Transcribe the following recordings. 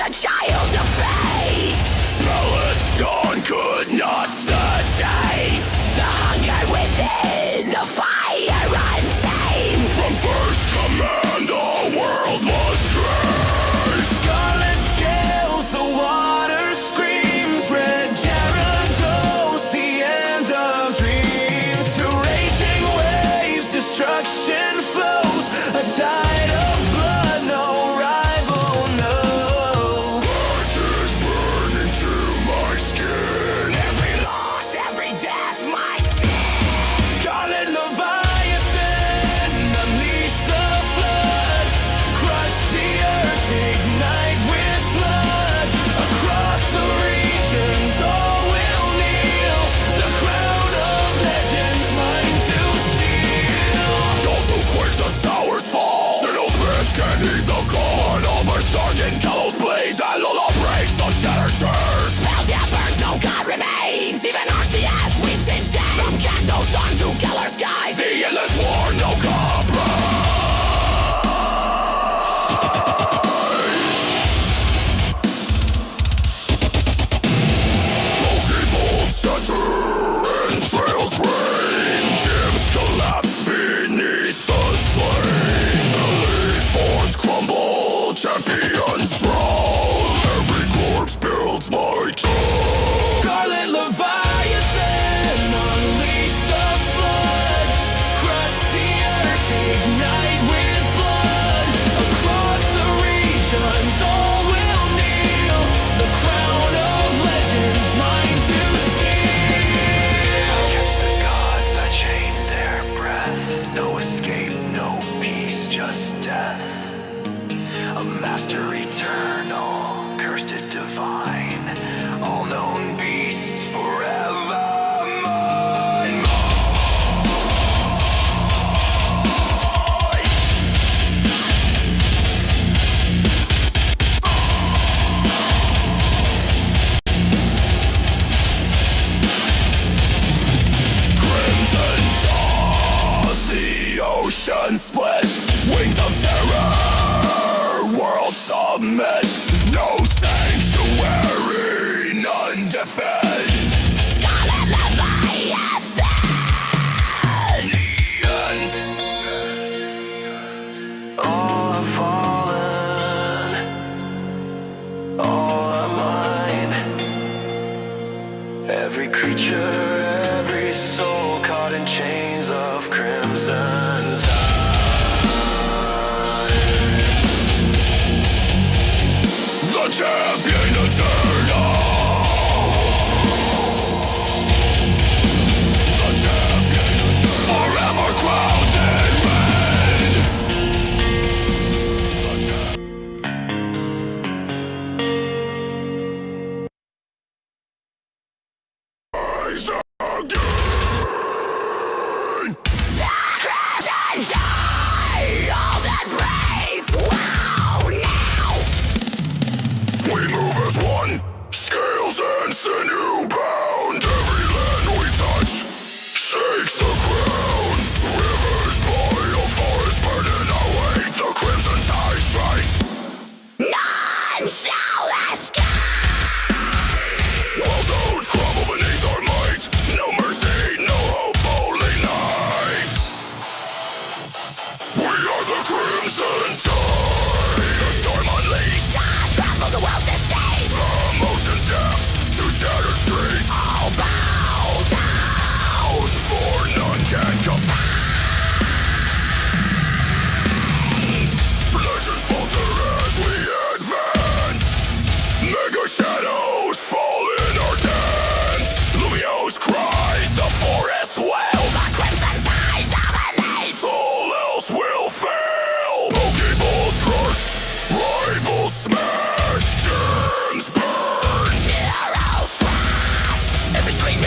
a child of fate. Bullets dawn could not sedate the hunger within, the fire untamed. From first command the world was gray. Scarlet scales, the water screams. Red Gyarados, the end of dreams. Through raging waves, destruction flows. A tide of blood, no rival, no. Blood is burning to my skin. Every loss, every death, my sin. Scarlet Leviathan, unleash the flood. Crush the earth, ignite with blood. Across the regions, all will kneel. The crown of legends, mine to steal. Don't who quakes as towers fall. Signals miss, can heed the call. On over starting gallows blades, and Lola breaks on shattered tears. Spell that burns, no god remains. Even Arceus weeps in shame. From candles dawn to color skies, the endless war, no compromise. Pokeballs shatter and trails rain. Gyms collapse beneath the slain. Elite force crumble, champions fall. Every corpse builds my throne. Scarlet Leviathan, unleash the flood. Crush the earth, ignite with blood. Across the regions, all will kneel. The crown of legends, mine to steal. Against the gods I chain their breath. No escape, no peace, just death. A master eternal, cursed it divine. All known beast forever mine. Crimson toss, the ocean split. Wings of terror, world submit. No sanctuary, none defend. Scarlet Leviathan, the end. All are fallen, all are mine. Every creature, every soul caught in chains of crimson tide. The champion eternal. The champion eternal. Forever crowned in red. The rise again. The crimson tide, all that breathes. Wow, now. We move as one, scales and sinew bound. Every land we touch shakes the ground. Rivers boil, forests burn in our wake. The crimson tide strikes. None shall escape. Worlds crumble beneath our might. No mercy, no hope, only night. We are the crimson tide. The storm unleashed. Trample the world to save. From ocean depths to shattered streets. All bow down, for none can compare. Legends falter as we advance. Mega shadows fall in our dance. Lumiose cries, the forest wails. The crimson tide dominates. All else will fail. Pokeballs crushed, rivals smashed, germs burned, heroes thrashed. Every scream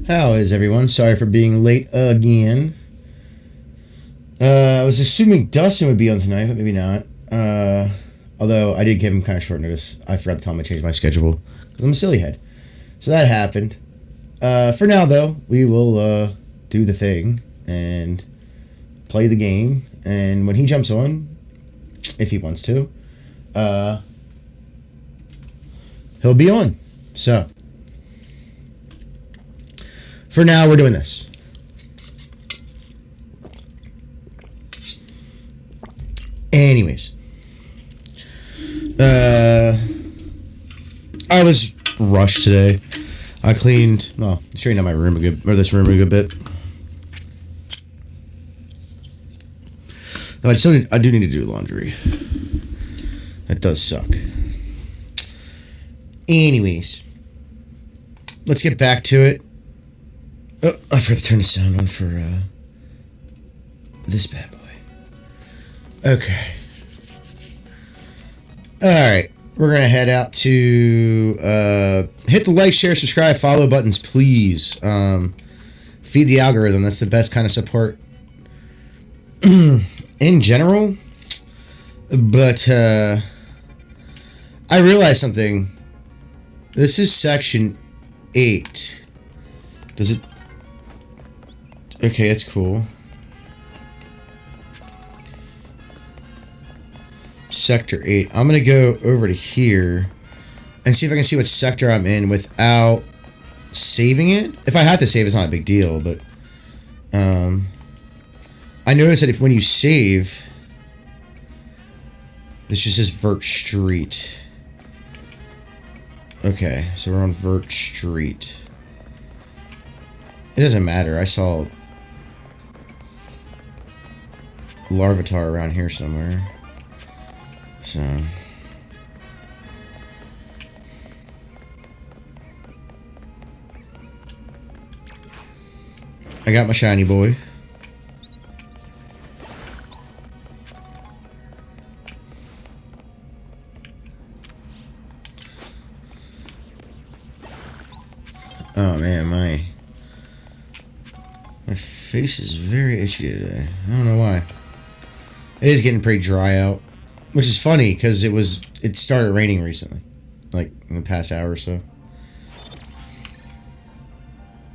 How is everyone? Sorry for being late again. I was assuming Dustin would be on tonight, but maybe not. Although I did give him kind of short notice. I forgot to tell him I changed my schedule because I'm a silly head. So that happened. For now, though, we will do the thing and play the game. And when he jumps on, if he wants to, he'll be on. So, for now, we're doing this. Anyways, I was rushed today. I straightened out my room this room a good bit. No, I do need to do laundry. That does suck. Anyways, let's get back to it. Oh, I forgot to turn the sound on for this bad boy. Okay. Alright. We're going to head out to hit the like, share, subscribe, follow buttons, please. Feed the algorithm. That's the best kind of support in general. But I realized something. This is section 8. Does it... Okay, that's cool. Sector 8. I'm going to go over to here and see if I can see what sector I'm in without saving it. If I have to save, it's not a big deal, but I noticed that when you save, this just says Vert Street. Okay, so we're on Vert Street. It doesn't matter. I saw Larvitar around here somewhere. So I got my shiny boy. Oh man, my face is very itchy today. I don't know why. It is getting pretty dry out. Which is funny because it started raining recently, like in the past hour or so.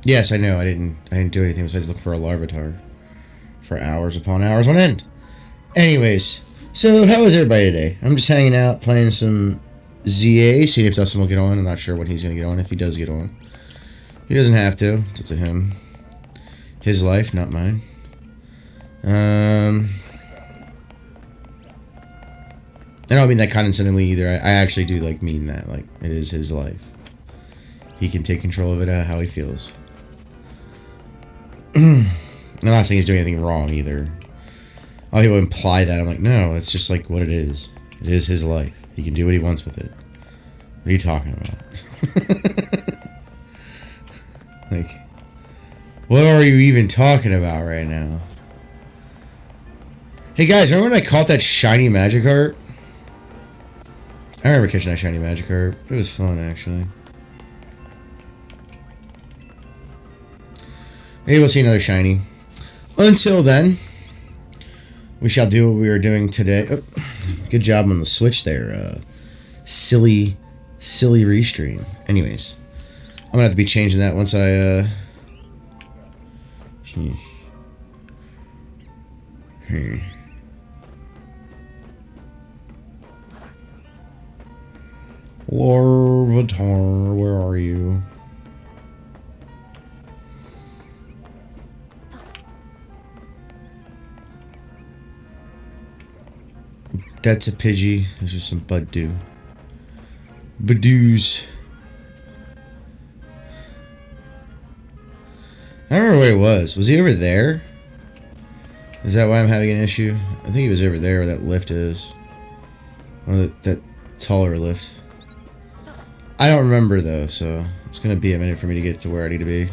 Yes, I know. I didn't do anything besides look for a Larvitar for hours upon hours on end. Anyways, so how is everybody today? I'm just hanging out, playing some ZA, seeing if Dustin will get on. I'm not sure when he's gonna get on. If he does get on, he doesn't have to. It's up to him. His life, not mine. I don't mean that condescendingly either. I actually do mean that. Like, it is his life. He can take control of it how he feels. I'm not saying he's doing anything wrong either. A lot of people imply that. I'm like, no, it's just like what it is. It is his life. He can do what he wants with it. What are you talking about? Like, what are you even talking about right now? Hey guys, remember when I caught that shiny Magikarp? I remember catching that shiny Magikarp. It was fun, actually. Maybe we'll see another shiny. Until then, we shall do what we are doing today. Oh, good job on the switch there. Silly restream. Anyways, I'm gonna have to be changing that once I Larvitar, where are you? That's a Pidgey. There's just some Budew. Badoos. I don't remember where he was. Was he over there? Is that why I'm having an issue? I think he was over there where that lift is. That taller lift. I don't remember though, so it's gonna be a minute for me to get to where I need to be.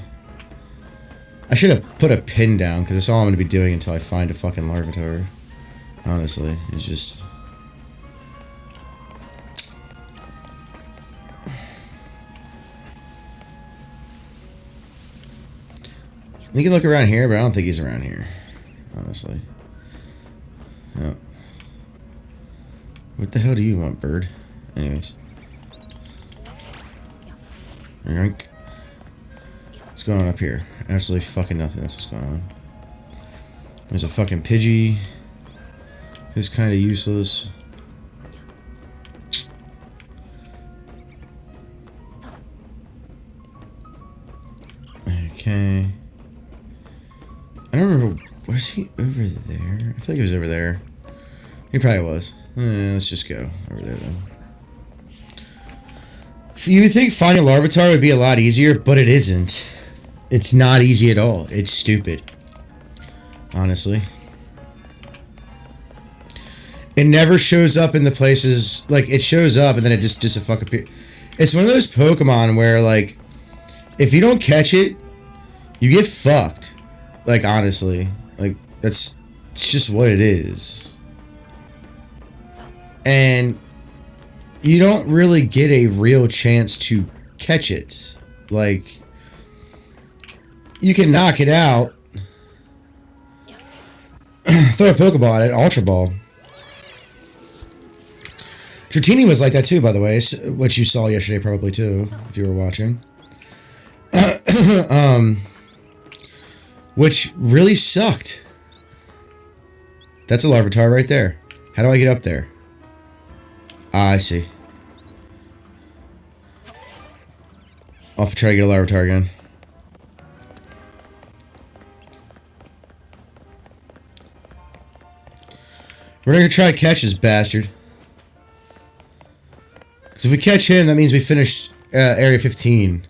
I should have put a pin down because that's all I'm gonna be doing until I find a fucking Larvitar. Honestly, it's just... You can look around here, but I don't think he's around here. Honestly. Oh. What the hell do you want, bird? Anyways. Yoink. What's going on up here? Absolutely fucking nothing. That's what's going on. There's a fucking Pidgey. Who's kind of useless. Okay. I don't remember. Was he over there? I feel like he was over there. He probably was. Let's just go over there then. You would think finding a Larvitar would be a lot easier, but it isn't. It's not easy at all. It's stupid. Honestly. It never shows up in the places... Like, it shows up and then it just disappears. It's one of those Pokemon where, like... If you don't catch it, you get fucked. Like, honestly. Like, it's just what it is. And... You don't really get a real chance to catch it. Like... You can knock it out. Throw a Pokeball at it, Ultra Ball. Dratini was like that too, by the way, which you saw yesterday probably too, if you were watching. Which really sucked. That's a Larvitar right there. How do I get up there? Ah, I see. I'll have to try to get a Larvitar again. We're gonna try to catch this bastard. Because if we catch him, that means we finished Area 15.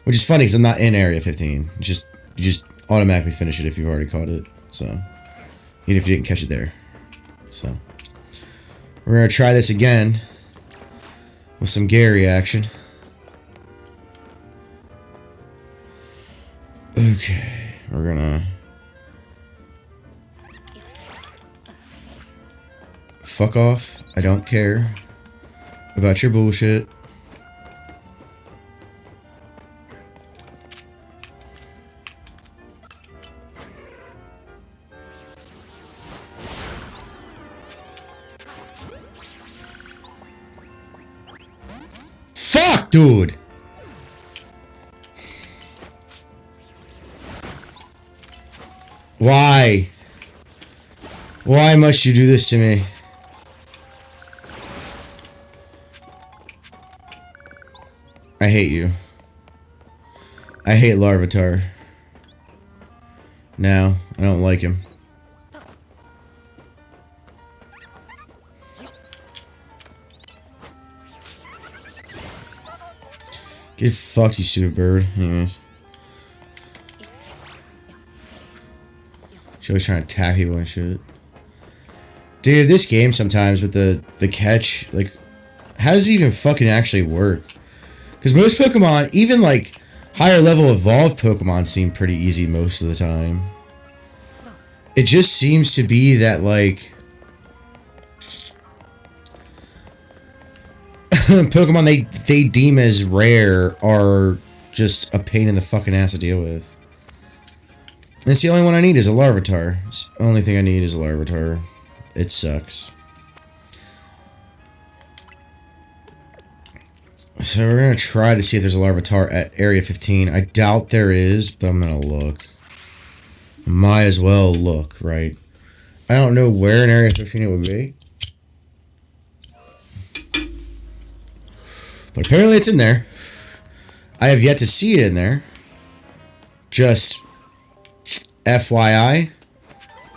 Which is funny, because I'm not in Area 15. You just automatically finish it if you've already caught it. So, even if you didn't catch it there. So, we're gonna try this again. With some Gary action. Okay, we're gonna... Fuck off. I don't care about your bullshit. Fuck, dude! Why? Why must you do this to me? I hate you. I hate Larvitar. Now, I don't like him. Get fucked, you stupid bird. Anyways. She's always trying to attack people and shit. Dude, this game sometimes with the catch, like, how does it even fucking actually work? Because most Pokemon, even like higher level evolved Pokemon, seem pretty easy most of the time. It just seems to be that like Pokemon they deem as rare are just a pain in the fucking ass to deal with. And it's the only one I need is a Larvitar. It's the only thing I need is a Larvitar. It sucks. So we're going to try to see if there's a Larvitar at Area 15. I doubt there is, but I'm going to look. Might as well look, right? I don't know where in Area 15 it would be. But apparently it's in there. I have yet to see it in there. Just FYI.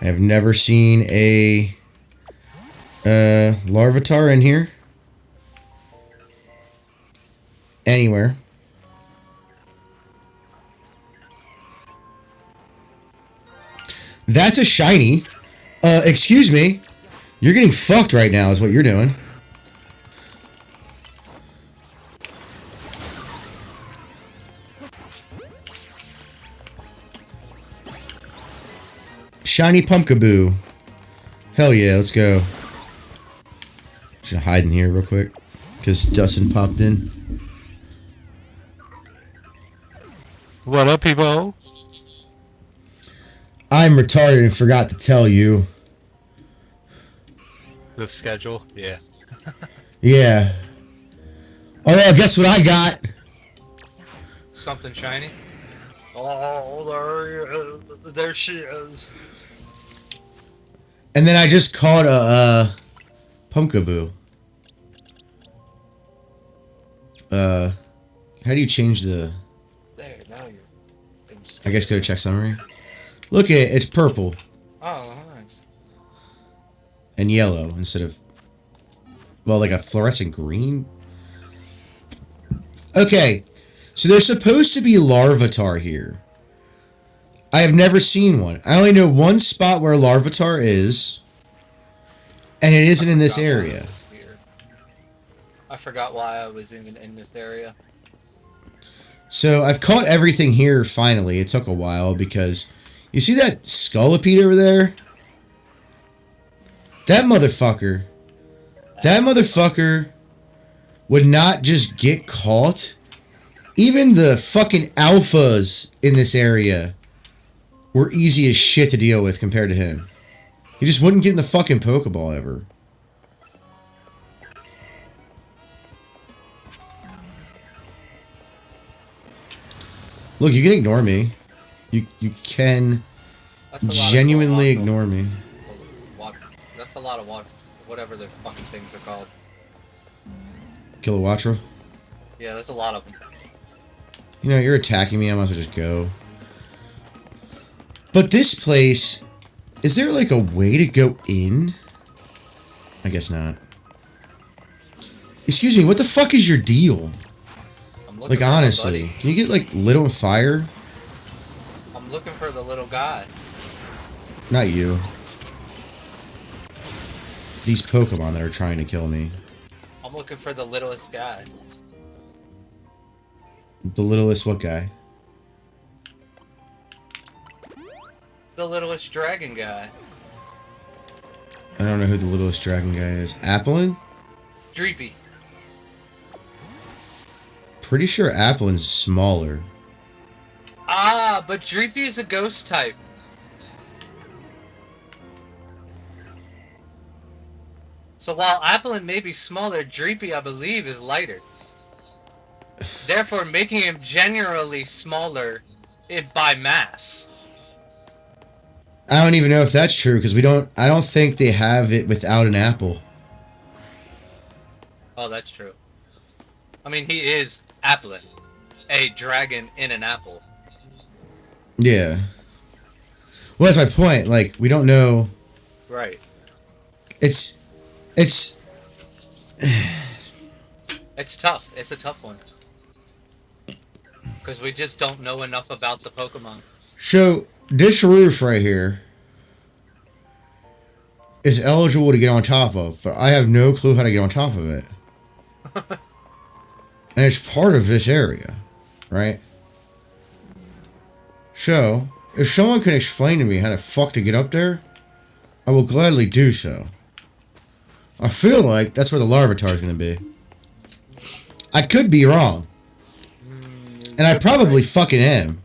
I have never seen a Larvitar in here. Anywhere. That's a shiny. Excuse me. You're getting fucked right now is what you're doing. Shiny Pumpkaboo. Hell yeah, let's go. Should hide in here real quick. Because Dustin popped in. What up, people? I'm retarded and forgot to tell you. The schedule? Yeah. Yeah. Oh, well, guess what I got? Something shiny? Oh, there she is. And then I just caught a Pumpkaboo. How do you change the... There, now you're... I guess go to check summary. Look at it, it's purple Oh, nice. and yellow instead of... Well, like a fluorescent green? Okay, so there's supposed to be Larvitar here. I have never seen one. I only know one spot where Larvitar is, and it isn't in this area. I forgot why I was even in this area. So I've caught everything here finally. It took a while because... You see that Scolipede over there? That motherfucker would not just get caught. Even the fucking alphas in this area were easy as shit to deal with compared to him. He just wouldn't get in the fucking Pokeball ever. Look, you can ignore me. You can genuinely ignore me. That's a lot of water. Whatever the fucking things are called. Kilowattra? Yeah, that's a lot of them. You know, you're attacking me, I might as well just go. But this place... Is there, like, a way to go in? I guess not. Excuse me, what the fuck is your deal? Like, honestly. Can you get, like, lit on fire? I'm looking for the little guy. Not you. These Pokemon that are trying to kill me. I'm looking for the littlest guy. The littlest what guy? The littlest dragon guy. I don't know who the littlest dragon guy is. Applin? Dreepy. Pretty sure Applin's smaller. Ah, but Dreepy is a ghost type. So while Applin may be smaller, Dreepy, I believe, is lighter. Therefore, making him generally smaller by mass. I don't even know if that's true, because I don't think they have it without an apple. Oh, that's true. I mean, he is Applin. A dragon in an apple. Yeah. Well, that's my point. Like, we don't know. Right. It's It's tough. It's a tough one. Because we just don't know enough about the Pokemon. So, this roof right here is eligible to get on top of, but I have no clue how to get on top of it. And it's part of this area, right? So, if someone can explain to me how the fuck to get up there, I will gladly do so. I feel like that's where the Larvitar is going to be. I could be wrong. And I probably fucking am.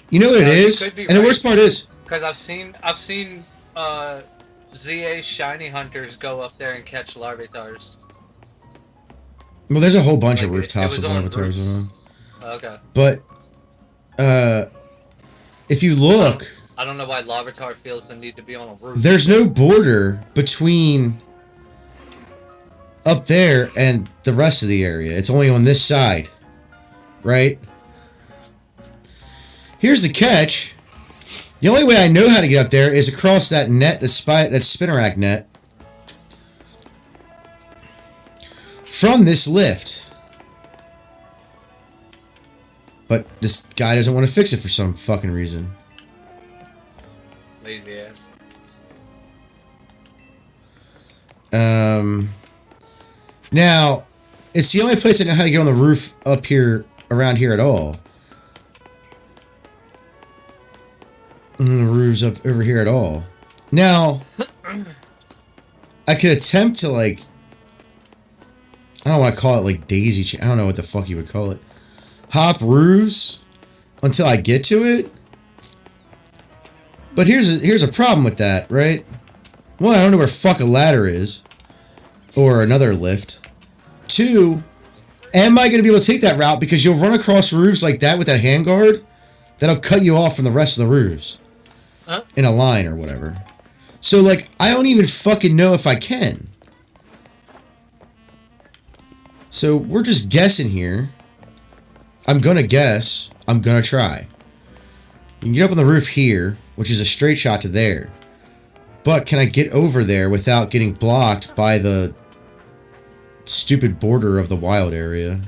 You know what it is? And the worst part is... Because I've seen ZA shiny hunters go up there and catch Larvitars. Well, there's a whole bunch of rooftops with Larvitars on them. Okay. But, if you look... I don't know why Larvitar feels the need to be on a roof. There's no border between up there and the rest of the area. It's only on this side. Right? Here's the catch. The only way I know how to get up there is across that net, that Spinnerack net. From this lift. But this guy doesn't want to fix it for some fucking reason. Lazy ass. Now, it's the only place I know how to get on the roof up here, around here at all. And the roof's up over here at all. Now, I could attempt to, like... I don't want to call it, like, daisy... I don't know what the fuck you would call it. Hop roofs until I get to it. But here's a problem with that, right? One, I don't know where fuck a ladder is. Or another lift. Two, am I going to be able to take that route? Because you'll run across roofs like that with that handguard. That'll cut you off from the rest of the roofs. Huh? In a line or whatever. So, like, I don't even fucking know if I can. So, we're just guessing here. I'm gonna guess. I'm gonna try. You can get up on the roof here, which is a straight shot to there. But can I get over there without getting blocked by the stupid border of the wild area?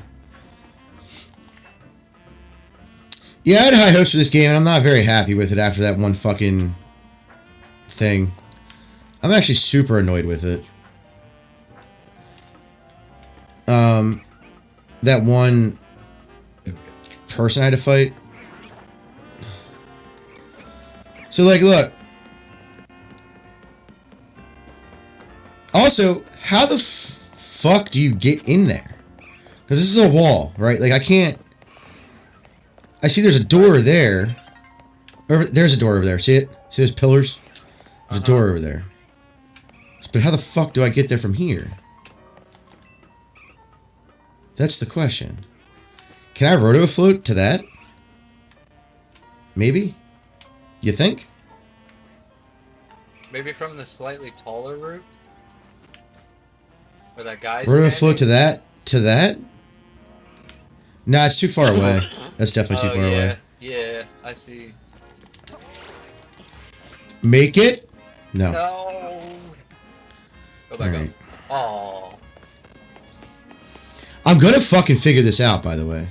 Yeah, I had high hopes for this game, and I'm not very happy with it after that one fucking thing. I'm actually super annoyed with it. That one person I had to fight. So, like, look. Also, how the fuck do you get in there? Because this is a wall, right? Like, I can't... I see there's a door there. There's a door over there. See it? See those pillars? There's a door over there. But how the fuck do I get there from here? That's the question. Can I roto float to that? Maybe? You think? Maybe from the slightly taller route? Where that guy's Roto float to that? To that? Nah, it's too far away. That's definitely too far away. Yeah, I see. Make it? No. No. Go back Alright. up. Aww. I'm gonna fucking figure this out, by the way.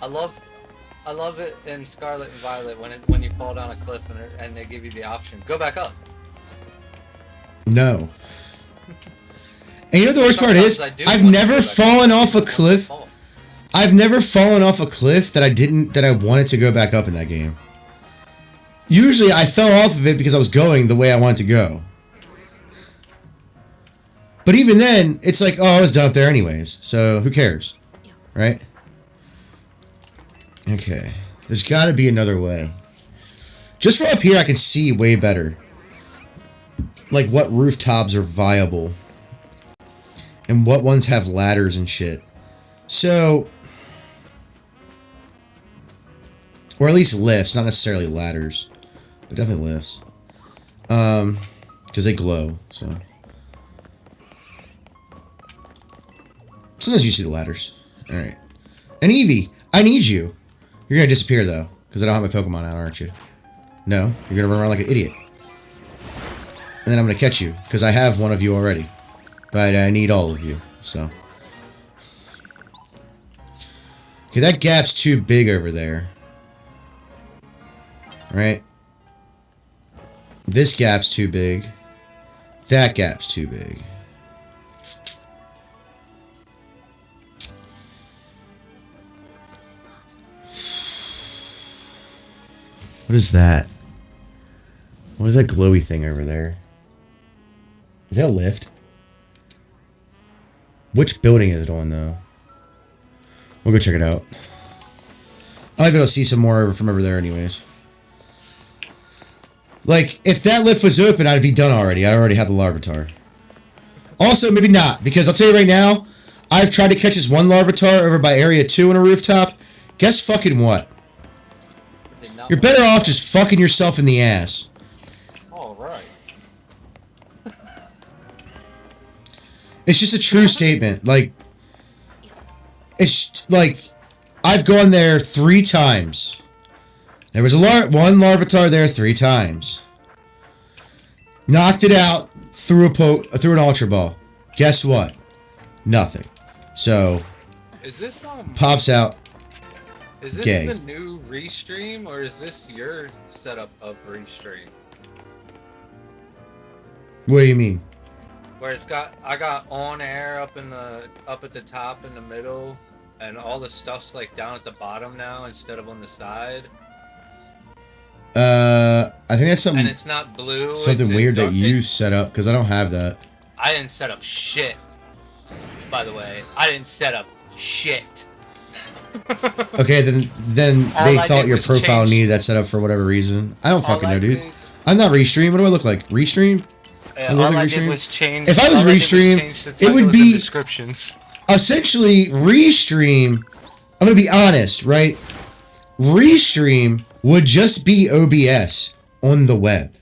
I love it in Scarlet and Violet when you fall down a cliff and they give you the option. Go back up. No. And you know what the worst part is? I've never fallen off a cliff. I've never fallen off a cliff that I wanted to go back up in that game. Usually I fell off of it because I was going the way I wanted to go. But even then, it's like, oh, I was done up there anyways. So who cares? Right? Okay. There's got to be another way. Just from up here, I can see way better. Like what rooftops are viable. And what ones have ladders and shit. So... Or at least lifts, not necessarily ladders. But definitely lifts. Because they glow, so... Sometimes you see the ladders. Alright. And Eevee, I need you. You're gonna disappear, though. Because I don't have my Pokemon out, aren't you? No? You're gonna run around like an idiot. And then I'm gonna catch you. Because I have one of you already. But I need all of you, so... Okay, that gap's too big over there. Right? This gap's too big. That gap's too big. What is that? What is that glowy thing over there? Is that a lift? Which building is it on, though? We'll go check it out. I might be able to see some more from over there anyways. Like, if that lift was open, I'd be done already. I already have the Larvitar. Also, maybe not, because I'll tell you right now, I've tried to catch this one Larvitar over by Area 2 on a rooftop. Guess fucking what? You're better off just fucking yourself in the ass. Alright. It's just a true statement. Like, it's like, I've gone there 3 times. There was one Larvitar there 3 times. Knocked it out through an Ultra Ball. Guess what? Nothing. So, Is this pops out. Is this gay. the new restream or is this your setup of restream? What do you mean? Where I got on air up at the top in the middle, and all the stuff's like down at the bottom now instead of on the side. I think that's something. And it's not blue. Something weird that you set up because I don't have that. I didn't set up shit. By the way, I didn't set up shit. Okay, then they thought your profile needed that set up for whatever reason. I don't fucking know, dude. I'm not Restream. What do I look like? Restream? Yeah, all I did was change. If I was Restream, it would be descriptions. Essentially Restream. I'm gonna be honest, right? Restream would just be OBS on the web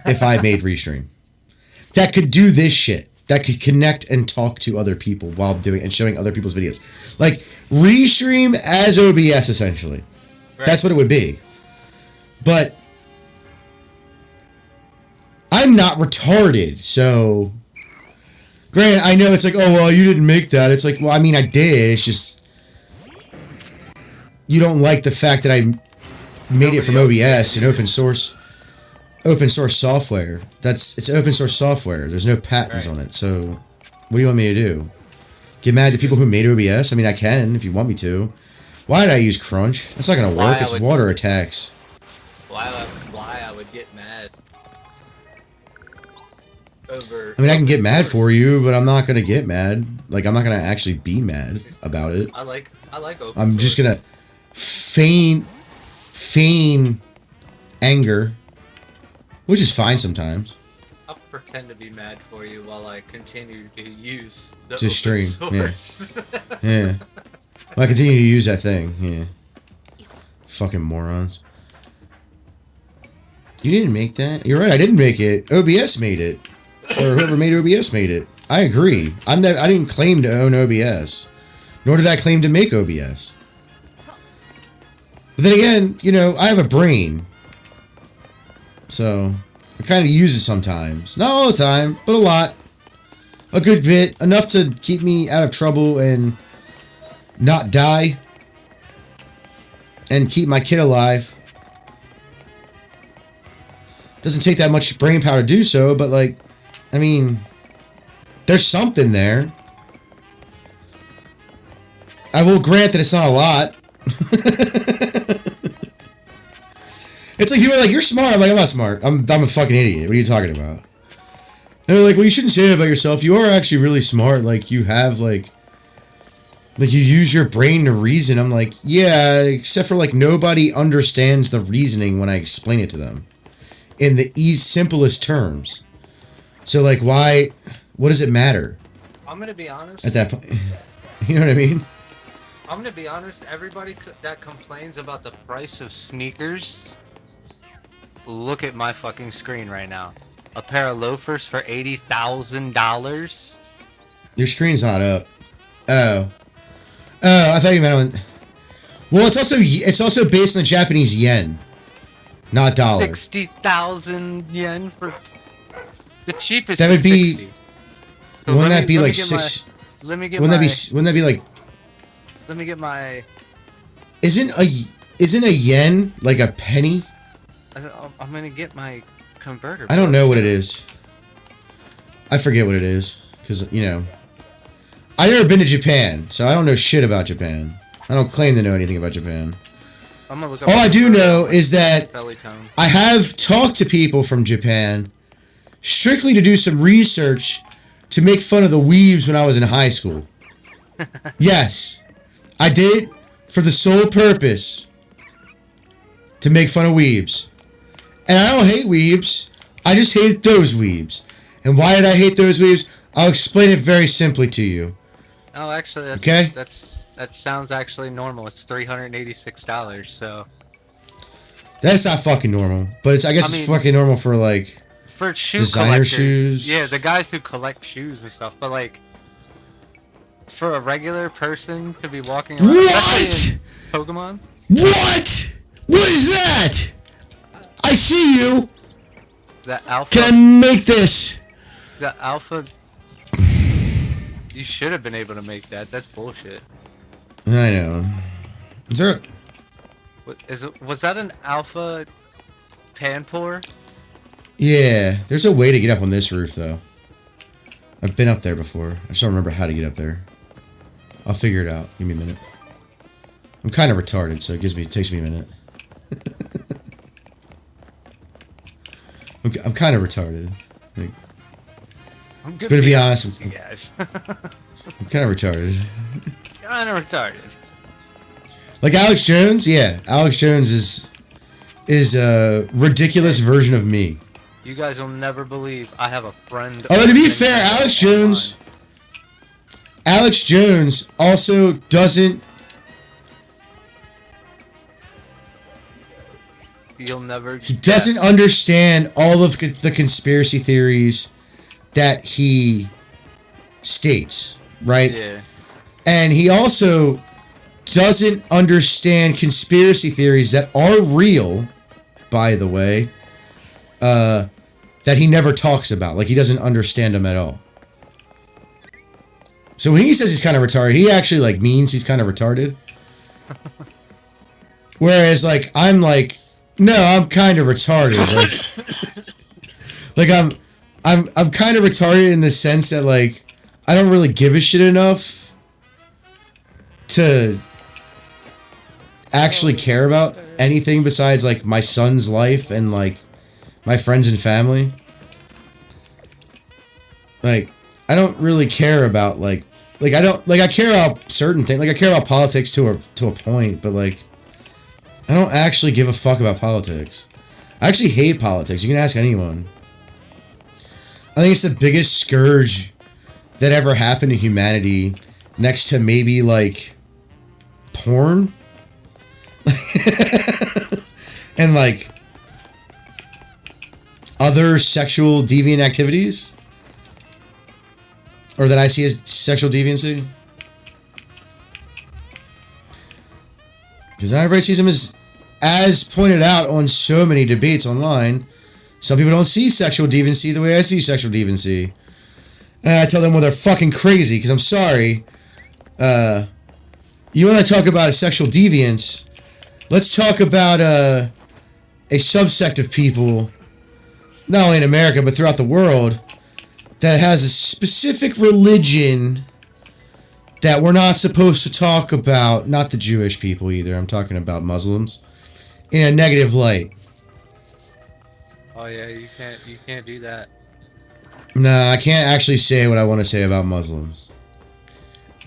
if I made Restream. That could do this shit. That could connect and talk to other people while doing and showing other people's videos. Like Restream as OBS, essentially. Right. That's what it would be. But I'm not retarded, so granted, I know it's like, oh well, you didn't make that. It's like, well, I mean, I did. It's just you don't like the fact that I made it from OBS and open source software. It's open source software. There's no patents on it. So what do you want me to do? Get mad at the people who made OBS? I mean, I can if you want me to. Why did I use Crunch? That's not gonna work. It's water attacks. Why I would get mad over? I mean, I can get mad for you, but I'm not gonna get mad. Like, I'm not gonna actually be mad about it. I like open I'm source. just gonna feign anger, which is fine sometimes. I'll pretend to be mad for you while I continue to use the to open stream. source. Yeah. Well, I continue to use that thing. Yeah. Fucking morons. You didn't make that? You're right, I didn't make it. OBS made it. Or whoever made OBS made it. I agree. I didn't claim to own OBS. Nor did I claim to make OBS. But then again, you know, I have a brain. So, I kind of use it sometimes. Not all the time, but a lot. A good bit. Enough to keep me out of trouble and not die. And keep my kid alive. Doesn't take that much brain power to do so, but like, I mean, there's something there. I will grant that it's not a lot. It's like people are like, you're smart. I'm like, I'm not smart. I'm a fucking idiot. What are you talking about? And they're like, well, you shouldn't say that about yourself. You are actually really smart. Like, you have like you use your brain to reason. I'm like, yeah, except for like nobody understands the reasoning when I explain it to them in the simplest terms. So like, what does it matter? I'm gonna be honest. At that point, you know what I mean? I'm gonna be honest. Everybody that complains about the price of sneakers, look at my fucking screen right now. A pair of loafers for $80,000. Your screen's not up. Oh, I thought you meant on. Well, it's also based on the Japanese yen, not dollar. 60,000 yen for the cheapest. That would is be. 60. So wouldn't that be like six? Let me get wouldn't my. Wouldn't that be like? Let me get my. Isn't a yen like a penny? I'm gonna get my converter. I don't know what it is. I forget what it is because you know. I've never been to Japan, so I don't know shit about Japan. I don't claim to know anything about Japan. I'm gonna look up all I do know is that belly tone. I have talked to people from Japan strictly to do some research to make fun of the weebs when I was in high school. Yes, I did it for the sole purpose to make fun of weebs. And I don't hate weebs. I just hate those weebs. And why did I hate those weebs? I'll explain it very simply to you. Oh, actually, that sounds actually normal. It's $386, so. That's not fucking normal, but it's fucking normal for like for shoe designer collectors. shoes. Yeah, the guys who collect shoes and stuff. But like, for a regular person to be walking around, what? Pokémon? What? What is that? I see you. The alpha. Can I make this? The alpha. You should have been able to make that. That's bullshit. I know. Is there? Was that an alpha Panpour? Yeah, there's a way to get up on this roof though. I've been up there before. I just don't remember how to get up there. I'll figure it out. Give me a minute. I'm kind of retarded, so it takes me a minute. I'm kind of retarded. Like, I'm good to be honest with you guys. I'm kind of retarded. Kind of retarded. Like Alex Jones? Yeah. Alex Jones is is a ridiculous version of me. You guys will never believe I have a friend. Although to be fair, Alex Jones also doesn't. You'll never. He doesn't understand all of the conspiracy theories that he states, right? Yeah. And he also doesn't understand conspiracy theories that are real, by the way, that he never talks about. Like, he doesn't understand them at all. So when he says he's kind of retarded, he actually, like, means he's kind of retarded. Whereas, like, I'm like, no, I'm kind of retarded. Like, I'm kind of retarded in the sense that, like, I don't really give a shit enough to actually care about anything besides, like, my son's life and, like, my friends and family. Like, I don't really care about, like, I care about certain things. Like, I care about politics to a point, but, like, I don't actually give a fuck about politics. I actually hate politics. You can ask anyone. I think it's the biggest scourge that ever happened to humanity, next to maybe, like, porn. And, like, other sexual deviant activities. Or that I see as sexual deviancy. Because not everybody sees them as pointed out on so many debates online. Some people don't see sexual deviancy the way I see sexual deviancy. And I tell them, well, they're fucking crazy, because I'm sorry. You want to talk about a sexual deviance? Let's talk about a subsect of people, not only in America, but throughout the world, that has a specific religion that we're not supposed to talk about. Not the Jewish people either. I'm talking about Muslims in a negative light. Oh yeah, you can't do that. Nah, I can't actually say what I want to say about Muslims.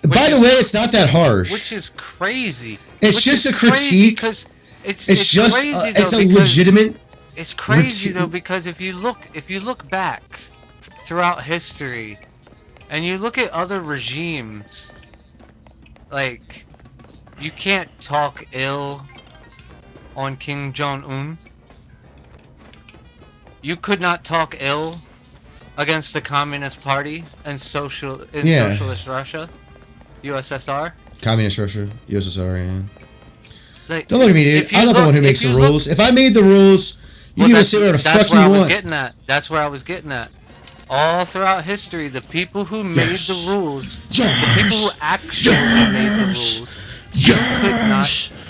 By the way, it's not that harsh. Which is crazy. It's just a critique. Because it's just crazy, it's though, a legitimate. It's crazy though, because if you look back throughout history, and you look at other regimes, like, you can't talk ill on Kim Jong-un. You could not talk ill against the Communist Party and socialist Russia, USSR. Communist Russia, USSR. Yeah. Like, don't look at me, dude. I'm not the one who makes the rules. If I made the rules, you can even say whatever the fuck you want. That's where I was getting at. All throughout history, the people who made the rules, the people who actually made the rules, you could not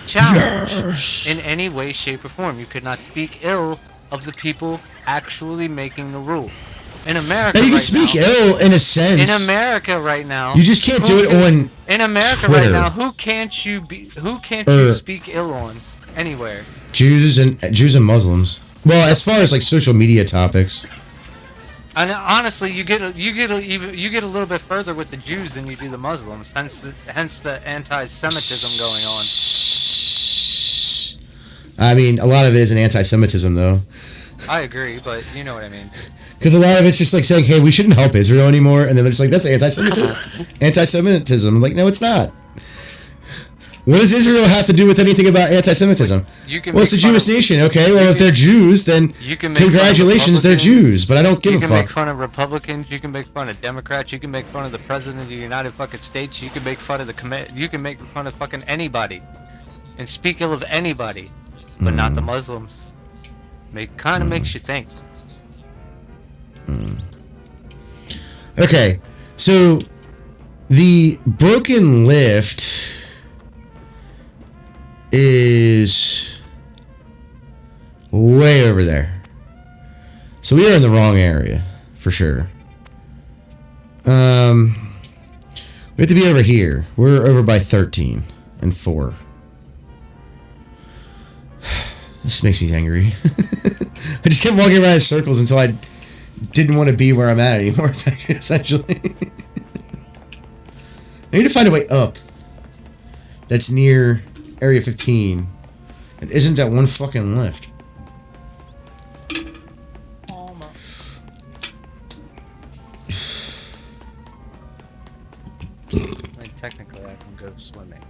challenge in any way, shape, or form. You could not speak ill of the people actually making the rule. In America, now you can speak ill in a sense. In America right now, you just can't do it on. In America Twitter. right now, who can't you speak ill on anywhere? Jews and Muslims. Well, as far as like social media topics. And honestly, you get a little bit further with the Jews than you do the Muslims. Hence the anti-Semitism going on. I mean, a lot of it is an anti-Semitism, though. I agree, but you know what I mean. Because a lot of it's just like saying, "Hey, we shouldn't help Israel anymore," and then they're just like, "That's anti-Semitism." Anti-Semitism. I'm like, no, it's not. What does Israel have to do with anything about anti-Semitism? Well, it's a Jewish nation, okay? Well, if they're Jews, then congratulations, they're Jews. But I don't give a fuck. You can make fun of Republicans. You can make fun of Democrats. You can make fun of the President of the United fucking States. You can make fun of you can make fun of fucking anybody, and speak ill of anybody, but not the Muslims. Kind of makes you think. Okay, so the broken lift is way over there. So we are in the wrong area, for sure. We have to be over here. We're over by 13 and 4. This makes me angry. I just kept walking around in circles until I didn't want to be where I'm at anymore, essentially. I need to find a way up that's near Area 15. It isn't that one fucking lift. technically I can go swimming.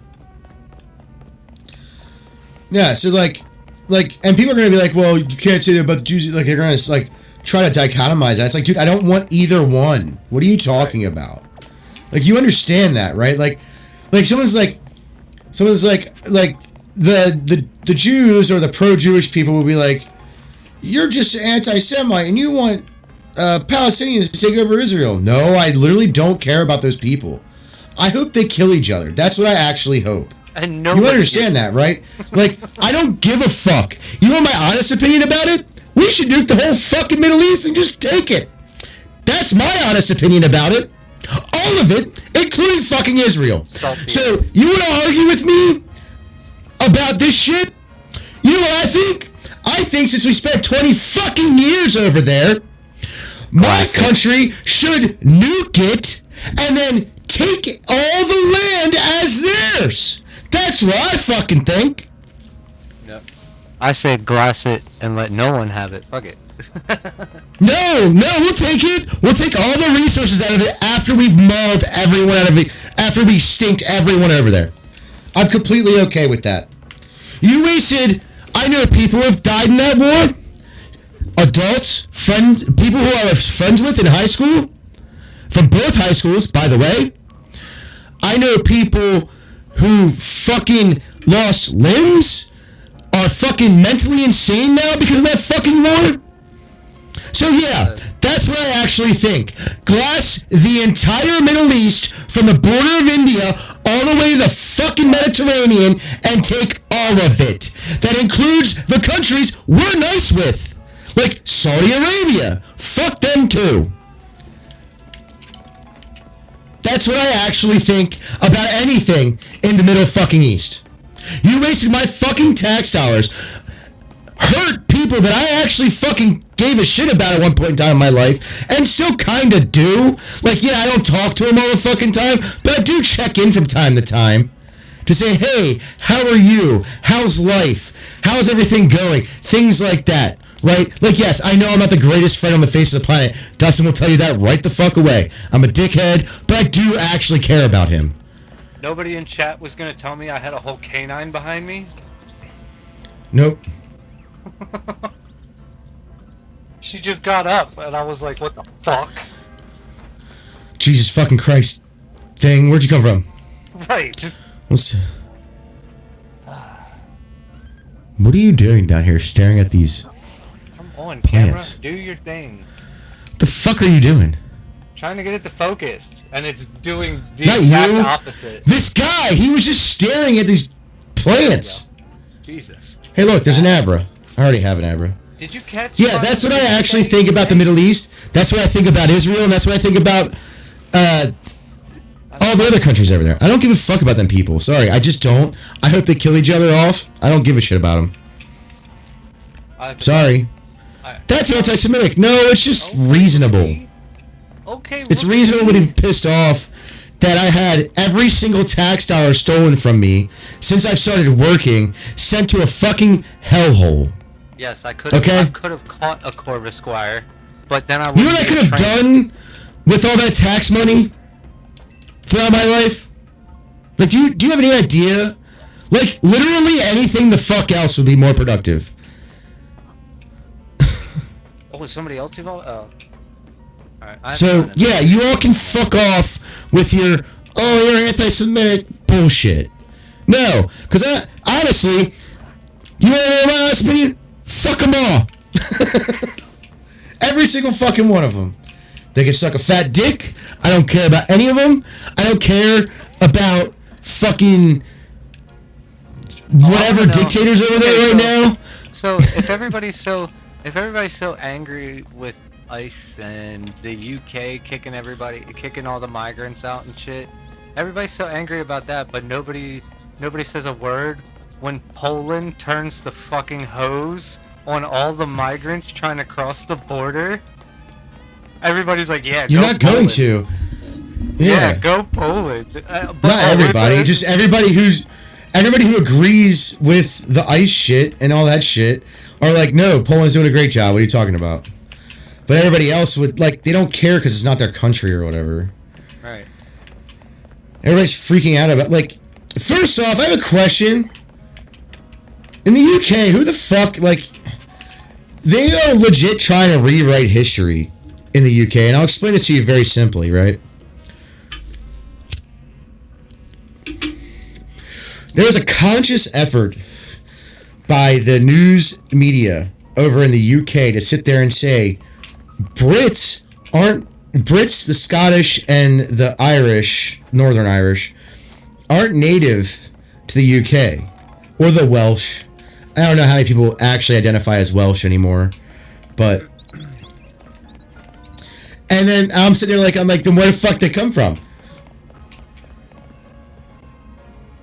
Yeah, so like, and people are gonna be like, well, you can't say that about the Jews. Like, they're gonna like try to dichotomize that. It's like, dude, I don't want either one. What are you talking about? Like, you understand that, right? Like someone's like the Jews or the pro-Jewish people will be like, you're just an anti-Semite and you want Palestinians to take over Israel. No, I literally don't care about those people. I hope they kill each other. That's what I actually hope. And you understand that, right? Like, I don't give a fuck. You want my honest opinion about it? We should nuke the whole fucking Middle East and just take it. That's my honest opinion about it. All of it, including fucking Israel. So, you want to argue with me about this shit? You know what I think? I think since we spent 20 fucking years over there, my country should nuke it and then take all the land as theirs. That's what I fucking think. Yep. I say glass it and let no one have it. Fuck it. No, we'll take it. We'll take all the resources out of it after we've mauled everyone out of it, after we stinked everyone over there. I'm completely okay with that. You wasted, I know people who have died in that war. Adults, friends, people who I was friends with in high school, from both high schools, by the way. I know people who fucking lost limbs, are fucking mentally insane now because of that fucking war. So yeah, that's what I actually think. Glass the entire Middle East from the border of India all the way to the fucking Mediterranean and take all of it. That includes the countries we're nice with. Like Saudi Arabia. Fuck them too. That's what I actually think about anything in the Middle fucking East. You wasted my fucking tax dollars. Hurt people that I actually fucking gave a shit about at one point in time in my life, and still kinda do. Like, yeah, I don't talk to them all the fucking time, but I do check in from time to time to say, hey, how are you? How's life? How's everything going? Things like that, right? Like, yes, I know I'm not the greatest friend on the face of the planet. Dustin will tell you that right the fuck away. I'm a dickhead, but I do actually care about him. Nobody in chat was gonna tell me I had a whole canine behind me? Nope. She just got up, and I was like, what the fuck? Jesus fucking Christ thing, where'd you come from? Right. Just... What are you doing down here staring at these Come on, plants? camera. Do your thing. What the fuck are you doing? Trying to get it to focus, and it's doing the Not exact you. opposite. This guy, he was just staring at these plants. Jesus. Hey, look, there's an Abra. I already have an Abra. Did you catch? Yeah, that's what I actually think about the Middle East. That's what I think about Israel, and that's what I think about all the other countries over there. I don't give a fuck about them people. Sorry, I just don't. I hope they kill each other off. I don't give a shit about them. Sorry. That's anti-Semitic. No, it's just reasonable. Okay. It's reasonable to be pissed off that I had every single tax dollar stolen from me since I've started working, sent to a fucking hellhole. Yes, I could have. Okay. I could have caught a Corvus Squire, but then I. You know what I could have done with all that tax money throughout my life? Like, do you have any idea? Like, literally anything the fuck else would be more productive. Oh, is somebody else involved? Oh. Alright. So, yeah, you all can fuck off with your, oh, you're anti-Semitic bullshit. No, because honestly, you want to know my honest opinion? Fuck them all. Every single fucking one of them. They can suck a fat dick. I don't care about any of them. I don't care about fucking whatever dictators over there right now. So if everybody's so angry with ICE and the UK kicking all the migrants out and shit, everybody's so angry about that, but nobody says a word when Poland turns the fucking hose on all the migrants trying to cross the border. Everybody's like, yeah, you're go not Poland. going to. Yeah, go Poland. Not everybody, just everybody who agrees with the ICE shit and all that shit are like, no, Poland's doing a great job. What are you talking about? But everybody else would, like, they don't care because it's not their country or whatever. Right. Everybody's freaking out about, like, first off, I have a question. In the UK, who the fuck, like, they are legit trying to rewrite history in the UK, and I'll explain it to you very simply, right? There was a conscious effort by the news media over in the UK to sit there and say, Brits, the Scottish and the Irish, Northern Irish, aren't native to the UK, or the Welsh. I don't know how many people actually identify as Welsh anymore, but... And then I'm sitting there like, I'm like, then where the fuck they come from?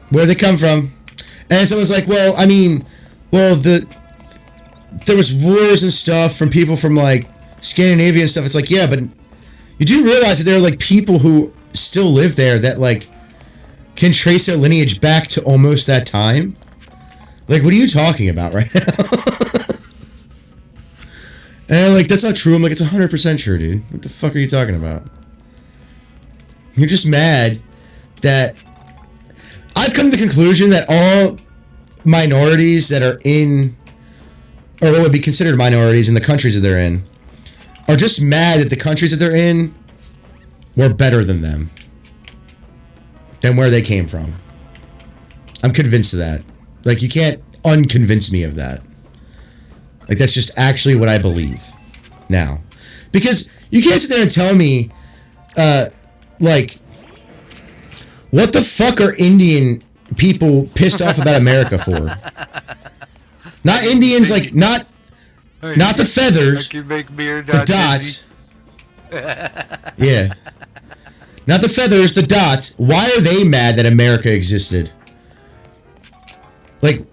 Where they come from? And someone's like, well, I mean, well, there was wars and stuff from people from, like, Scandinavia and stuff. It's like, yeah, but you do realize that there are, like, people who still live there that, like, can trace their lineage back to almost that time? Like, what are you talking about right now? And I'm like, that's not true. I'm like, it's 100% true, dude. What the fuck are you talking about? You're just mad that... I've come to the conclusion that all minorities that are in... or what would be considered minorities in the countries that they're in are just mad that the countries that they're in were better than them. Than where they came from. I'm convinced of that. Like, you can't unconvince me of that. Like, that's just actually what I believe now. Because you can't sit there and tell me, like, what the fuck are Indian people pissed off about America for? Not Indians, like, not the feathers, the dots. Yeah. Not the feathers, the dots. Why are they mad that America existed? Like,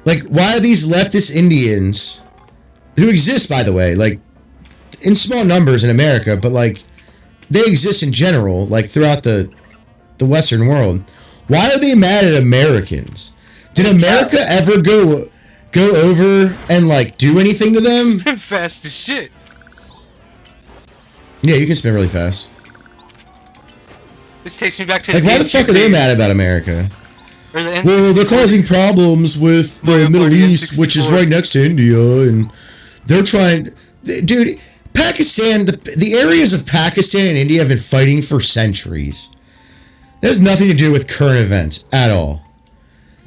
why are these leftist Indians, who exist, by the way, like, in small numbers in America, but, like, they exist in general, like, throughout the Western world. Why are they mad at Americans? Did America ever go over and, like, do anything to them? Spin fast as shit. Yeah, you can spin really fast. This takes me back to like, why the fuck are they mad about America? Well, they're causing problems with the Middle East, which is right next to India, and they're trying... Dude, Pakistan, the areas of Pakistan and India have been fighting for centuries. That has nothing to do with current events at all.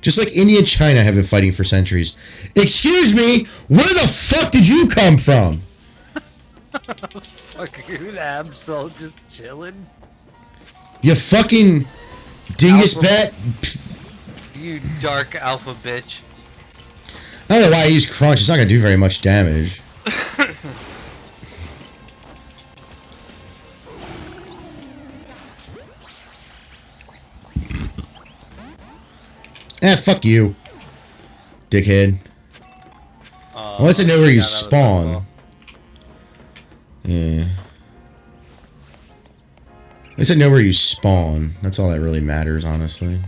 Just like India and China have been fighting for centuries. Excuse me, where the fuck did you come from? Fucking Absol just chilling. You fucking dingus bat. You dark alpha bitch. I don't know why I use crunch. It's not gonna do very much damage. Fuck you, dickhead. Unless I know where you spawn. Yeah. At least I know where you spawn. That's all that really matters, honestly.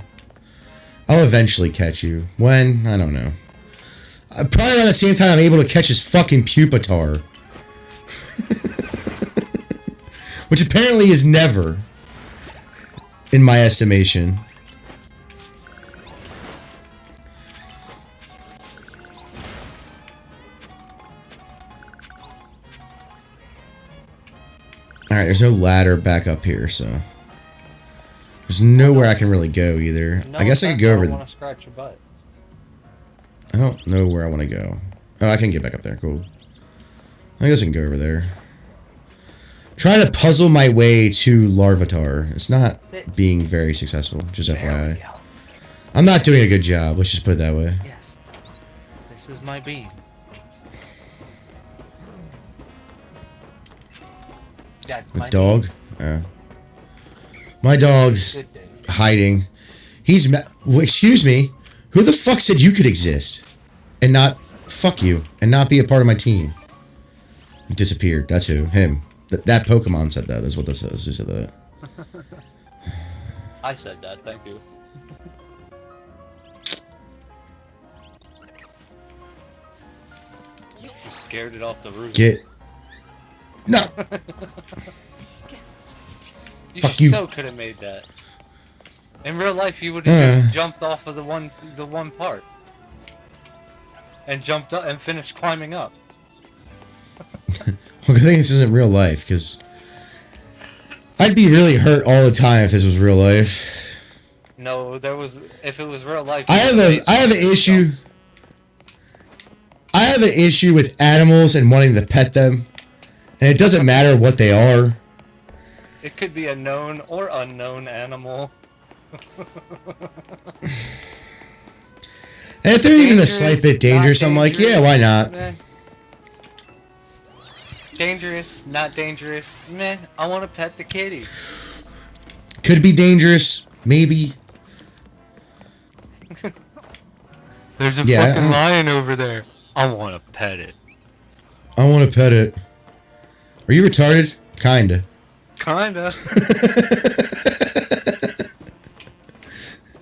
I'll eventually catch you. When? I don't know. Probably around the same time I'm able to catch his fucking Pupitar. Which apparently is never. In my estimation. Alright, there's no ladder back up here, so... There's nowhere I can really go, either. No, I guess I could go over... I want to scratch your butt. I don't know where I want to go. Oh, I can get back up there. Cool. I guess I can go over there. Trying to puzzle my way to Larvitar. It's not being very successful, just FYI. I'm not doing a good job. Let's just put it that way. Yes. This is my beam. That's my dog? My dog's hiding. He's... Well, excuse me. Who the fuck said you could exist? And not... Fuck you. And not be a part of my team? He disappeared. That's who. Him. That Pokemon said that. That's what that says. Who said that? I said that. Thank you. You scared it off the roof. Get... No! You Fuck you. so could have made that. In real life, you would have just jumped off of the one part. And jumped up and finished climbing up. Well, I think this isn't real life, because I'd be really hurt all the time if this was real life. No, if it was real life. I have an issue. I have an issue with animals and wanting to pet them, and it doesn't matter what they are. It could be a known or unknown animal. And if they're even a slight bit dangerous, I'm like, yeah, why not? Meh. Dangerous, not dangerous. Meh, I want to pet the kitty. Could be dangerous, maybe. There's a fucking lion over there. I want to pet it. I want to pet it. Are you retarded? Kinda. Kinda.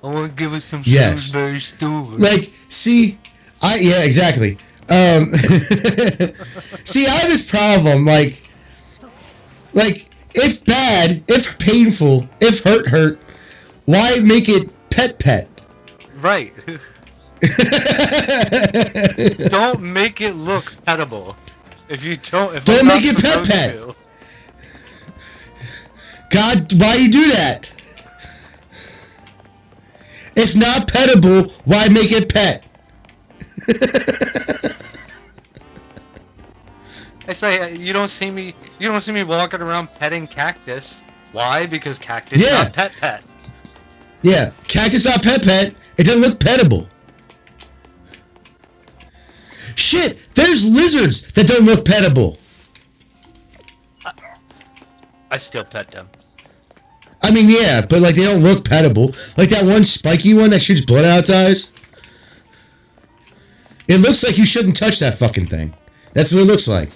I want to give it some Yes. Salisbury stew. Like, see, yeah, exactly. See, I have this problem, like, if bad, if painful, if hurt, why make it pet? Right. Don't make it look petable. If you don't, Don't make it pet. God, why you do that? If not petable, why make it pet? It's like you don't see me walking around petting cactus. Why? Because cactus is not pet. Yeah, cactus not pet. It doesn't look petable. Shit, there's lizards that don't look petable. I still pet them. I mean, yeah, but like they don't look petable. Like that one spiky one that shoots blood out its eyes. It looks like you shouldn't touch that fucking thing. That's what it looks like.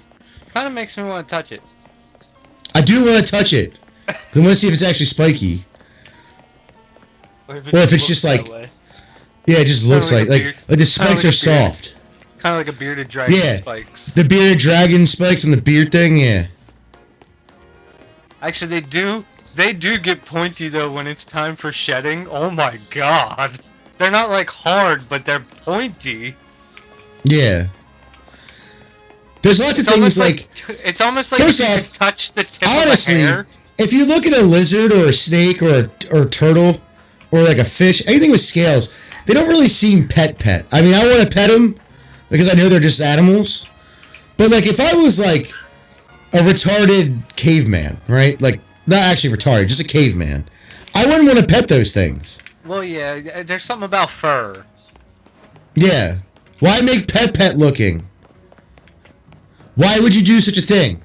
Kind of makes me want to touch it. I do want to touch it. I want to see if it's actually spiky. Or if it's just like... Yeah, it just looks like the spikes are soft. Kind of like a bearded dragon spikes. The bearded dragon spikes on the beard thing, yeah. Actually, they do get pointy though when it's time for shedding. Oh my god. They're not like hard, but they're pointy. Yeah. There's lots of things like... It's almost like first you off, can touch the tip honestly, of a hair. If you look at a lizard or a snake or a turtle or like a fish, anything with scales, they don't really seem pet. I mean, I want to pet them because I know they're just animals. But like if I was like a retarded caveman, right? Like not actually retarded, just a caveman. I wouldn't want to pet those things. Well, yeah, there's something about fur. Yeah. Why make pet looking? Why would you do such a thing?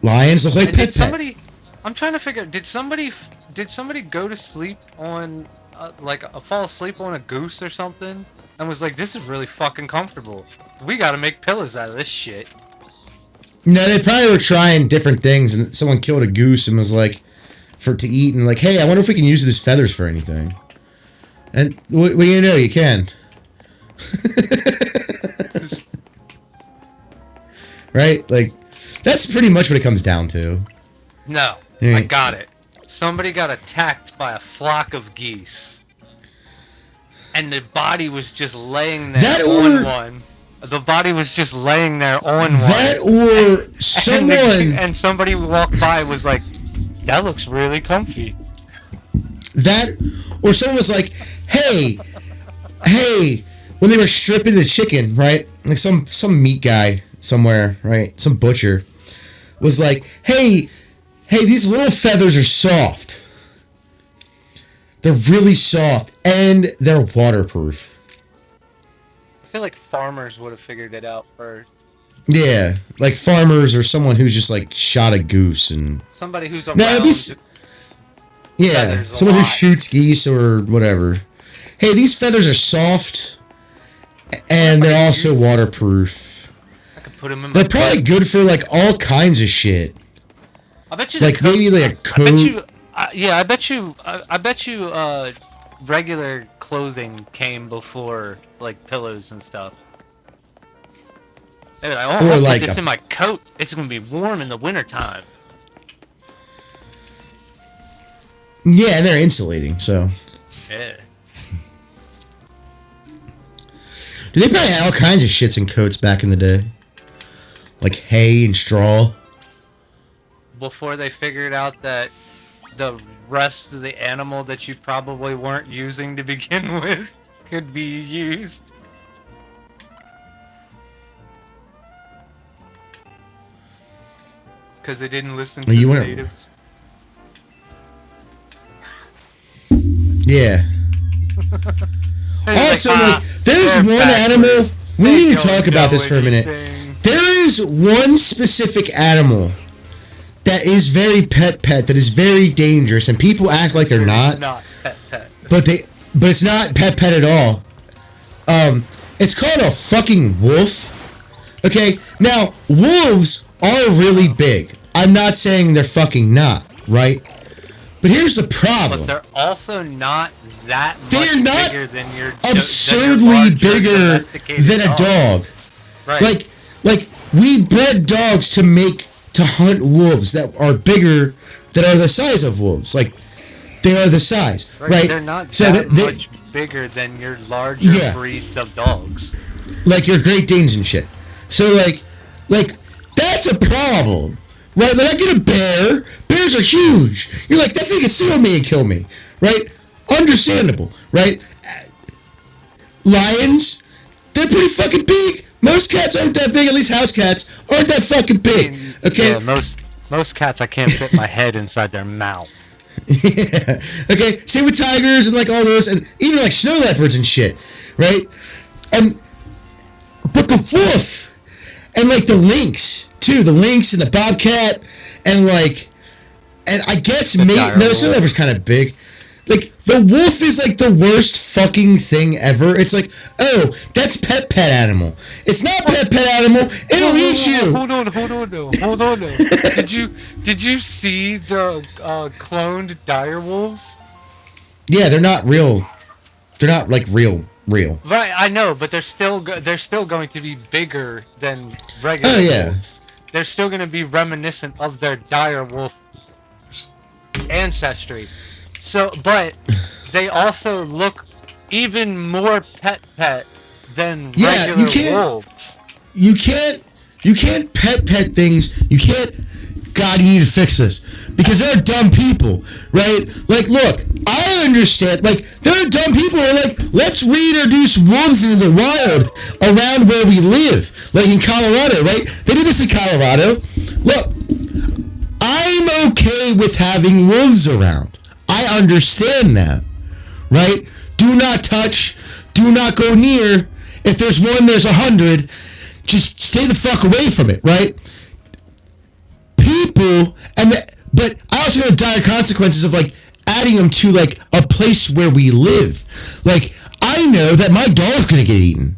Lions look like pet. I'm trying to figure. Did somebody go to sleep on fall asleep on a goose or something, and was like, "This is really fucking comfortable. We got to make pillows out of this shit." No, they probably were trying different things, and someone killed a goose and was like, to eat, and like, hey, I wonder if we can use these feathers for anything. And what do you know? You can. Right? Like, that's pretty much what it comes down to. No, I got it. Somebody got attacked by a flock of geese. And the body was just laying there on one. The body was just laying there on that one. Or someone... And somebody walked by and was like, that looks really comfy. That... Or someone was like, hey... When they were stripping the chicken, right? Like some meat guy somewhere, right? Some butcher was like, hey, these little feathers are soft. They're really soft, and they're waterproof. I feel like farmers would have figured it out first. Yeah, like farmers or someone who's just like shot a goose and... Somebody who's around yeah, someone who shoots geese or whatever. Hey, these feathers are soft. And they're also waterproof. I could put them in my They're probably good for like all kinds of shit. I bet you like maybe like a coat. I bet you regular clothing came before like pillows and stuff. They're like, oh, I'll put this in my coat. It's gonna be warm in the wintertime. Yeah, and they're insulating, so. Yeah. They probably had all kinds of shits and coats back in the day. Like hay and straw. Before they figured out that the rest of the animal that you probably weren't using to begin with could be used. Because they didn't listen to the natives. Yeah. Also, like, there's one animal. We need to talk about this for a minute. There is one specific animal that is very pet, that is very dangerous, and people act like they're not. Not pet. But it's not pet at all. It's called a fucking wolf. Okay, now wolves are really big. I'm not saying they're fucking not, right? But here's the problem. But they're also not that much They're not bigger than your absurdly bigger than a dog. Right. Like we bred dogs to hunt wolves that are bigger, that are the size of wolves. Like they are the size, right? They're not so that much bigger than your larger breeds of dogs. Like your Great Danes and shit. So like that's a problem. Right, like I get a bear. Bears are huge. You're like, that thing can sit on me and kill me. Right? Understandable. Right? Lions, they're pretty fucking big. Most cats aren't that big. At least house cats aren't that fucking big. Okay? Yeah, most cats, I can't fit my head inside their mouth. Yeah. Okay, same with tigers and like all those, and even like snow leopards and shit. Right? But the wolf and like the lynx too, the lynx and the bobcat, and I guess the snow leopard's kind of big. Like the wolf is like the worst fucking thing ever. It's like, oh, that's pet animal. It's not pet animal. It'll eat you. Hold on. Did you see the cloned dire wolves? Yeah, they're not real. They're not like real. Right, I know, but they're still going to be bigger than regular wolves. They're still going to be reminiscent of their dire wolf ancestry. So, but they also look even more pet than regular wolves. You can't pet things. You can't. God, you need to fix this. Because there are dumb people, right? Like, look, I understand. Like, there are dumb people who are like, let's reintroduce wolves into the wild around where we live. Like in Colorado, right? They do this in Colorado. Look, I'm okay with having wolves around. I understand that, right? Do not touch. Do not go near. If there's one, there's 100. Just stay the fuck away from it, right? People, but I also know dire consequences of like adding them to like a place where we live. Like I know that my dog's gonna get eaten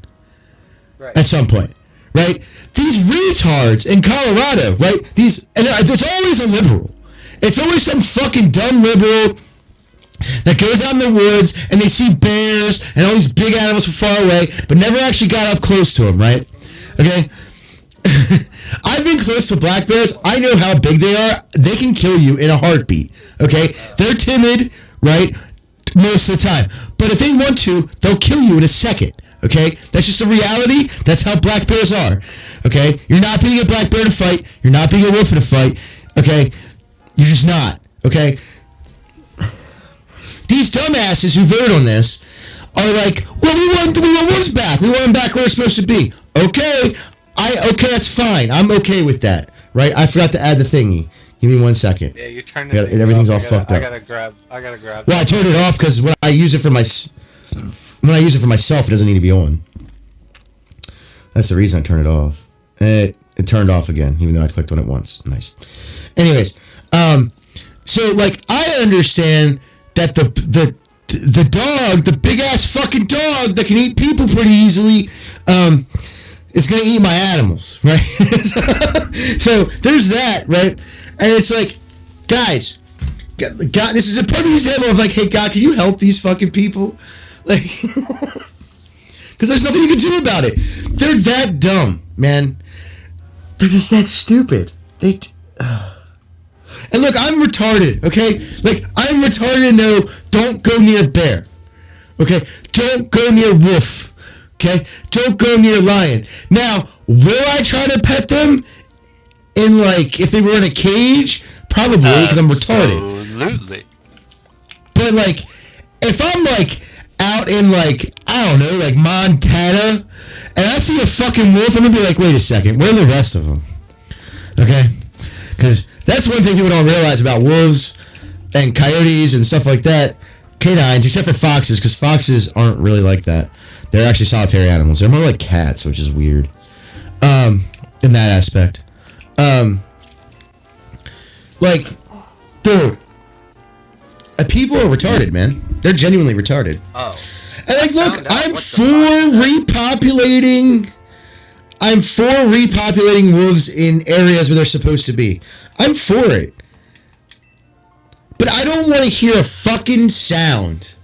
at some point, right? These retards in Colorado, right? There's always a liberal. It's always some fucking dumb liberal that goes out in the woods and they see bears and all these big animals from far away, but never actually got up close to them, right? Okay. I've been close to black bears. I know how big they are. They can kill you in a heartbeat. Okay? They're timid, right? Most of the time. But if they want to, they'll kill you in a second. Okay? That's just a reality. That's how black bears are. Okay? You're not being a black bear to fight. You're not being a wolf in a fight. Okay? You're just not. Okay? These dumbasses who voted on this are like, well, we want wolves back. We want them back where they're supposed to be. Okay? Okay, that's fine. I'm okay with that, right? I forgot to add the thingy. Give me 1 second. Yeah, you turned it. Everything's all fucked up. I gotta grab. Well, I turned it off because when I use it for myself, it doesn't need to be on. That's the reason I turned it off. It turned off again, even though I clicked on it once. Nice. Anyways, so like I understand that the dog, the big ass fucking dog that can eat people pretty easily, is gonna eat my animals, right? So there's that, right? And it's like, guys, God, this is a perfect example of like, hey, God, can you help these fucking people? Like, because there's nothing you can do about it. They're that dumb, man. They're just that stupid. And And look, I'm retarded, okay? Like, I'm retarded to know don't go near bear, okay? Don't go near wolf, okay? Don't go near lion. Now, will I try to pet them in, like, if they were in a cage? Probably, because I'm retarded. Absolutely. But, like, if I'm, like, out in, like, I don't know, like Montana, and I see a fucking wolf, I'm gonna be like, wait a second, where are the rest of them? Okay? Because that's one thing people don't realize about wolves and coyotes and stuff like that. Canines, except for foxes, because foxes aren't really like that. They're actually solitary animals. They're more like cats, which is weird. In that aspect. Like, dude, people are retarded, man. They're genuinely retarded. Oh. And like, look, I'm for repopulating. I'm for repopulating wolves in areas where they're supposed to be. I'm for it. But I don't want to hear a fucking sound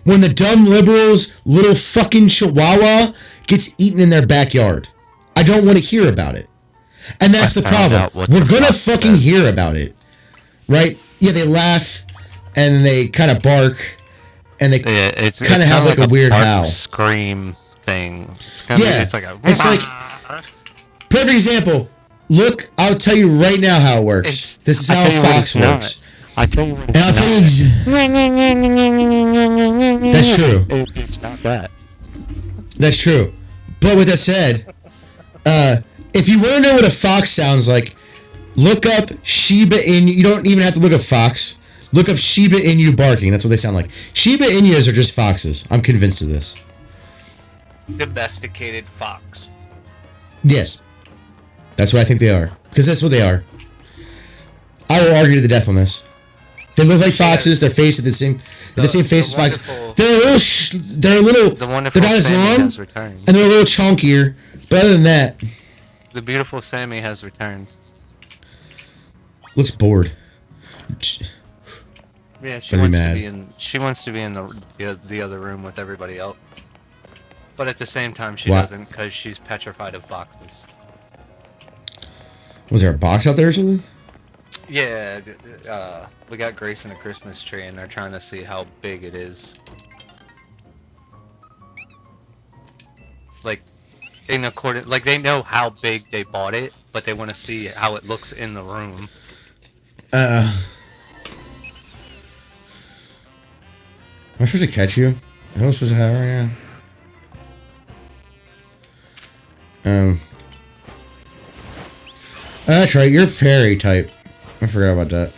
when the dumb liberals' little fucking chihuahua gets eaten in their backyard. I don't want to hear about it. And that's the problem. We're going to fucking hear about it. Right? Yeah, they laugh and they kind of bark and they kind of have like a weird howl. Scream thing. It's like perfect example. Look, I'll tell you right now how it works. This is how a fox works. I tell you what, and I'll tell you. That's true. It's not that. That's true. But with that said, if you want to know what a fox sounds like, look up Shiba Inu. You don't even have to look up fox. Look up Shiba Inu barking. That's what they sound like. Shiba Inus are just foxes. I'm convinced of this. Domesticated fox. Yes. That's what I think they are. Because that's what they are. I will argue to the death on this. They look like foxes. Their face is the same face as foxes. They're a little. They're not as long, and they're a little chunkier. But other than that, the beautiful Sammy has returned. Looks bored. Yeah, she wants to be in the other room with everybody else. But at the same time, she doesn't because she's petrified of boxes. Was there a box out there or something? Yeah, we got Grayson a Christmas tree, and they're trying to see how big it is. Like, in accordance, like they know how big they bought it, but they want to see how it looks in the room. Am I supposed to catch you? Am I supposed to have right now? That's right, you're fairy type. I forgot about that.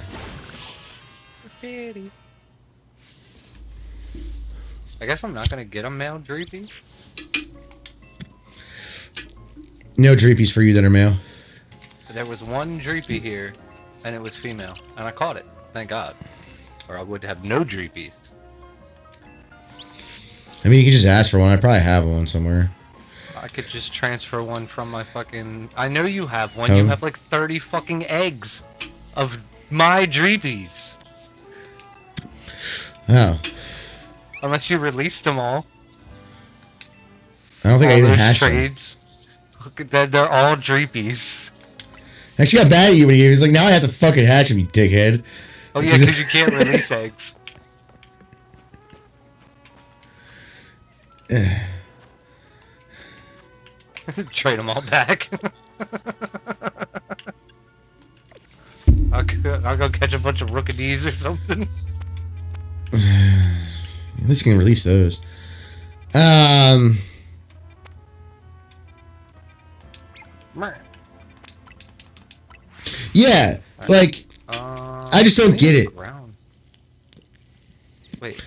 Fairy. I guess I'm not gonna get a male Dreepy. No Dreepies for you that are male. There was one Dreepy here, and it was female, and I caught it. Thank God. Or I would have no Dreepies. I mean, you can just ask for one. I probably have one somewhere. I could just transfer one from my fucking... I know you have one. You have like 30 fucking eggs of my Dreepies. Oh. Unless you released them all. I don't think I even hatched them. Look at that. They're all Dreepies. Actually got mad at you when he was like, now I have to fucking hatch them, you dickhead. Oh yeah, because you can't release eggs. Trade them all back. I'll go catch a bunch of rookies or something. At least you can release those. Yeah, like, I just don't get it. Wait,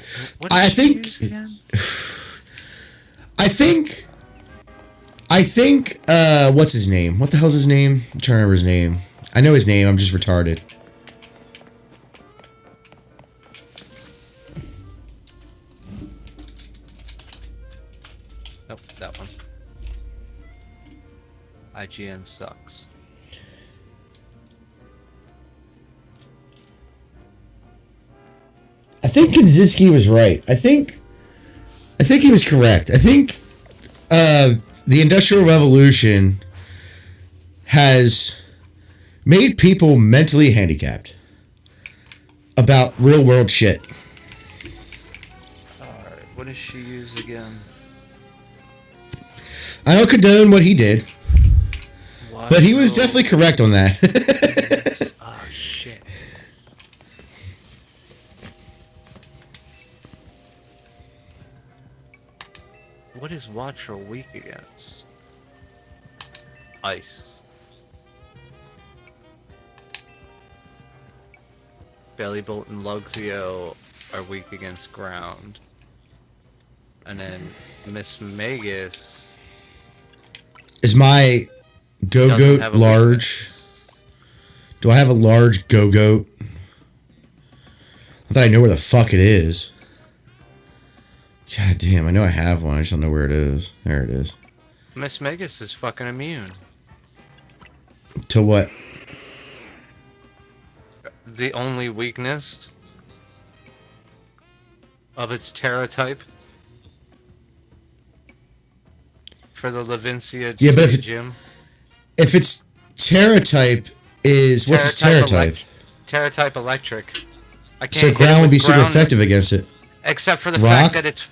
I think, what's his name? What the hell's his name? I'm trying to remember his name. I know his name, I'm just retarded. Nope, that one. IGN sucks. I think Kaczynski was right. I think he was correct. I think the Industrial Revolution has made people mentally handicapped. about real world shit. Alright, what does she use again? I don't condone what he did, Why but he was so- definitely correct on that. Oh, shit. What is Watchel weak against? Ice. Bellybolt and Luxio are weak against ground. And then Miss Magus Is my doesn't Go-Goat have a large? weakness. Do I have a large Go-Goat? I thought I know where the fuck it is. God damn, I know I have one. I just don't know where it is. There it is. Miss Magus is fucking immune. To what? The only weakness of its Terra type for the Levincia Yeah, but if State it- Gym. If it's Terra type, is what's its Terra type? Terra type electric. I can't So hit it ground would with be super ground, effective against it. except for the Rock? fact that it's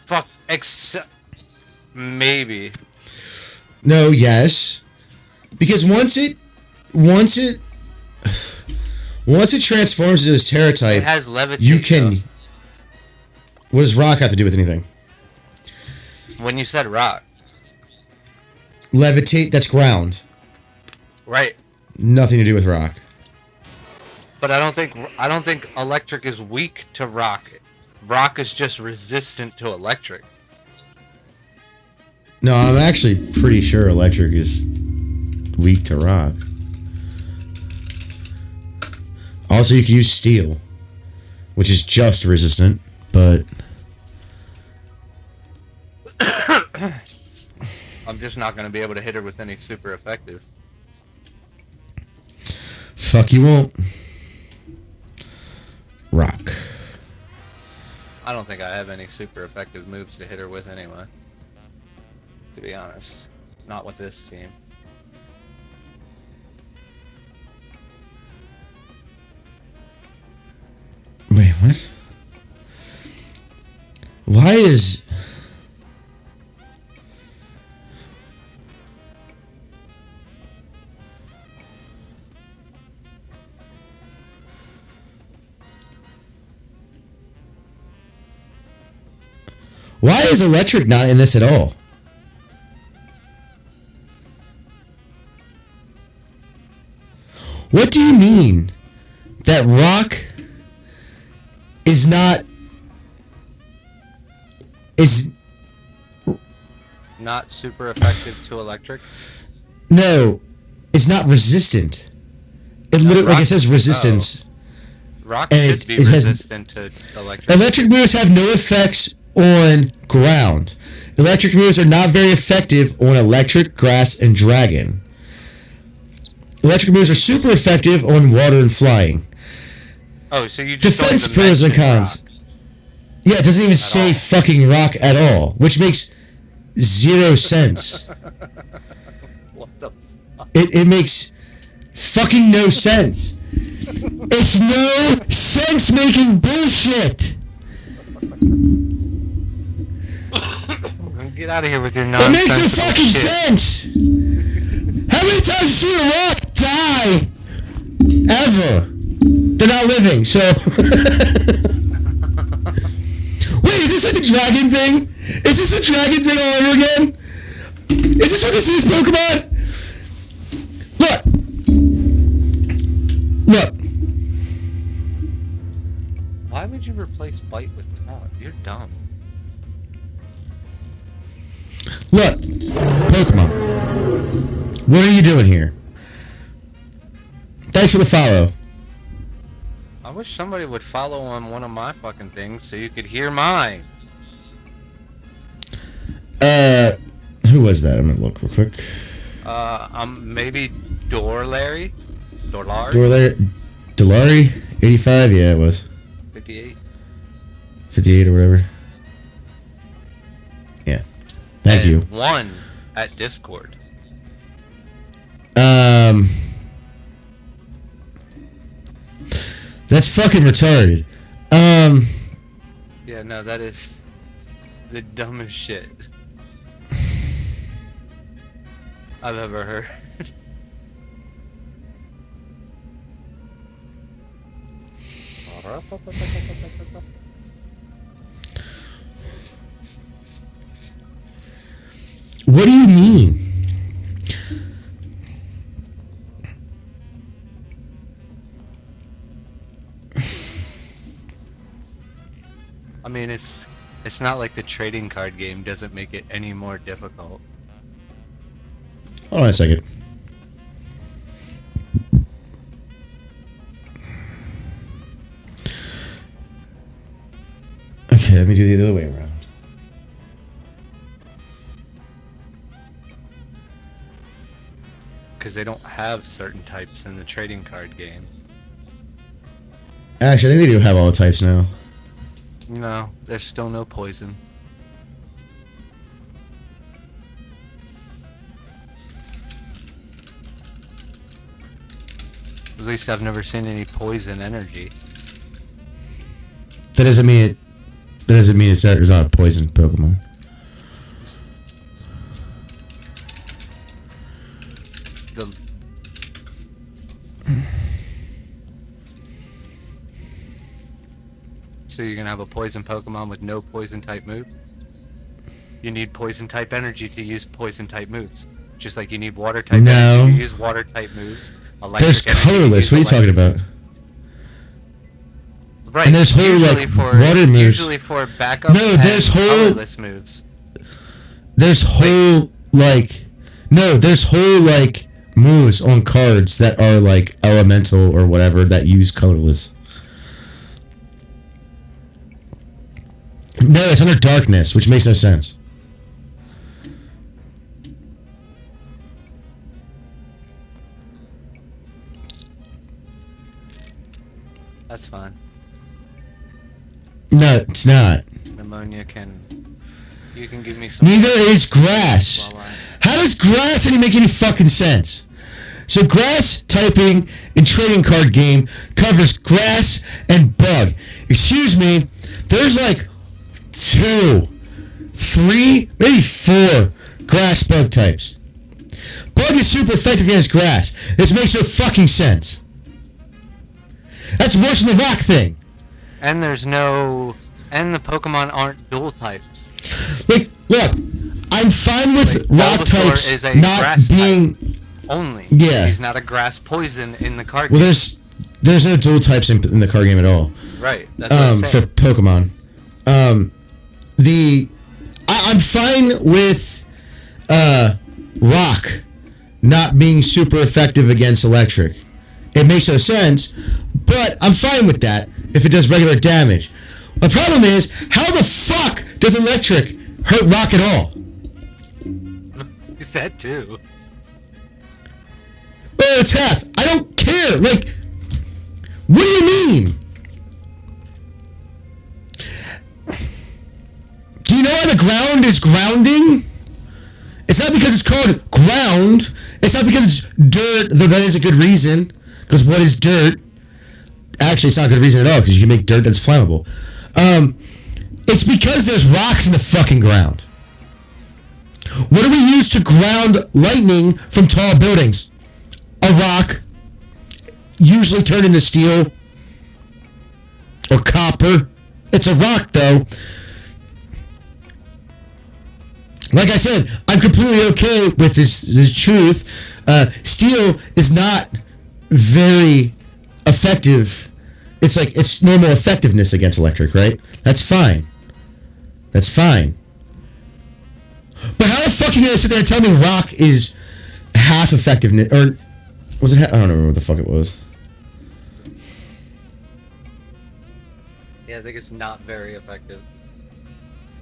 except maybe. No, yes, because once it transforms into its Terra It type, has levitate. you can. What does rock have to do with anything? though. When you said rock, Levitate, that's ground. right? Nothing to do with rock. But I don't think electric is weak to rock. Rock is just resistant to electric. No, I'm actually pretty sure electric is weak to rock. Also, you can use steel, which is just resistant, but I'm just not going to be able to hit her with any super effective. fuck you won't. Rock. I don't think I have any super effective moves to hit her with anyway. To be honest. Not with this team. Wait, what? Why is... Why is electric not in this at all? What do you mean that rock is not is Not super effective to electric. no, it's not resistant. It literally, like it rock- says, resistance. Rock And should be it has- resistant to electric. Electric moves have no effects on ground. Electric moves are not very effective on electric, grass, and dragon. Electric moves are super effective on water and flying. Oh, so you just Defense don't even pros and mention cons. rock. Yeah, it doesn't even say all. fucking rock at all, which makes 0 sense. What the It makes fucking no sense. It's no sense making bullshit. Get out of here with your It nonsense. makes no fucking sense. How many times have you seen a rock die? Ever. They're not living, so. Wait, is this like the dragon thing? Is this the dragon thing all over again? Is this what this is, Pokemon? Look. Look. Why would you replace bite with taunt? You're dumb. Look. Pokemon. What are you doing here? Thanks for the follow. I wish somebody would follow on one of my fucking things so you could hear mine. Who was that? I'm gonna look real quick. Maybe Dorlary? Delari? 85? Yeah, it was. 58? 58 or whatever. Yeah. Thank you. One at Discord. That's fucking retarded. Yeah, no, that is the dumbest shit I've ever heard. What do you mean? I mean, it's not like the trading card game doesn't make it any more difficult. Hold on a second. Okay, let me do the other way around. Because they don't have certain types in the trading card game. Actually, I think they do have all the types now. No, there's still no poison. At least I've never seen any poison energy. That doesn't mean there's not a poison Pokemon. The So you're gonna have a poison Pokemon with no poison type move? You need poison type energy to use poison type moves. Just like you need water type energy to use water type moves. There's colorless. What are you talking about? Right. And there's whole like water moves. Usually for backup. No, there's whole colorless moves. There's whole like moves on cards that are like elemental or whatever that use colorless. No, it's under darkness, which makes no sense. That's fine. No, it's not. Pneumonia can... You can give me some... Neither is grass. How does grass make any fucking sense? So grass typing in trading card game covers grass and bug. Excuse me, there's like 2, 3, maybe 4 grass bug types. Bug is super effective against grass. This makes no fucking sense. That's worse than the rock thing. And there's no... And the Pokemon aren't dual types. Like, look, I'm fine with like, rock Bulbasaur types is a not grass being... type only. Yeah. He's not a grass poison in the card Well, game. there's no dual types in the card game at all. Right. That's what I'm for saying. Pokemon. I'm fine with rock not being super effective against electric. It makes no sense, but I'm fine with that if it does regular damage. The problem is, how the fuck does electric hurt rock at all? That too. Oh, it's half. I don't care. Like, what do you mean? Do you know why the ground is grounding? It's not because it's called ground. It's not because it's dirt, though that is a good reason. Because what is dirt? Actually, it's not a good reason at all, because you can make dirt that's flammable. It's because there's rocks in the fucking ground. What do we use to ground lightning from tall buildings? A rock, usually turned into steel or copper. It's a rock, though. Like I said, I'm completely okay with this truth. Steel is not very effective. It's like it's normal effectiveness against electric, right? That's fine. That's fine. But how the fuck are you gonna sit there and tell me rock is half effectiveness, or was it? I don't remember what the fuck it was. Yeah, I think it's not very effective.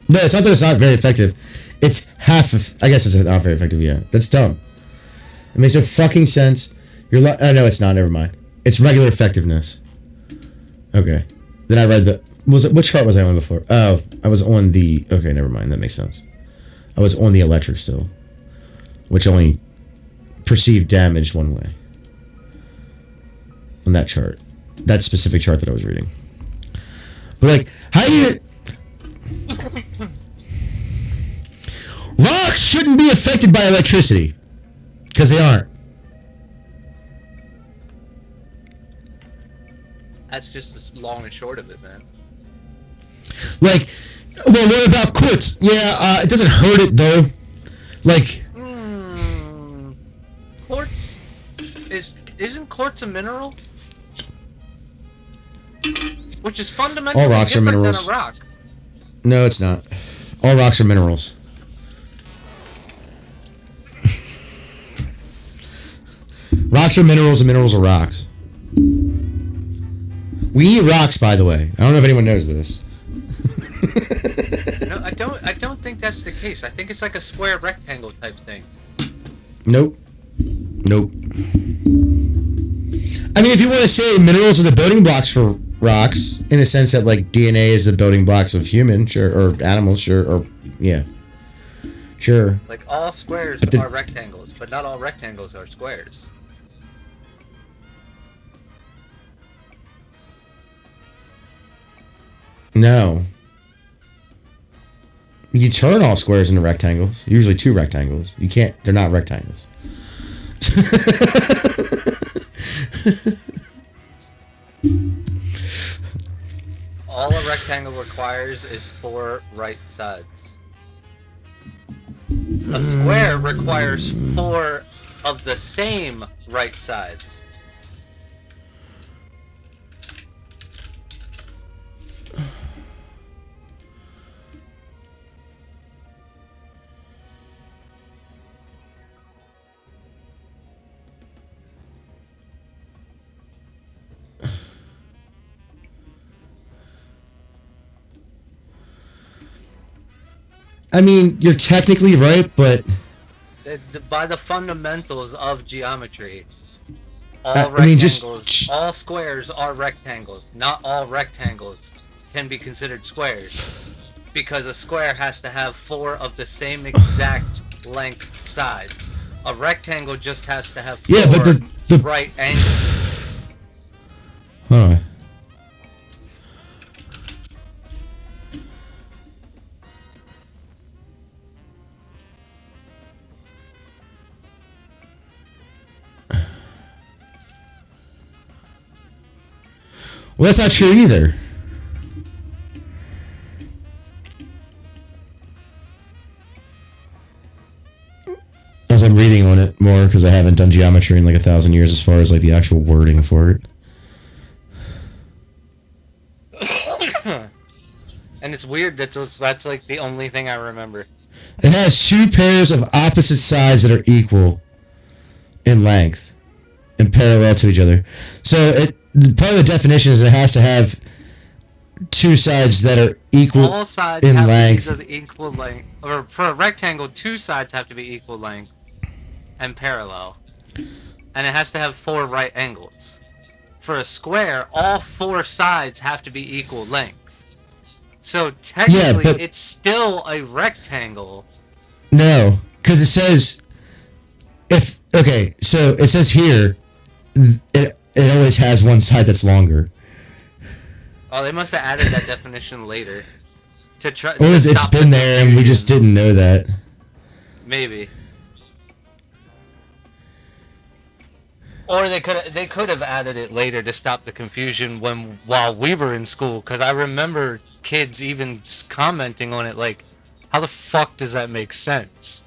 No, it's not that it's not very effective. It's half. I guess it's not very effective. Yeah, that's dumb. It makes no fucking sense. You're oh no, it's not. Never mind. It's regular effectiveness. Okay. Then I read the. Which chart was I on before? Oh, I was on the. Okay, never mind. That makes sense. I was on the electric still, which only perceived damage one way. On that chart, that specific chart that I was reading. But like, how do you? Rocks shouldn't be affected by electricity, because they aren't. That's just the long and short of it, man. Like, well, what about quartz? Yeah, it doesn't hurt it though. Like, Quartz isn't quartz a mineral? Which is fundamentally all rocks are different minerals. than a rock. No, it's not. All rocks are minerals. Rocks are minerals and minerals are rocks. We eat rocks, by the way. I don't know if anyone knows this. No, I don't think that's the case. I think it's like a square rectangle type thing. Nope. Nope. I mean, if you want to say minerals are the building blocks for rocks, in a sense that like DNA is the building blocks of human, sure, or animals, sure, or yeah, sure. Like all squares are rectangles, but not all rectangles are squares. No. You turn all squares into rectangles. Usually two rectangles. You can't. They're not rectangles. All a rectangle requires is 4 right sides. A square requires 4 of the same right sides. I mean, you're technically right, but By the fundamentals of geometry, all I mean, rectangles, all squares are rectangles. Not all rectangles can be considered squares, because a square has to have 4 of the same exact length sides. A rectangle just has to have 4 but the right angles. Hold on. Well, that's not true either. As I'm reading on it more, because I haven't done geometry in like 1,000 years as far as like the actual wording for it. And it's weird that that's like the only thing I remember. It has 2 pairs of opposite sides that are equal in length and parallel to each other. So part of the definition is it has to have 2 sides that are equal All sides in have length. to be the equal length. Or for a rectangle, 2 sides have to be equal length and parallel. And it has to have 4 right angles. For a square, all 4 sides have to be equal length. So technically, it's still a rectangle. No, because it says so it says here it always has one side that's longer. Oh, they must have added that definition later to try. Or it's been there and we just didn't know that. Maybe. Or they could have added it later to stop the confusion while we were in school, because I remember kids even commenting on it like, how the fuck does that make sense?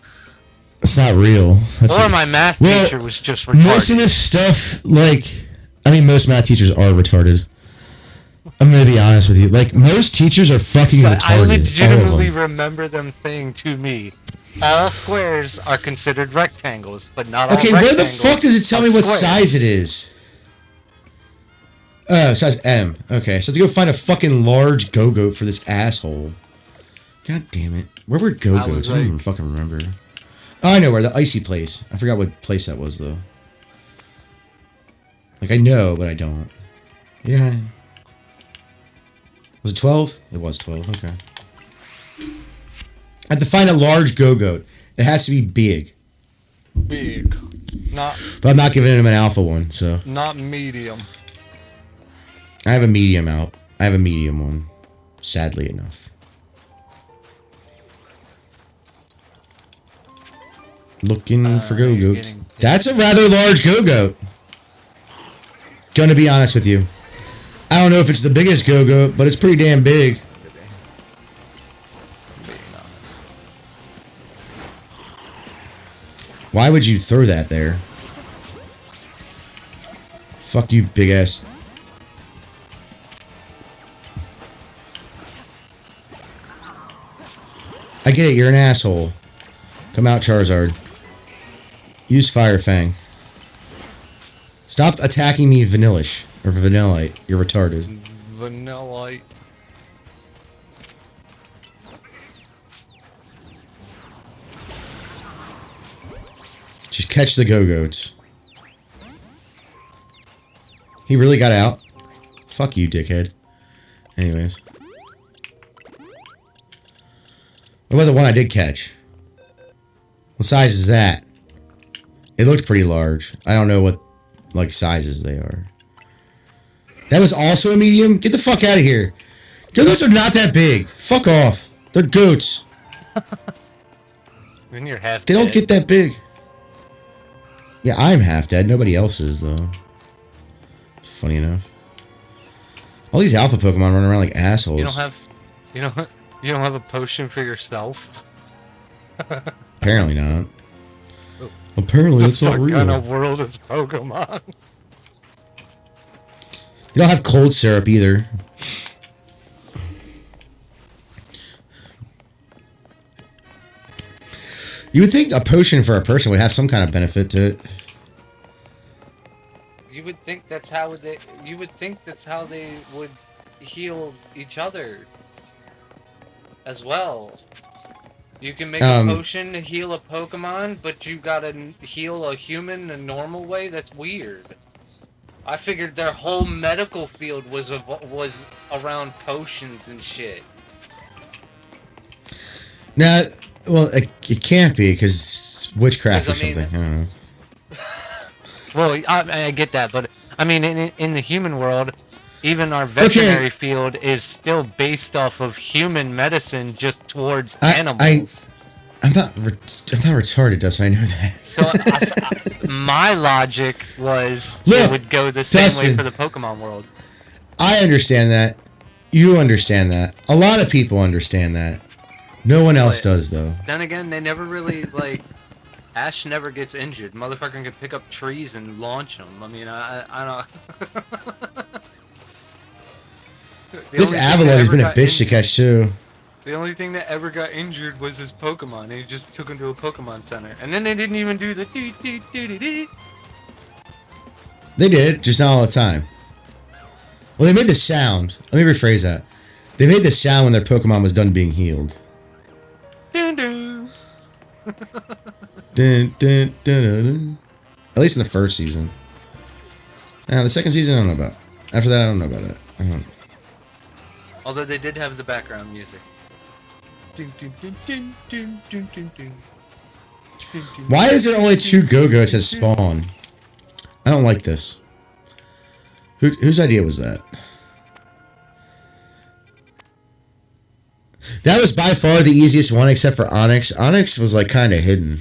It's not real. Or my math teacher was just retarded. Most of this stuff, most math teachers are retarded. I'm gonna be honest with you. Like, most teachers are fucking retarded. I legitimately remember them saying to me, all squares are considered rectangles, but not all rectangles. Okay, where the fuck does it tell me what size it is? Oh, size M. Okay, so I have to go find a fucking large go-goat for this asshole. God damn it. Where were go-goats? I don't even fucking remember. Oh, I know where. The icy place. I forgot what place that was, though. Like, I know, but I don't. Yeah. Was it 12? It was 12, okay. I have to find a large go-goat. It has to be big. Big. But I'm not giving him an alpha one, so. Not medium. I have a medium out. I have a medium one. sadly enough. Looking for go-goats. That's a rather large go-goat. Gonna be honest with you. I don't know if it's the biggest go-goat, but it's pretty damn big. Why would you throw that there? Fuck you, big ass. I get it, you're an asshole. Come out, Charizard. Use Fire Fang. Stop attacking me, Vanillish. Or Vanillite. You're retarded. Vanillite. Just catch the go-goats. He really got out? Fuck you, dickhead. Anyways. What about the one I did catch? What size is that? It looked pretty large. I don't know what, like, sizes they are. That was also a medium? Get the fuck out of here. Go-goats are not that big. Fuck off. They're goats. When you're half They don't dead. get that big. Yeah, I'm half dead. Nobody else is, though. Funny enough. All these alpha Pokemon run around like assholes. You don't have a potion for yourself. Apparently not. Apparently it's not What real. kind of world is Pokemon? They don't have cold syrup either. You would think a potion for a person would have some kind of benefit to it. You would think that's how they. You would think that's how they would heal each other. As well. You can make a potion to heal a Pokemon, but you gotta heal a human a normal way. That's weird. I figured their whole medical field was around potions and shit. Nah, well, it can't be because witchcraft or 'Cause, I mean, something. I don't know. Well, I get that, but I mean, in the human world, even our veterinary field is still based off of human medicine, just towards animals. I'm not retarded, Dustin. I know that. So my logic was it would go the same way for the Pokemon world. I understand that. You understand that. A lot of people understand that. No one else does, though. Then again, they never really, like... Ash never gets injured. Motherfucker can pick up trees and launch them. I mean, I don't... This Avalon has been a bitch to catch, too. The only thing that ever got injured was his Pokemon. He just took him to a Pokemon Center. And then they didn't even do the dee-dee-dee-dee-dee. They did, just not all the time. Well, they made the sound. Let me rephrase that. They made the sound when their Pokemon was done being healed. Dun, dun. Dun, dun, dun, dun, dun. At least in the first season. The second season, I don't know about. After that, I don't know about it. I don't. Although they did have the background music. Dun, dun, dun, dun, dun, dun, dun, dun. Why is there only 2 Go-Goats at spawn? I don't like this. Whose idea was that? That was by far the easiest one, except for Onyx. Onyx was like kind of hidden.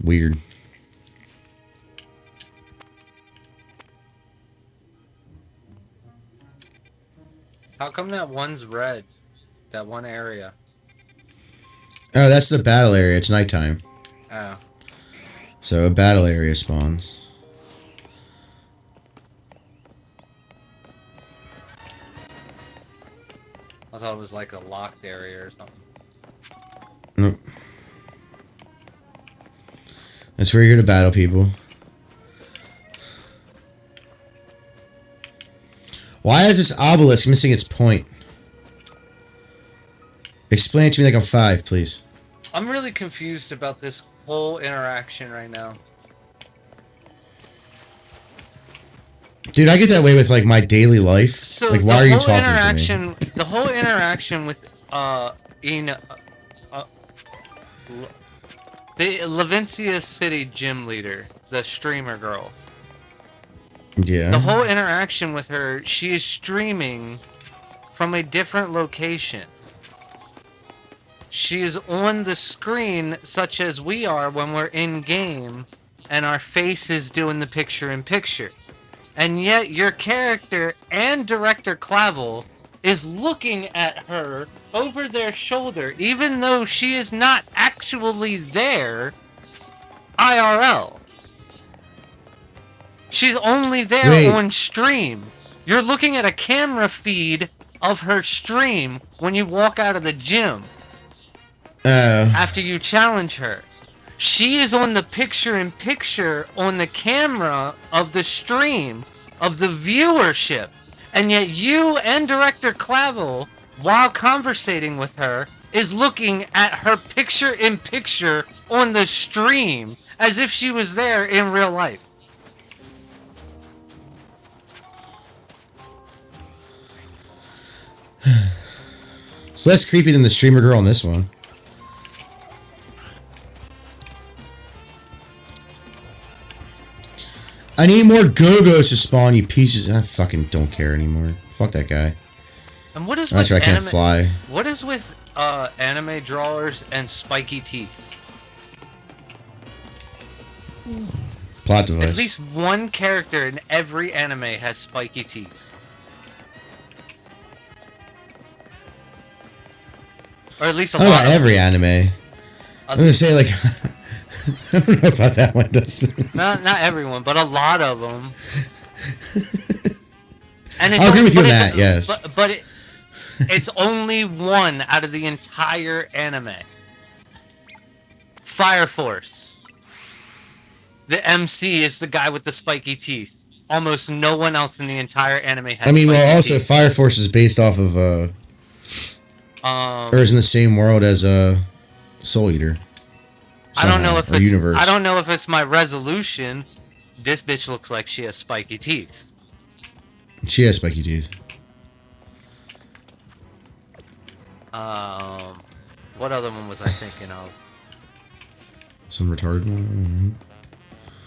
Weird. How come that one's red? That one area. Oh, that's the battle area. It's nighttime. Oh. So a battle area spawns. I thought it was like a locked area or something. Nope. That's where you're gonna battle people. Why is this obelisk missing its point? Explain it to me like I'm 5, please. I'm really confused about this whole interaction right now. Dude, I get that way with like my daily life. So like, why are you talking to me? The whole interaction with the Levincia City gym leader, the streamer girl. Yeah. The whole interaction with her, she is streaming from a different location. She is on the screen such as we are when we're in game and our face is doing the picture-in-picture. And yet your character and director Clavel is looking at her over their shoulder, even though she is not actually there IRL. She's only there on stream. You're looking at a camera feed of her stream when you walk out of the gym. After you challenge her. She is on the picture-in-picture on the camera of the stream of the viewership. And yet you and director Clavel, while conversating with her, is looking at her picture-in-picture on the stream as if she was there in real life. It's less creepy than the streamer girl on this one. I need more Go-Go's to spawn, you pieces. I fucking don't care anymore. Fuck that guy. And what is That's with right, I can't fly. What is with anime drawers and spiky teeth? Plot device. At least one character in every anime has spiky teeth. Or at least a lot. About every anime. I'm gonna say, like, I don't know about that one, Dustin. Not everyone, but a lot of them. And I'll agree with you on that, yes. But it's only one out of the entire anime. Fire Force. The MC is the guy with the spiky teeth. Almost no one else in the entire anime has I mean, well, also, teeth. Fire Force is based off of, or is in the same world as, Soul Eater. I don't know if it's universe. I don't know if it's my resolution. This bitch looks like she has spiky teeth. She has spiky teeth. What other one was I thinking of? Some retarded one.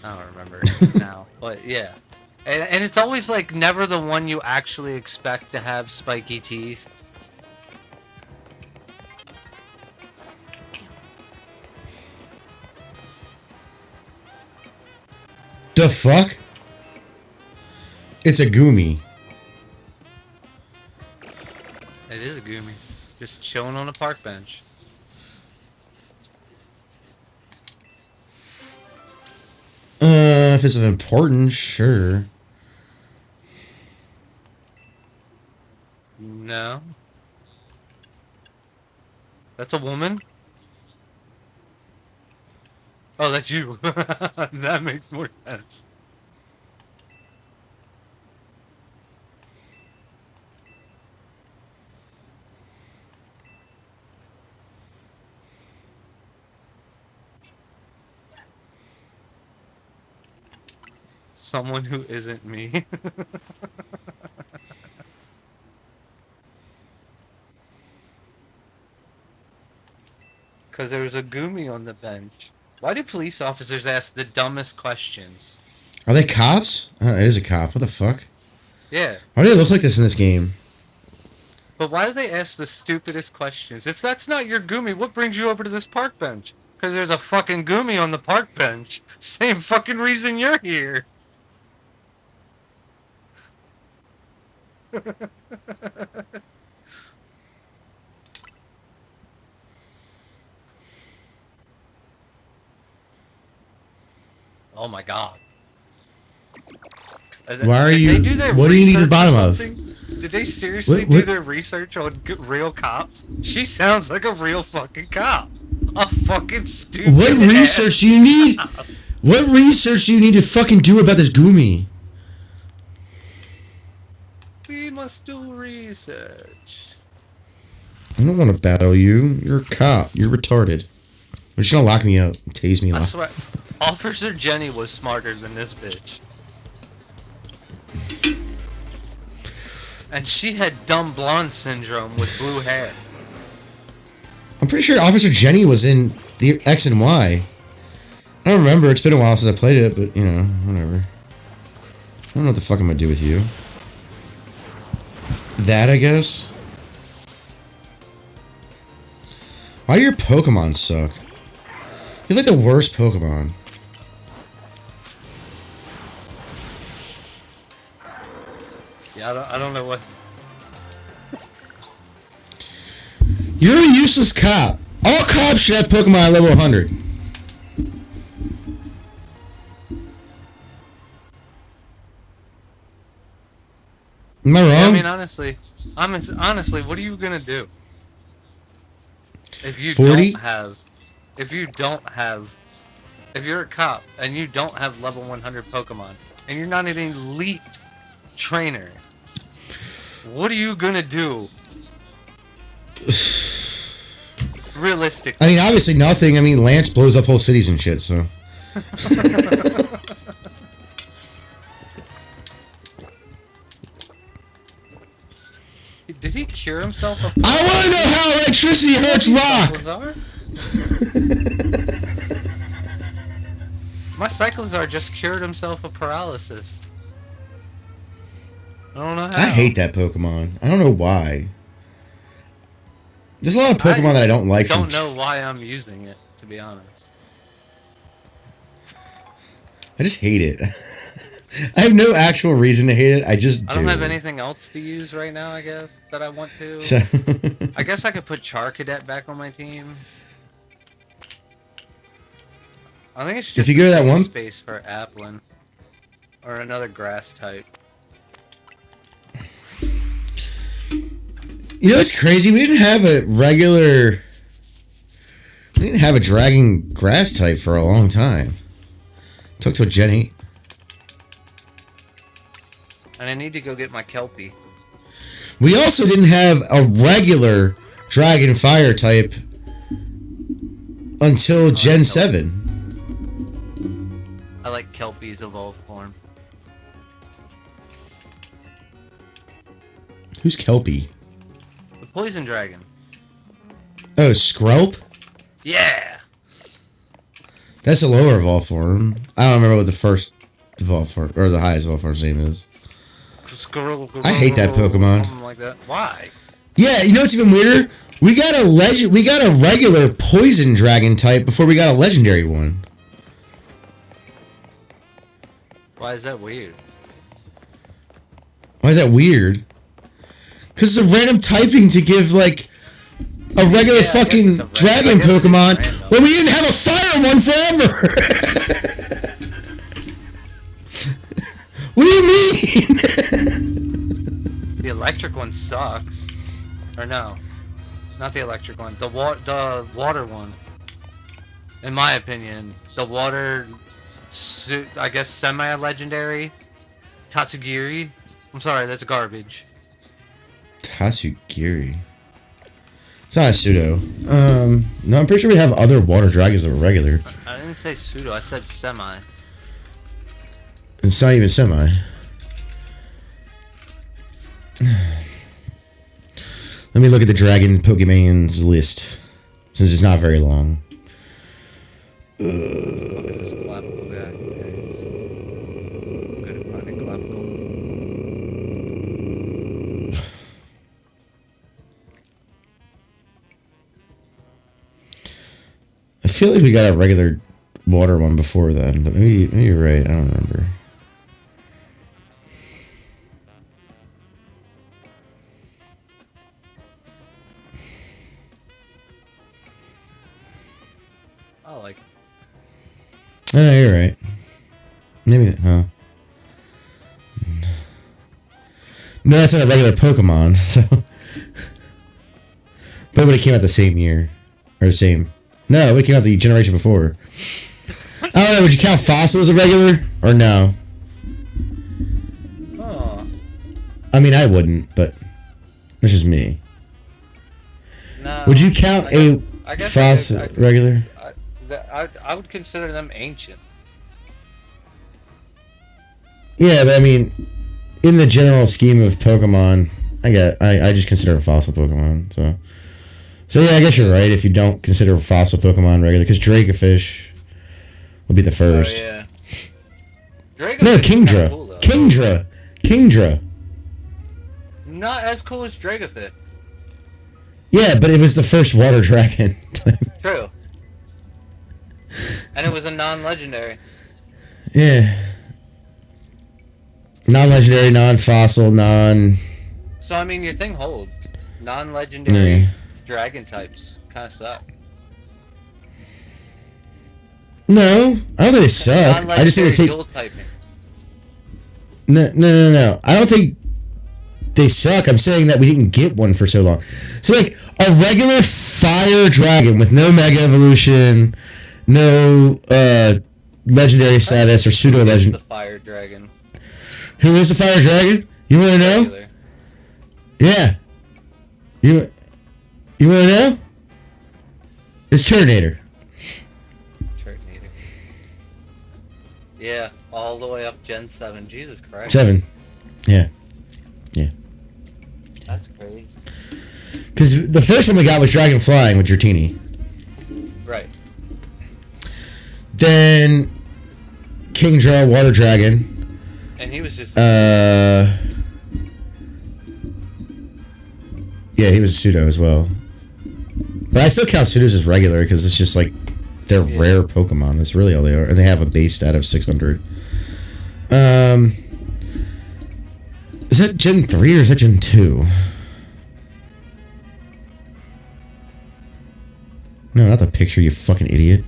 I don't remember now. But yeah. And it's always like never the one you actually expect to have spiky teeth. The fuck? It's a Gumi. It is a Gumi. Just chilling on a park bench. If it's of importance, sure. No. That's a woman? Oh, that's you. That makes more sense. Someone who isn't me. Because there was a Gumi on the bench. Why do police officers ask the dumbest questions? Are they cops? It is a cop. What the fuck? Yeah. Why do they look like this in this game? But why do they ask the stupidest questions? If that's not your Gumi, what brings you over to this park bench? Because there's a fucking Gumi on the park bench. Same fucking reason you're here. Oh my god. Why are you? What do you need the bottom of? Did they seriously do their research on real cops? She sounds like a real fucking cop. A fucking stupid. What research do you need? What research do you need to fucking do about this Gumi? We must do research. I don't want to battle you. You're a cop. You're retarded. You're just gonna lock me up, tase me. I swear, Officer Jenny was smarter than this bitch. And she had dumb blonde syndrome with blue hair. I'm pretty sure Officer Jenny was in the X and Y. I don't remember. It's been a while since I played it, but, you know, whatever. I don't know what the fuck I'm gonna do with you. That, I guess? Why do your Pokemon suck? You're like the worst Pokemon. Yeah, I don't know what. You're a useless cop. All cops should have Pokemon at level 100. Am I wrong? Yeah, I mean, honestly, what are you gonna do if you 40? don't have, if you're a cop and you don't have level 100 Pokemon and you're not an elite trainer? What are you gonna do? Realistically. I mean, obviously nothing. I mean, Lance blows up whole cities and shit, so. Did he cure himself of... I want to know how electricity hurts rock! My Cyclizar just cured himself of paralysis. I don't know how. I hate that Pokemon. I don't know why. There's a lot of Pokemon that I don't like. I don't know why I'm using it, to be honest. I just hate it. I have no actual reason to hate it. I just do. I don't have anything else to use right now, I guess, that I want to. So I guess I could put Charcadet back on my team. I think it's just if you go to that one space for Applin. Or another grass type. You know, it's crazy. We didn't have a regular... We didn't have a dragon grass type for a long time. Took till Gen 8. And I need to go get my Kelpie. We also didn't have a regular dragon fire type until Gen 7. I like Kelpie's evolved form. Who's Kelpie? The Poison Dragon. Oh, Skrelp? Yeah! That's a lower evolved form. I don't remember what the first evolved form, or the highest evolved form's name is. I hate that Pokemon. Something like that. Why? Yeah, you know what's even weirder? We got a regular poison dragon type before we got a legendary one. Why is that weird? Why is that weird? Because it's a random typing to give, like, a regular fucking dragon Pokemon when we didn't have a fire one forever! What do you mean? The electric one sucks. Or no. Not the electric one. The water one. In my opinion, the water... I guess semi-legendary Tatsugiri. I'm sorry, that's garbage. Tatsugiri. It's not a pseudo. No, I'm pretty sure we have other water dragons that were regular. I didn't say pseudo, I said semi. It's not even semi. Let me look at the dragon Pokemon's list, since it's not very long. I feel like we got a regular water one before then, but maybe you're right. I don't remember. I like it. Oh, you're right. Maybe, huh? No, that's not a regular Pokemon, so... But when it came out the same year. Or the same... No, it came out the generation before. I don't know, would you count Fossil as a regular? Or no? Oh. I mean, I wouldn't, but... That's just me. No. Would you count a Fossil regular? I would consider them ancient. Yeah, but I mean, in the general scheme of Pokemon, I just consider a fossil Pokemon. So yeah, I guess you're right if you don't consider a fossil Pokemon regular, because Dracofish would be the first. Oh yeah. Dracofish No, is Kingdra. cool, though. Kingdra. Not as cool as Dracofish. Yeah, but it was the first water dragon type. True. And it was a non-legendary. Yeah. Non-legendary, non-fossil, non... So, I mean, your thing holds. Non-legendary dragon types kind of suck. No, I don't think they suck. I just think they take... dual typing. No. I don't think they suck. I'm saying that we didn't get one for so long. So, like, a regular fire dragon with no mega evolution, no legendary status or pseudo legend. The fire dragon. Who is the fire dragon? You want to know? Regular. Yeah. You want to know? It's Turtonator. Yeah, all the way up Gen 7. Jesus Christ. 7. Yeah. That's crazy. Because the first one we got was Dragon Flying with Dratini. Right. Then Kingdra, Water Dragon. And he was just... Yeah, he was a pseudo as well. But I still count pseudos as regular because it's just like they're rare Pokemon. That's really all they are. And they have a base stat of 600. Is that Gen 3 or is that Gen 2? No, not the picture, you fucking idiot.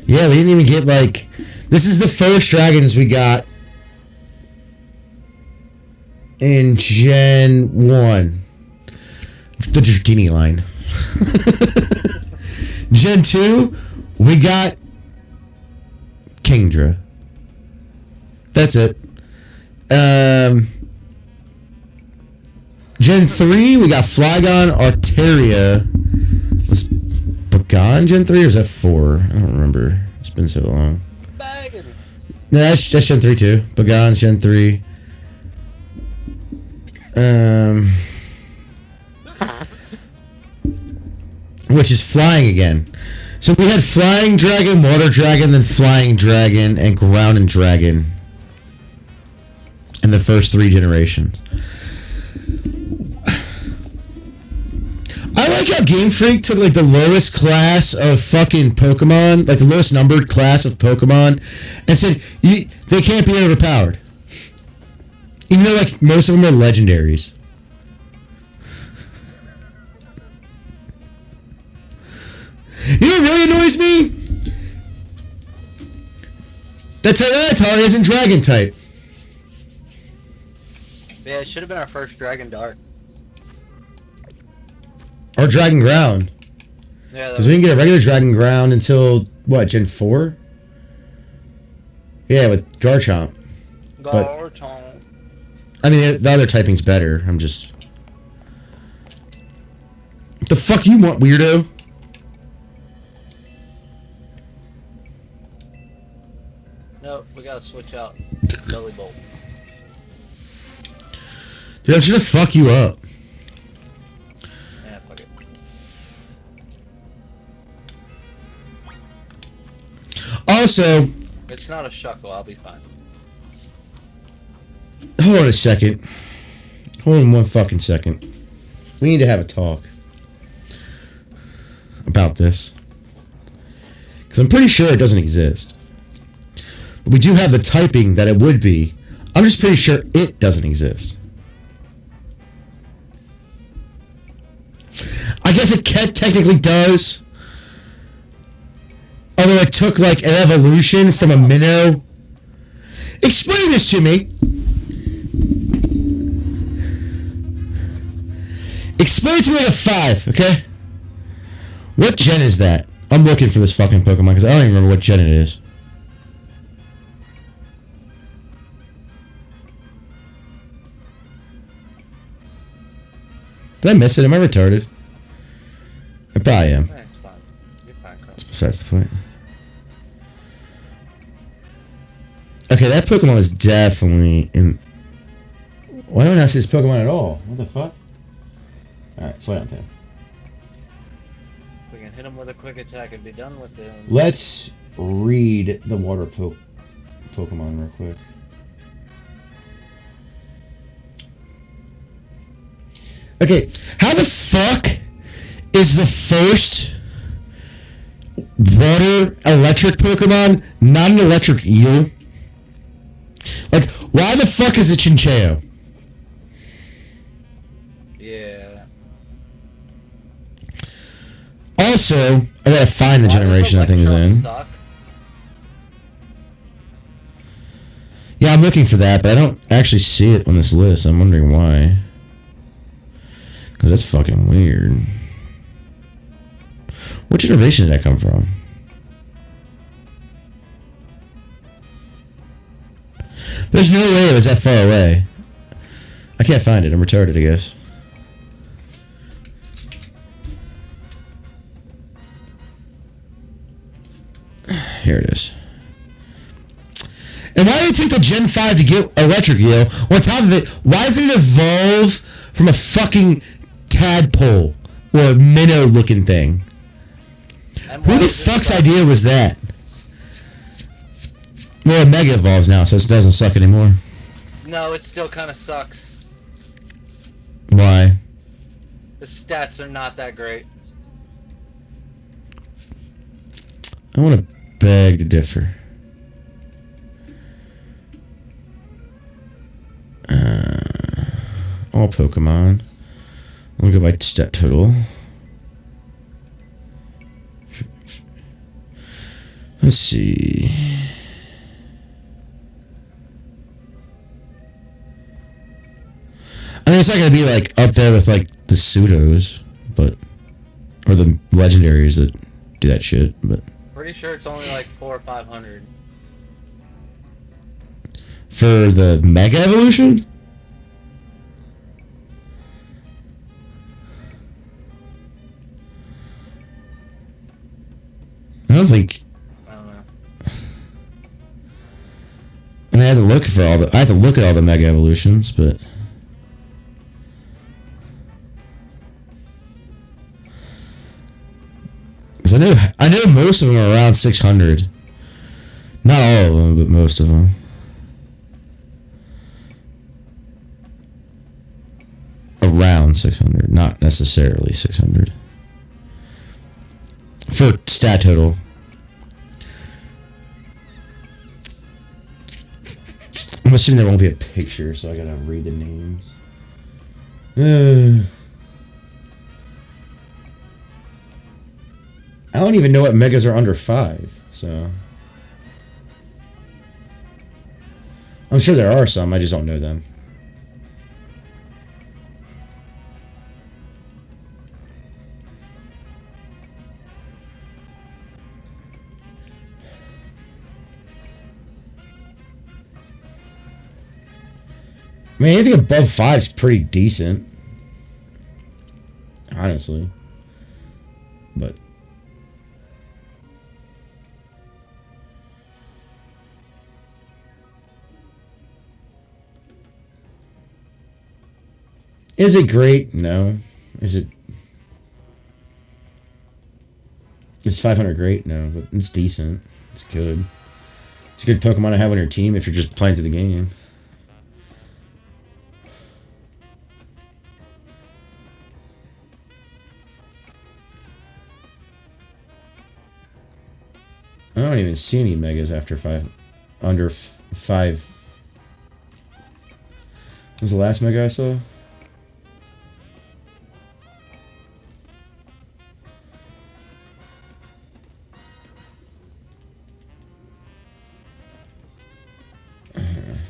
Yeah, we didn't even get, like... This is the first dragons we got in Gen 1. The Dratini line. Gen 2, we got Kingdra. That's it. Gen 3, we got Flygon, Arteria. Was Bagon Gen 3 or was that 4? I don't remember. It's been so long. No, that's Gen 3 too. Bagon's Gen 3. Which is Flying again. So we had Flying Dragon, Water Dragon, then Flying Dragon, and Ground and Dragon in the first 3 generations. I like how Game Freak took like the lowest class of fucking Pokemon, like the lowest numbered class of Pokemon, and said they can't be overpowered. Even though like most of them are legendaries. You know what really annoys me? That Tyranitar isn't Dragon type. Yeah, it should have been our first Dragon Dart. Or Dragon Ground. Yeah, because we didn't get a regular Dragon Ground until, what, Gen 4? Yeah, with Garchomp. Garchomp. I mean, the other typing's better. I'm just... What the fuck you want, weirdo? Nope, we gotta switch out Belly Bolt. Dude, I'm just gonna fuck you up. Yeah, fuck it. Also... It's not a shuckle, I'll be fine. Hold on a second. Hold on one fucking second. We need to have a talk about this. Because I'm pretty sure it doesn't exist. But we do have the typing that it would be. I'm just pretty sure it doesn't exist. I guess it technically does. Although it took like an evolution from a minnow. Explain this to me. Explain it to me like a 5, okay? What gen is that? I'm looking for this fucking Pokemon because I don't even remember what gen it is. Did I miss it? Am I retarded? I probably am. Yeah, it's fine. You're fine, Carl. That's besides the point. Okay, that Pokemon is definitely in... Why don't I see this Pokemon at all? What the fuck? Alright, slow down, Tim. We can hit him with a quick attack and be done with him. Let's read the water Pokemon real quick. Okay, how the fuck is the first water electric Pokemon not an electric eel? Like, why the fuck is it Chincheo? Yeah. Also, I gotta find the Why generation that does thing is in. suck? Yeah, I'm looking for that, but I don't actually see it on this list. I'm wondering why. Because that's fucking weird. What generation did that come from? There's no way it was that far away. I can't find it. I'm retarded, I guess. Here it is. And why did it take the Gen 5 to get Electric Eel? On top of it, why doesn't it evolve from a fucking tadpole or a minnow looking thing? Who the fuck's idea was that? Well, it Mega Evolves now, so it doesn't suck anymore. No, it still kind of sucks. Why? The stats are not that great. I want to beg to differ. All Pokemon. I'll go by stat total. Let's see. I mean, it's not going to be like up there with like the pseudos, but or the legendaries that do that shit. But Pretty sure it's only like 400 or 500. for the Mega Evolution, I don't think. I don't know. I mean, I have to look for all the. I have to look at all the Mega Evolutions, but. I know most of them are around 600. Not all of them, but most of them. Around 600, not necessarily 600. For stat total. I'm assuming there won't be a picture, so I gotta read the names. I don't even know what megas are under 5, so. I'm sure there are some, I just don't know them. I mean, anything above 5 is pretty decent. Honestly. But. Is it great? No. Is it... Is 500 great? No, but it's decent. It's good. It's a good Pokemon to have on your team if you're just playing through the game. I don't even see any Megas after 5... Under 5... What was the last Mega I saw?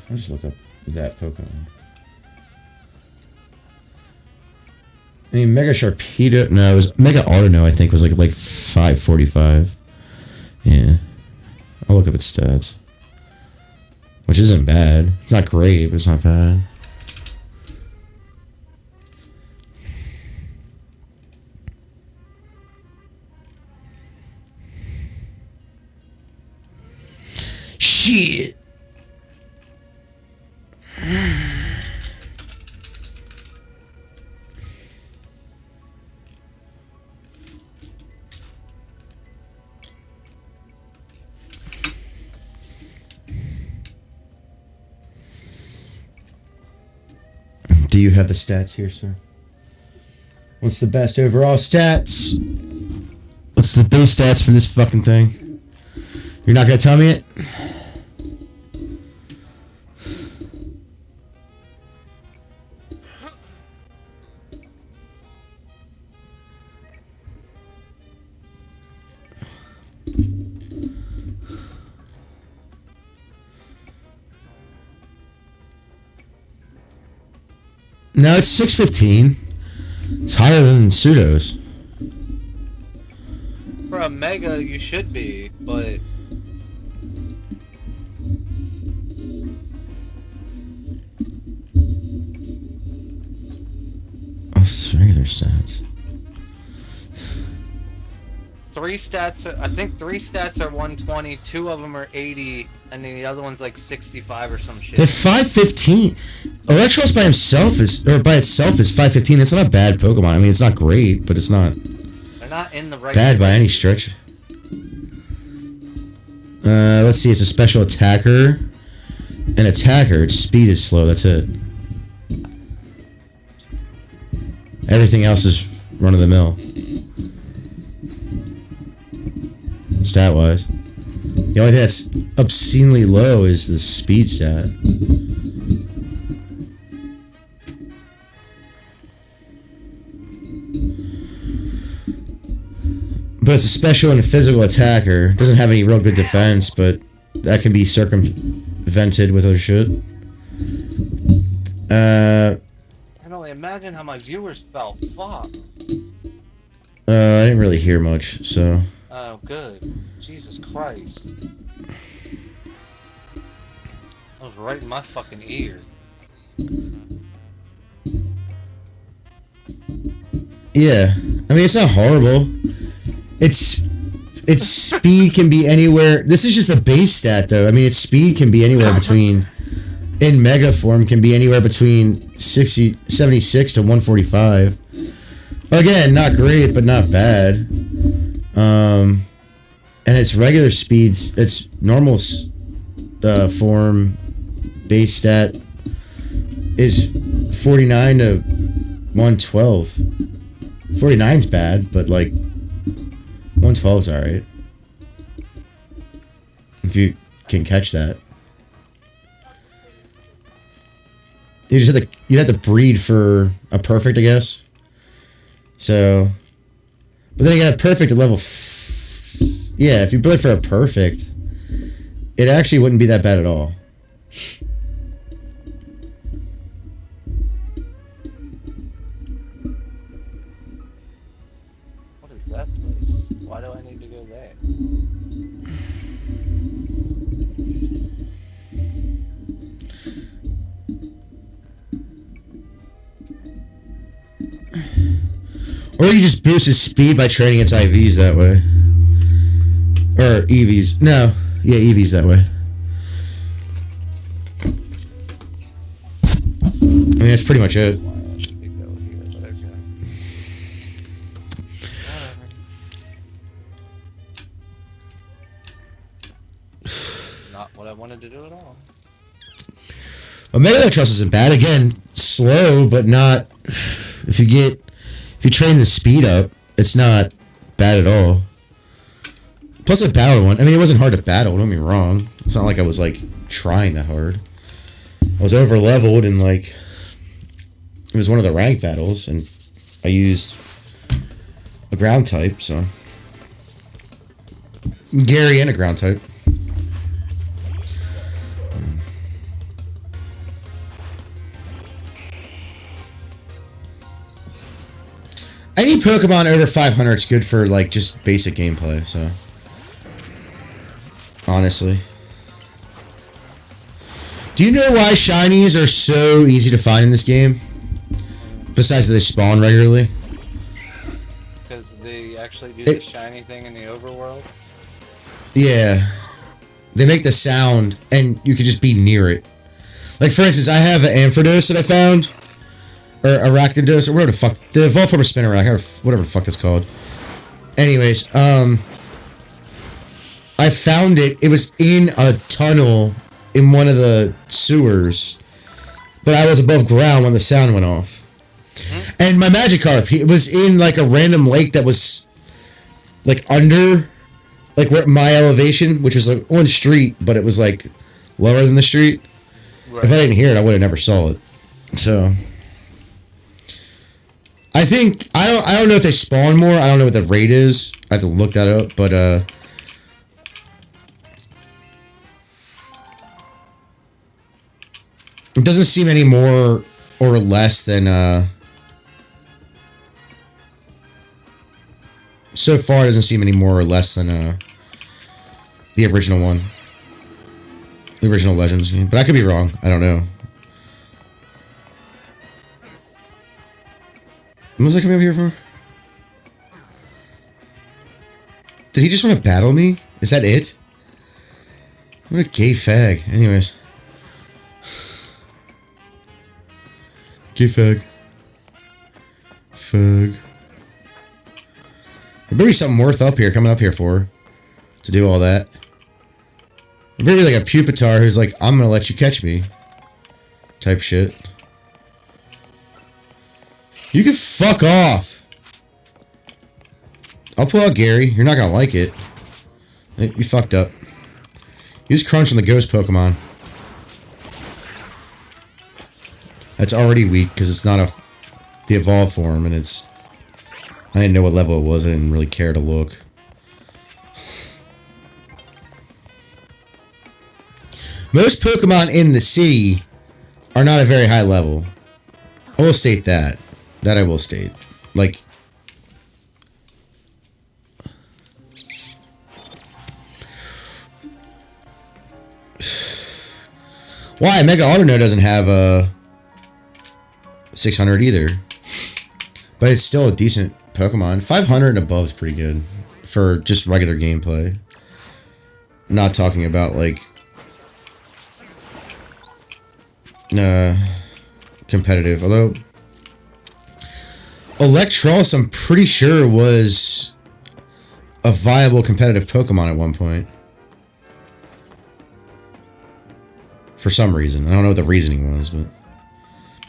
I'll just look up that Pokemon. I mean, Mega Sharpedo... No, it was... Mega Autono, I think, was like 545. Yeah. I'll look up its stats. Which isn't bad. It's not great, but it's not bad. Shit! Do you have the stats here, sir? What's the best overall stats? What's the base stats for this fucking thing? You're not gonna tell me it? No, it's 615. It's higher than pseudos. For a mega, you should be, but what's regular stats? I think three stats are 120, two of them are 80, and then the other one's like 65 or some shit. They're 515. Electros by itself is 515. That's not a bad Pokemon. I mean, it's not great, but it's not They're not in the right bad by any stretch. Let's see. It's a special attacker. An attacker. Its speed is slow. That's it. Everything else is run of the mill. Stat wise, the only thing that's obscenely low is the speed stat. But it's a special and a physical attacker. Doesn't have any real good defense, but that can be circumvented with other shit. I can only imagine how my viewers felt. Fuck. I didn't really hear much, so. Oh, good. Jesus Christ. That was right in my fucking ear. Yeah, I mean, it's not horrible. Its speed can be anywhere. This is just a base stat, though. I mean, its speed can be anywhere between, in mega form, can be anywhere between 76 to 145. Again, not great, but not bad. And its regular speeds, its normal form base stat is 49 to 112. 49's bad, but like 112's alright. If you can catch that. You have to breed for a perfect, I guess. So, but then you got a perfect at level. Yeah, if you play for a perfect, it actually wouldn't be that bad at all. What is that place? Why do I need to go there? Or you just boost his speed by training its IVs that way. Or EVs. No. Yeah, EVs that way. I mean, that's pretty much it. Not what I wanted to do at all. Well, Mega Electros isn't bad. Again, slow, but not... If you train the speed up, it's not bad at all. Plus, I battled one. I mean, it wasn't hard to battle, don't get me wrong. It's not like I was, like, trying that hard. I was over-leveled, and, like... It was one of the ranked battles, and I used a ground type, so... Gary and a ground type. Any Pokemon over 500 is good for, like, just basic gameplay, so... Honestly. Do you know why shinies are so easy to find in this game? Besides that they spawn regularly? Because they actually do the shiny thing in the overworld? Yeah. They make the sound, and you can just be near it. Like, for instance, I have an Ampharos that I found. Or Arachnidos, or whatever the fuck. The evolved form of Spinarak, or whatever the fuck that's called. Anyways, I found it. It was in a tunnel in one of the sewers. But I was above ground when the sound went off. And my Magikarp, it was in like a random lake that was like under, like where my elevation, which was like on street, but it was like lower than the street. Right. If I didn't hear it, I would have never saw it. So I think I don't know if they spawn more. I don't know what the rate is. I have to look that up, but it doesn't seem any more or less than so far it doesn't seem any more or less than the original one. The original Legends game. But I could be wrong. I don't know. What was I coming over here for? Did he just want to battle me? Is that it? What a gay fag. Anyways. Gay fag. Fag. There better be something worth up here, coming up here for. To do all that. There better be like a Pupitar who's like, I'm gonna let you catch me. Type shit. You can fuck off. I'll pull out Gary. You're not gonna like it. You fucked up. Use Crunch on the ghost Pokemon. That's already weak because it's not the evolved form, and it's. I didn't know what level it was. I didn't really care to look. Most Pokemon in the city are not a very high level. I will state that. That I will state. Like. Why? Mega Autono doesn't have a 600 either. But it's still a decent Pokemon. 500 and above is pretty good for just regular gameplay. Not talking about like competitive. Although Electros, I'm pretty sure, was a viable competitive Pokemon at one point. For some reason. I don't know what the reasoning was, but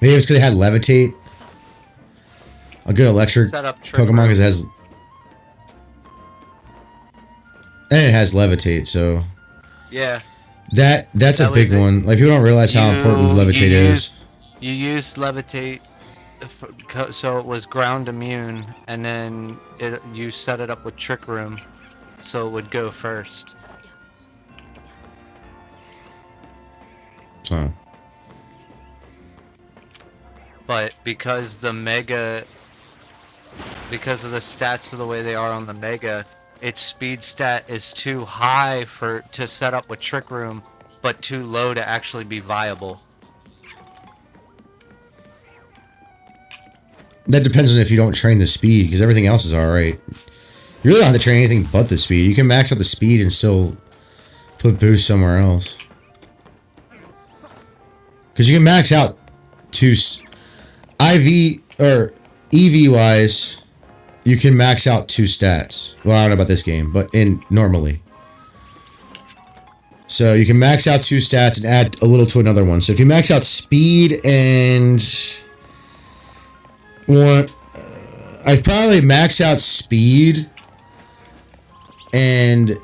maybe it was because it had Levitate. A good electric Pokemon because it has. And it has Levitate, so. Yeah. That's a big one. Like, people don't realize how important Levitate is. You used Levitate, so it was ground immune, and then you set it up with Trick Room, so it would go first. Huh. But because of the stats of the way they are on the Mega, its speed stat is too high to set up with Trick Room, but too low to actually be viable. That depends on if you don't train the speed, because everything else is alright. You really don't have to train anything but the speed. You can max out the speed and still put boost somewhere else. Because you can max out IV or EV wise, you can max out 2 stats. Well, I don't know about this game, but normally. So you can max out 2 stats and add a little to another one. So if you max out speed and I'd probably max out speed and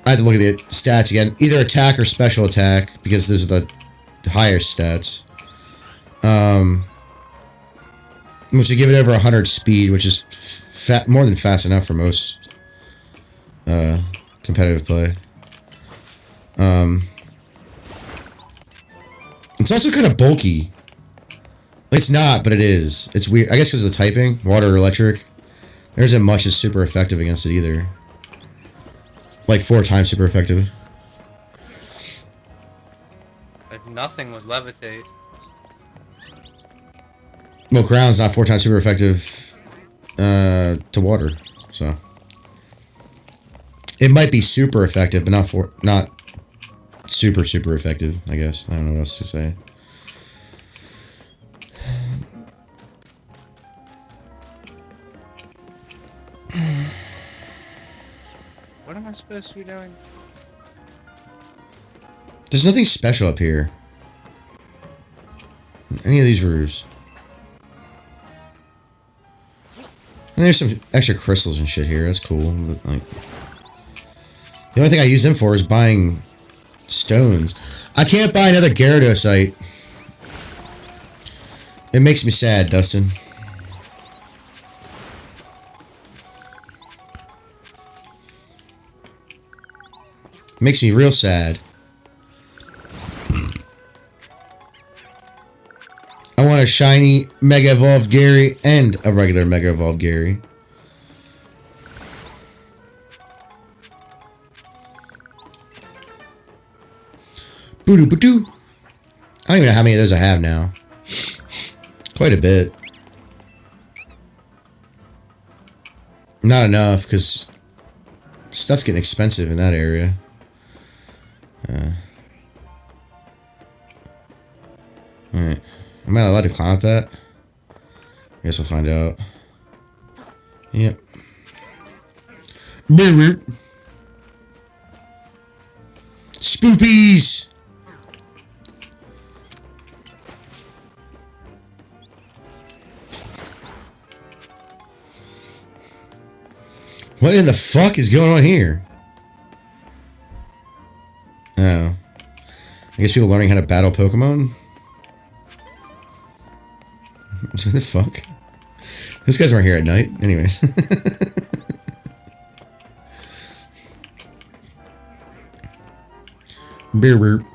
I have to look at the stats again. Either attack or special attack, because those are the higher stats. Which would give it over 100 speed, which is more than fast enough for most competitive play. It's also kind of bulky. It's not, but it is. It's weird. I guess because of the typing, water or electric. There isn't much that's super effective against it either. Like 4 times super effective. Nothing with Levitate. Well, ground's not 4 times super effective to water, so it might be super effective, but not super effective. I guess I don't know what else to say. What am I supposed to be doing? There's nothing special up here. any of these roofs. And there's some extra crystals and shit here. That's cool. But, like, the only thing I use them for is buying stones. I can't buy another Gyarados. It makes me sad, Dustin. Makes me real sad. I want a shiny Mega Evolved Gary and a regular Mega Evolved Gary. Boo-doo-boo-doo. I don't even know how many of those I have now. Quite a bit. Not enough, because stuff's getting expensive in that area. Alright. Am I allowed to climb up that? I guess we'll find out. Yep. Spoopies! What in the fuck is going on here? Oh. I guess people learning how to battle Pokemon? What the fuck? Those guys weren't here at night. Anyways. Beer root.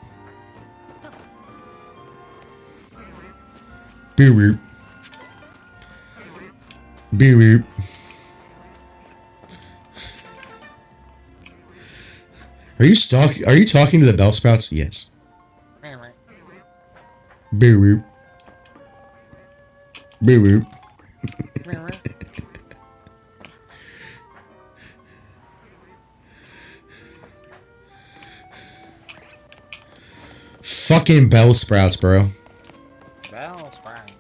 Beer root. Beer root. Are you talking to the Bellsprouts? Yes. Beer root. Beer root. Fucking Bellsprouts, bro. Bellsprouts.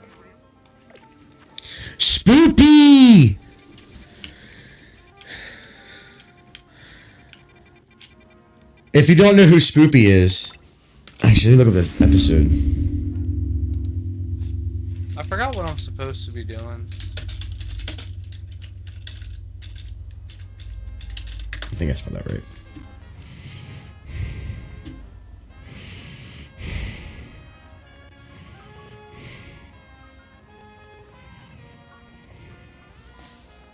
Spoopy! If you don't know who Spoopy is, actually look at this episode. I forgot what I'm supposed to be doing. I think I spelled that right.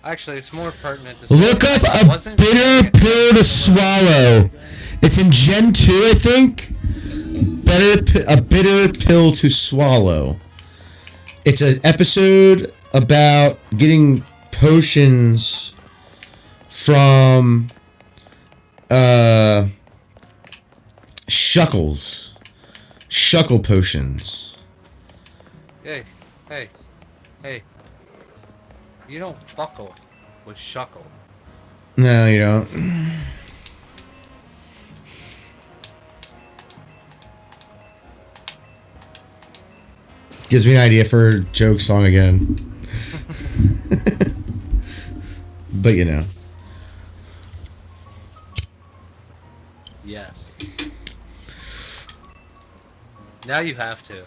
Actually, it's more pertinent to Look up a bitter pill to swallow. It's in Gen 2, I think. A bitter pill to swallow. It's an episode about getting potions from Shuckles. Shuckle potions. Hey. You don't fuckle with Shuckle. No, you don't. Gives me an idea for a joke song again. But you know. Yes. Now you have to.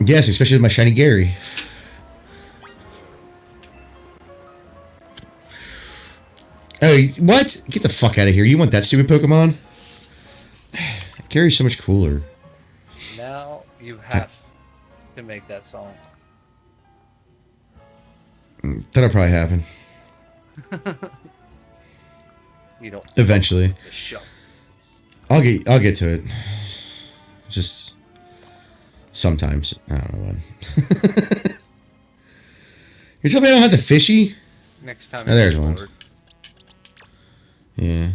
Yes, especially with my shiny Gary. Oh, what? Get the fuck out of here. You want that stupid Pokemon? Gary's so much cooler. Now you have to make that song. That'll probably happen. You don't. Eventually. The show. I'll get to it. Just sometimes. I don't know when. You're telling me I don't have the fishy? Next time. Oh, there's one. Yeah.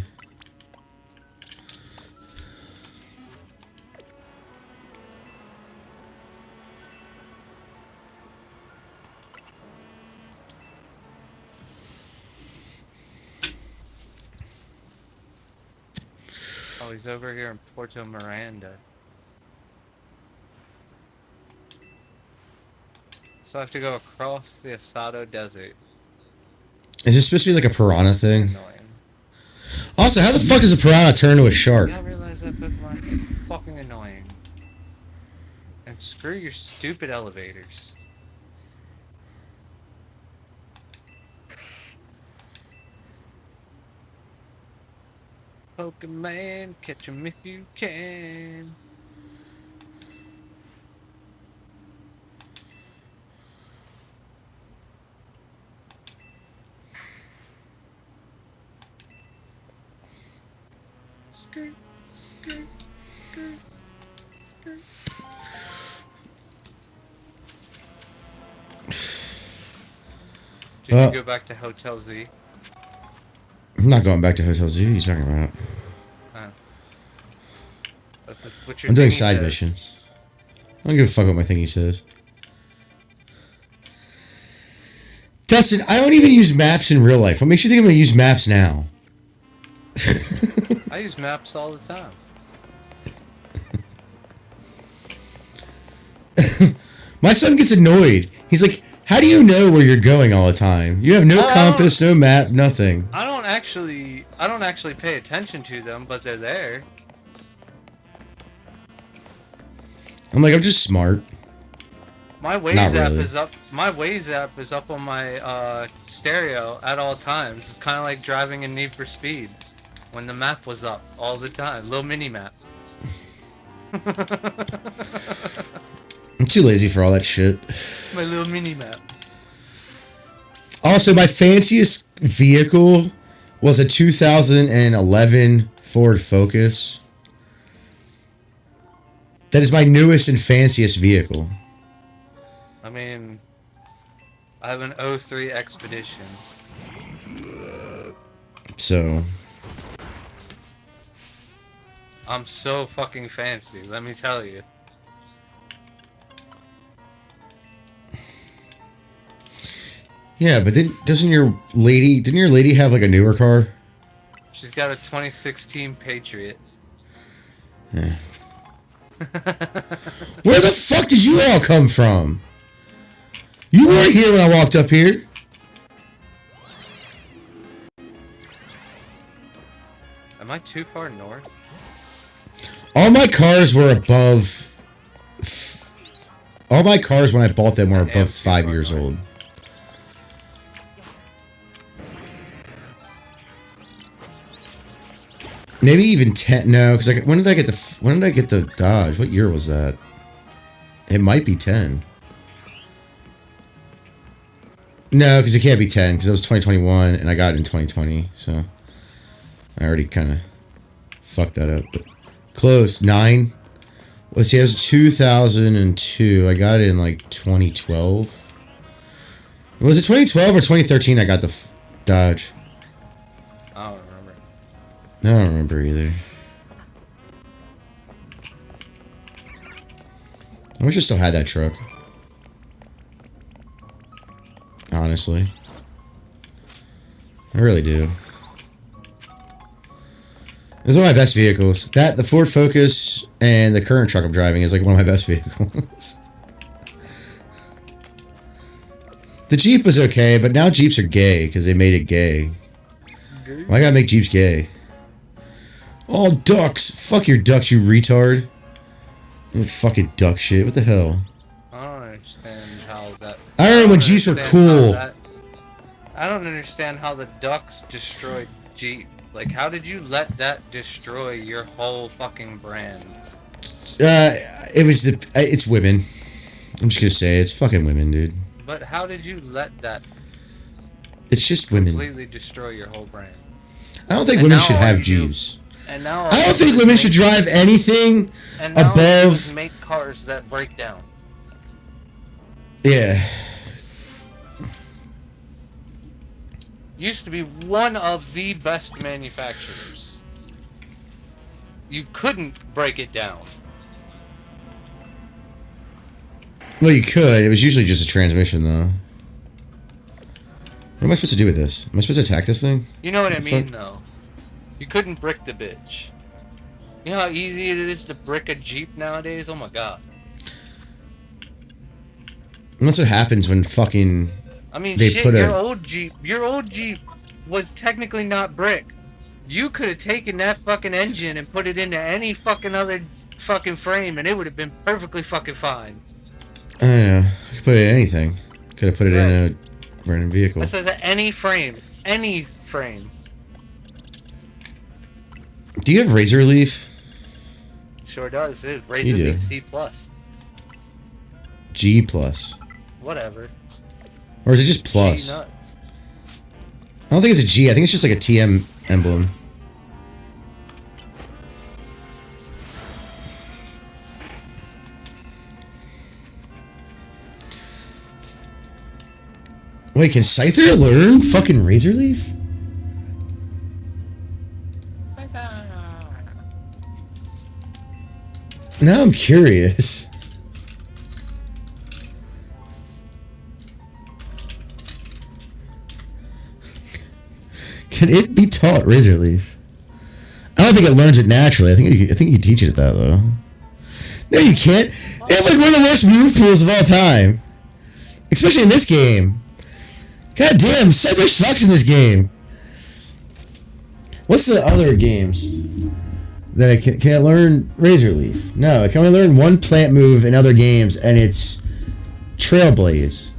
Oh, he's over here in Porto Miranda. So I have to go across the Asado Desert. Is this supposed to be like a piranha thing? Annoying. Also, how the fuck does a piranha turn into a shark? I realize is that Pokemon fucking annoying? And screw your stupid elevators. Pokemon, catch 'em if you can. Skirt, skirt, skirt, skirt. Did you go back to Hotel Z? I'm not going back to Hotel Z. What are you talking about? What your I'm doing thingy side says. missions. I don't give a fuck what my thingy says. Dustin, I don't even use maps in real life. What makes you think I'm going to use maps now? I use maps all the time. My son gets annoyed. He's like, how do you know where you're going all the time? You have no compass, no map, nothing. I don't actually pay attention to them, but they're there. I'm like, I'm just smart. My Waze Not app really. is up. My Waze app is up on my stereo at all times. It's kind of like driving in Need for Speed, when the map was up all the time. Little mini map. I'm too lazy for all that shit. My little mini map. Also, my fanciest vehicle was a 2011 Ford Focus. That is my newest and fanciest vehicle. I mean, I have an 03 Expedition. So, I'm so fucking fancy, let me tell you. yeah, but didn't your lady have like a newer car? She's got a 2016 Patriot. Yeah. Where the fuck did you all come from? You weren't here when I walked up here. Am I too far north? All my cars were above. All my cars when I bought them were above 5 years old. Maybe even 10. No, because when did I get the Dodge? What year was that? It might be 10. No, because it can't be 10 because it was 2021 and I got it in 2020. So I already kind of fucked that up. But close. 9. Let's see. It was 2002. I got it in like 2012. Was it 2012 or 2013? I got the Dodge. I don't remember. No, I don't remember either. I wish I still had that truck. Honestly. I really do. It's one of my best vehicles. The Ford Focus and the current truck I'm driving is like one of my best vehicles. The Jeep was okay, but now Jeeps are gay because they made it gay. Why gotta make Jeeps gay? All ducks. Fuck your ducks, you retard. You fucking duck shit. What the hell? I don't understand how that. I remember when Jeeps were cool. I don't understand how the ducks destroyed Jeep. Like, how did you let that destroy your whole fucking brand? It's women. I'm just gonna say it's fucking women, dude. But how did you let that It's just women. completely destroy your whole brand? I don't think And women now should all have you do- Jeeps. And now I don't think women should drive anything and now all you do above. is make cars that break down. Yeah. Used to be one of the best manufacturers. You couldn't break it down. Well, you could. It was usually just a transmission, though. What am I supposed to do with this? Am I supposed to attack this thing? You know what I What the mean, fuck? though. You couldn't brick the bitch. You know how easy it is to brick a Jeep nowadays? Oh my god. And that's what happens when fucking. I mean, They shit, put your old Jeep was technically not brick. You could have taken that fucking engine and put it into any fucking other fucking frame, and it would have been perfectly fucking fine. I don't know. I could put it in anything. Could have put it in a random vehicle. It says any frame. Any frame. Do you have Razor Leaf? Sure does. It's Razor Leaf C+. G plus. Whatever. Or is it just plus? G nuts. I don't think it's a G. I think it's just like a TM emblem. Wait, can Scyther learn fucking Razor Leaf? Now I'm curious. Can it be taught Razor Leaf? I don't think it learns it naturally. I think you can teach it that though. No, you can't. They have like one of the worst move pools of all time, especially in this game. God damn, Scyther sucks in this game. What's the other games that I can I learn Razor Leaf? No, I can only learn one plant move in other games, and it's Trailblaze.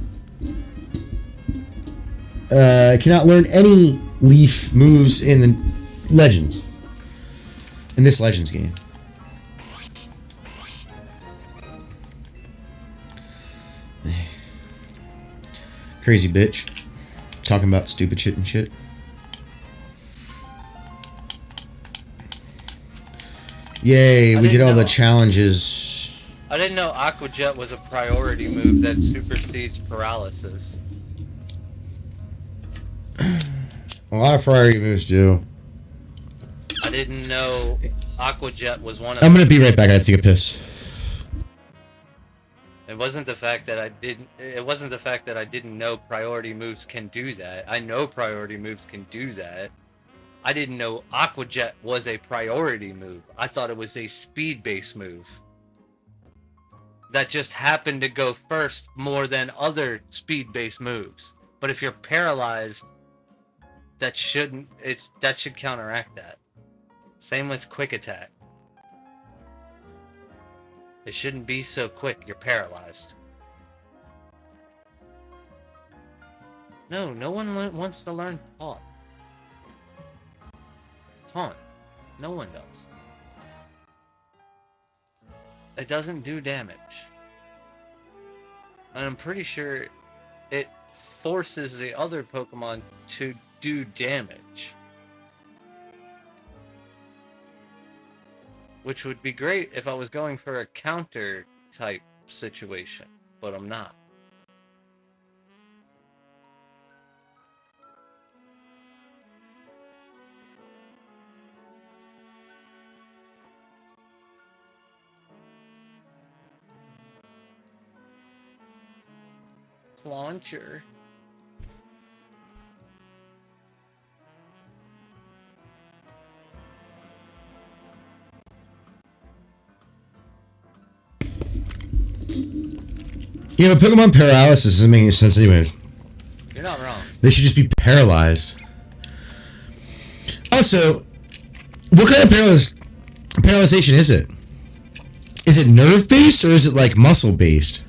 I cannot learn any leaf moves in the Legends. In this Legends game. Crazy bitch. Talking about stupid shit and shit. Yay, we did all the challenges. I didn't know Aqua Jet was a priority move that supersedes paralysis. A lot of priority moves do. I didn't know Aqua Jet was one of I'm gonna be right back. I have to take a piss. It wasn't the fact that I didn't. It wasn't the fact that I didn't know priority moves can do that. I know priority moves can do that. I didn't know Aqua Jet was a priority move. I thought it was a speed-based move that just happened to go first more than other speed-based moves. But if you're paralyzed, that should counteract that. Same with Quick Attack. It shouldn't be so quick. You're paralyzed. No one wants to learn Taunt. Taunt. No one does. It doesn't do damage. And I'm pretty sure it forces the other Pokemon to do damage. Which would be great if I was going for a counter type situation, but I'm not. Launcher. Yeah, but Pokemon paralysis doesn't make any sense anyways. You're not wrong. They should just be paralyzed. Also, what kind of paralyzation is it? Is it nerve-based or is it like muscle-based?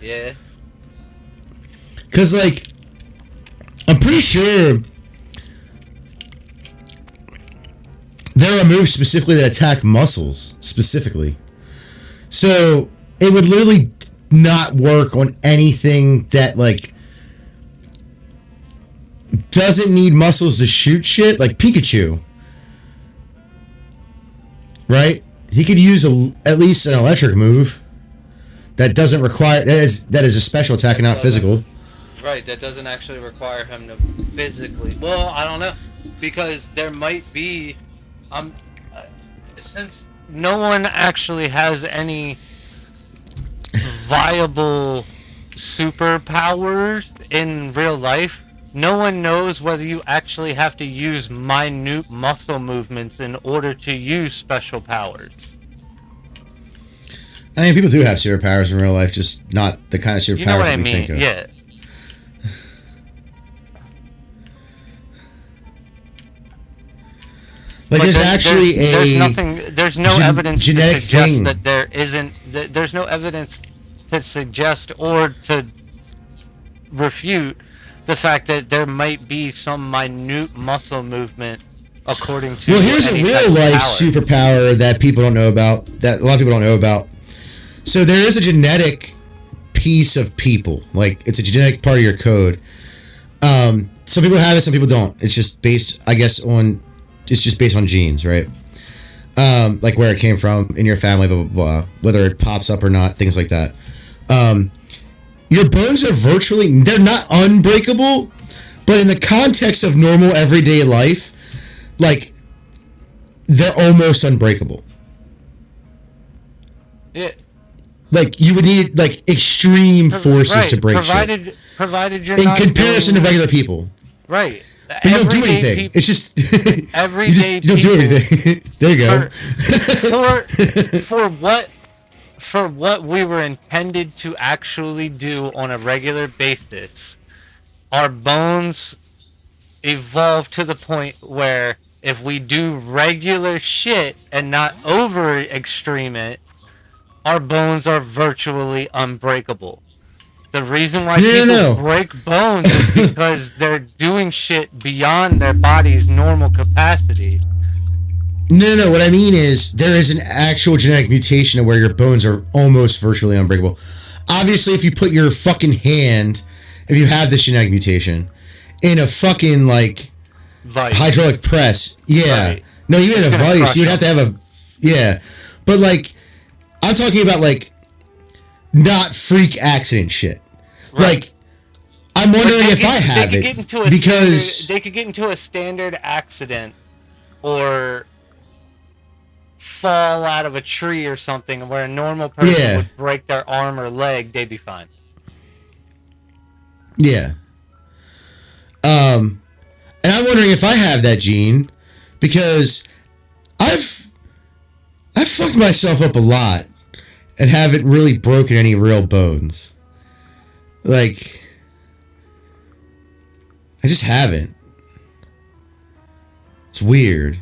Yeah. Because, like, I'm pretty sure there are moves specifically that attack muscles, specifically. So, it would literally not work on anything that, like, doesn't need muscles to shoot shit, like Pikachu. Right? He could use at least an electric move. That doesn't require that is a special attack and not physical. Right, that doesn't actually require him to physically. Well, I don't know, because there might be, since no one actually has any viable superpowers in real life. No one knows whether you actually have to use minute muscle movements in order to use special powers. I mean, people do have superpowers in real life, just not the kind of superpowers that we think of. Yeah. Like, there's actually there's no evidence to genetic suggest thing. that there isn't. There's no evidence to suggest or to refute the fact that there might be some minute muscle movement according to. Well, here's a any real type of life power. superpower that people don't know about. That a lot of people don't know about. So there is a genetic piece of people. Like, it's a genetic part of your code. Some people have it, some people don't. It's just based, I guess, on. It's just based on genes, right? Like where it came from in your family, blah, blah, blah. Whether it pops up or not, things like that. Your bones are virtually, they're not unbreakable, but in the context of normal everyday life, like, they're almost unbreakable. Yeah. Like, you would need, like, extreme forces to break shit. Provided you're In not comparison to regular people. Right. But you don't do anything. It's just Everyday you don't do anything. There you go. For what we were intended to actually do on a regular basis, our bones evolved to the point where if we do regular shit and not over extreme it, our bones are virtually unbreakable. The reason why people break bones is because they're doing shit beyond their body's normal capacity. No. What I mean is there is an actual genetic mutation of where your bones are almost virtually unbreakable. Obviously, if you put your fucking hand, if you have this genetic mutation, in a fucking, like, hydraulic press, yeah. Right. No, even in a vice, you'd have to have a, yeah. But, like, I'm talking about, like, not freak accident shit. Right. Like, I'm wondering if I have it because they could get into a standard accident or fall out of a tree or something where a normal person would break their arm or leg, they'd be fine. Yeah. And I'm wondering if I have that gene because I've fucked myself up a lot and haven't really broken any real bones. Like, I just haven't. It's weird.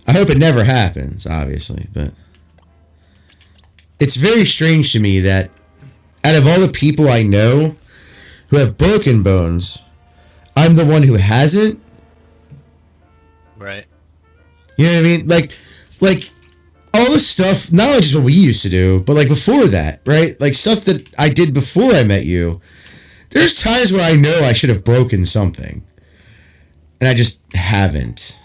I hope it never happens, obviously, but it's very strange to me that out of all the people I know who have broken bones, I'm the one who hasn't. Right. You know what I mean? Like all the stuff, not only just what we used to do, but like before that, right? Like stuff that I did before I met you. There's times where I know I should have broken something, and I just haven't.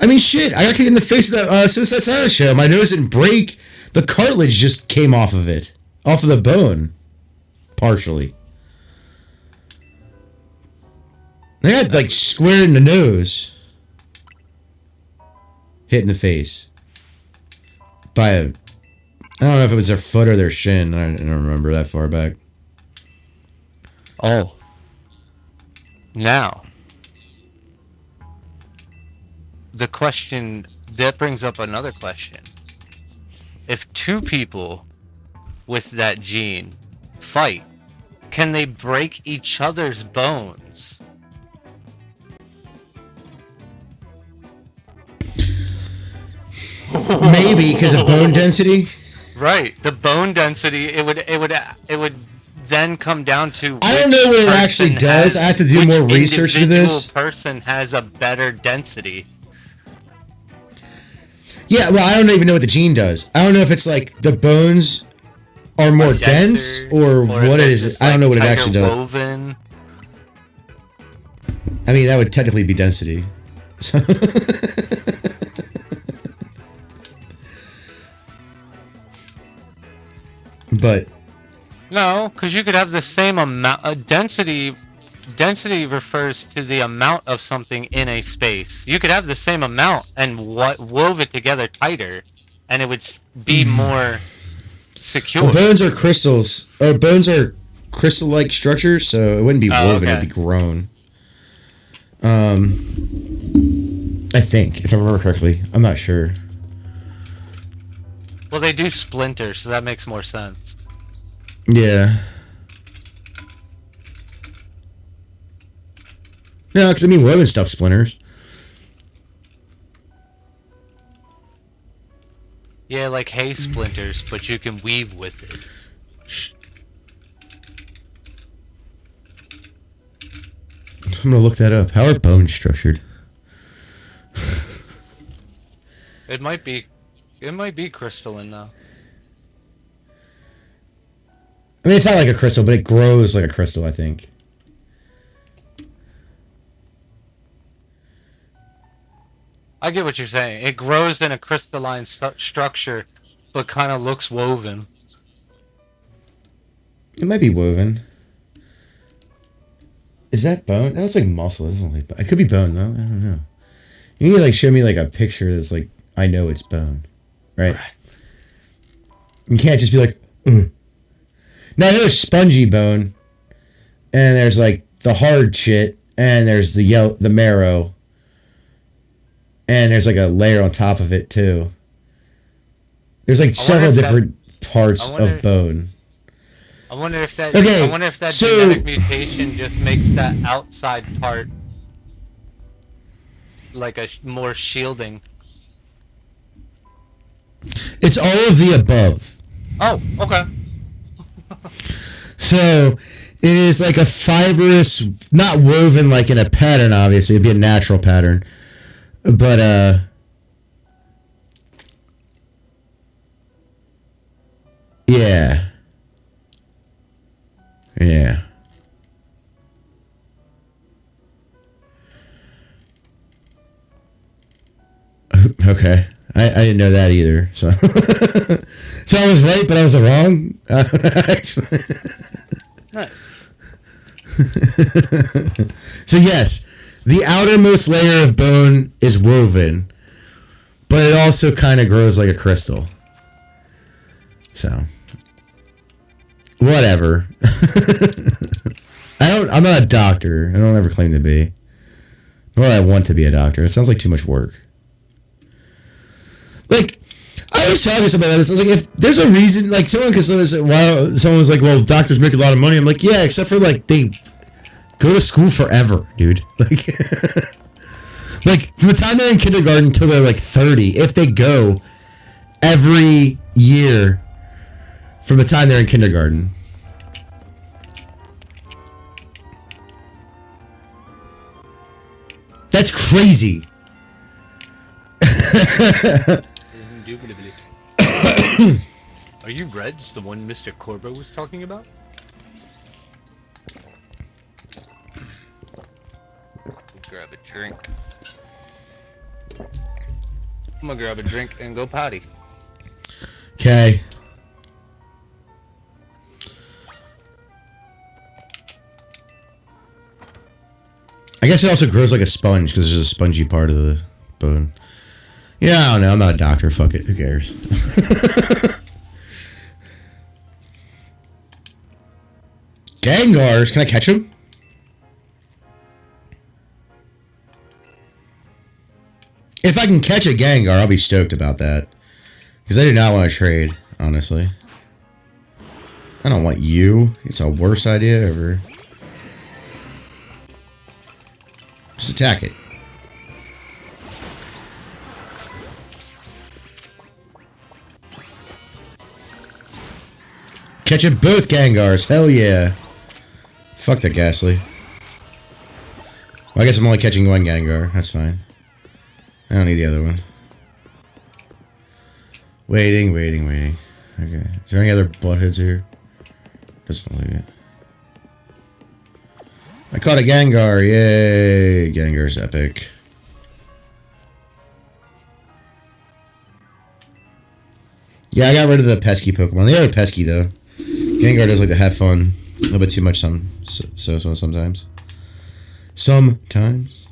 I mean, shit, I got kicked in the face of that Suicide Silence show. My nose didn't break. The cartilage just came off of it. Off of the bone. Partially. I got, like, square in the nose. Hit in the face. By a... I don't know if it was their foot or their shin. I don't remember that far back. Oh. Now. The question, that brings up another question. If two people with that gene fight, can they break each other's bones? Maybe because of bone density. Right, the bone density. It would then come down to. I don't know what it actually does. I have to do more research into this. Which person has a better density? Yeah, well, I don't even know what the gene does. I don't know if it's like the bones are more dense or what it is. I don't know what it actually does. Woven. I mean, that would technically be density. But no, because you could have the same amount. Density refers to the amount of something in a space. You could have the same amount and wove it together tighter, and it would be more secure. Well, bones are crystals. Bones are crystal-like structures, so it wouldn't be woven; it'd be grown. I think, if I remember correctly, I'm not sure. Well, they do splinter, so that makes more sense. Yeah. No, because I mean, woven stuff splinters. Yeah, like hay splinters, but you can weave with it. I'm gonna look that up. How are bones structured? It might be crystalline though. I mean, it's not like a crystal, but it grows like a crystal, I think. I get what you're saying. It grows in a crystalline structure, but kind of looks woven. It might be woven. Is that bone? That looks like muscle. It doesn't look like bone. It could be bone, though. I don't know. You need to, like, show me, like, a picture that's like, I know it's bone. Right? You can't just be like, ugh. Now, there's spongy bone, and there's, like, the hard shit, and there's the marrow, and there's, like, a layer on top of it, too. There's, like, several different parts of bone. I wonder if that. Okay, I wonder if that genetic mutation just makes that outside part like a more shielding. It's all of the above. Oh, okay. So it is like a fibrous, not woven like in a pattern. Obviously, it'd be a natural pattern, but yeah. Yeah. Okay. I didn't know that either. So so I was right, but I was wrong. Nice. So yes, the outermost layer of bone is woven, but it also kind of grows like a crystal. So whatever. I'm not a doctor. I don't ever claim to be. Nor do I want to be a doctor. It sounds like too much work. Like, I was talking to somebody about this. I was like, if there's a reason, like, someone was like, well, doctors make a lot of money. I'm like, yeah, except for, like, they go to school forever, dude. Like, like, from the time they're in kindergarten until they're, like, 30, if they go every year from the time they're in kindergarten. That's crazy. Indubitably. Are you Reds, the one Mr. Corbo was talking about? Grab a drink. I'm gonna grab a drink and go potty. Okay. I guess it also grows like a sponge because there's a spongy part of the bone. Yeah, I don't know. I'm not a doctor. Fuck it. Who cares? Gangars. Can I catch him? If I can catch a Gengar, I'll be stoked about that. Because I do not want to trade, honestly. I don't want you. It's a worse idea ever. Just attack it. Catching both Gangars. Hell yeah. Fuck that Ghastly. Well, I guess I'm only catching one Gengar. That's fine. I don't need the other one. Waiting. Okay. Is there any other buttheads here? Doesn't look like it. I caught a Gengar. Yay. Gengar's epic. Yeah, I got rid of the pesky Pokemon. They are pesky, though. Gengar does like to have fun. A little bit too much sometimes. Sometimes.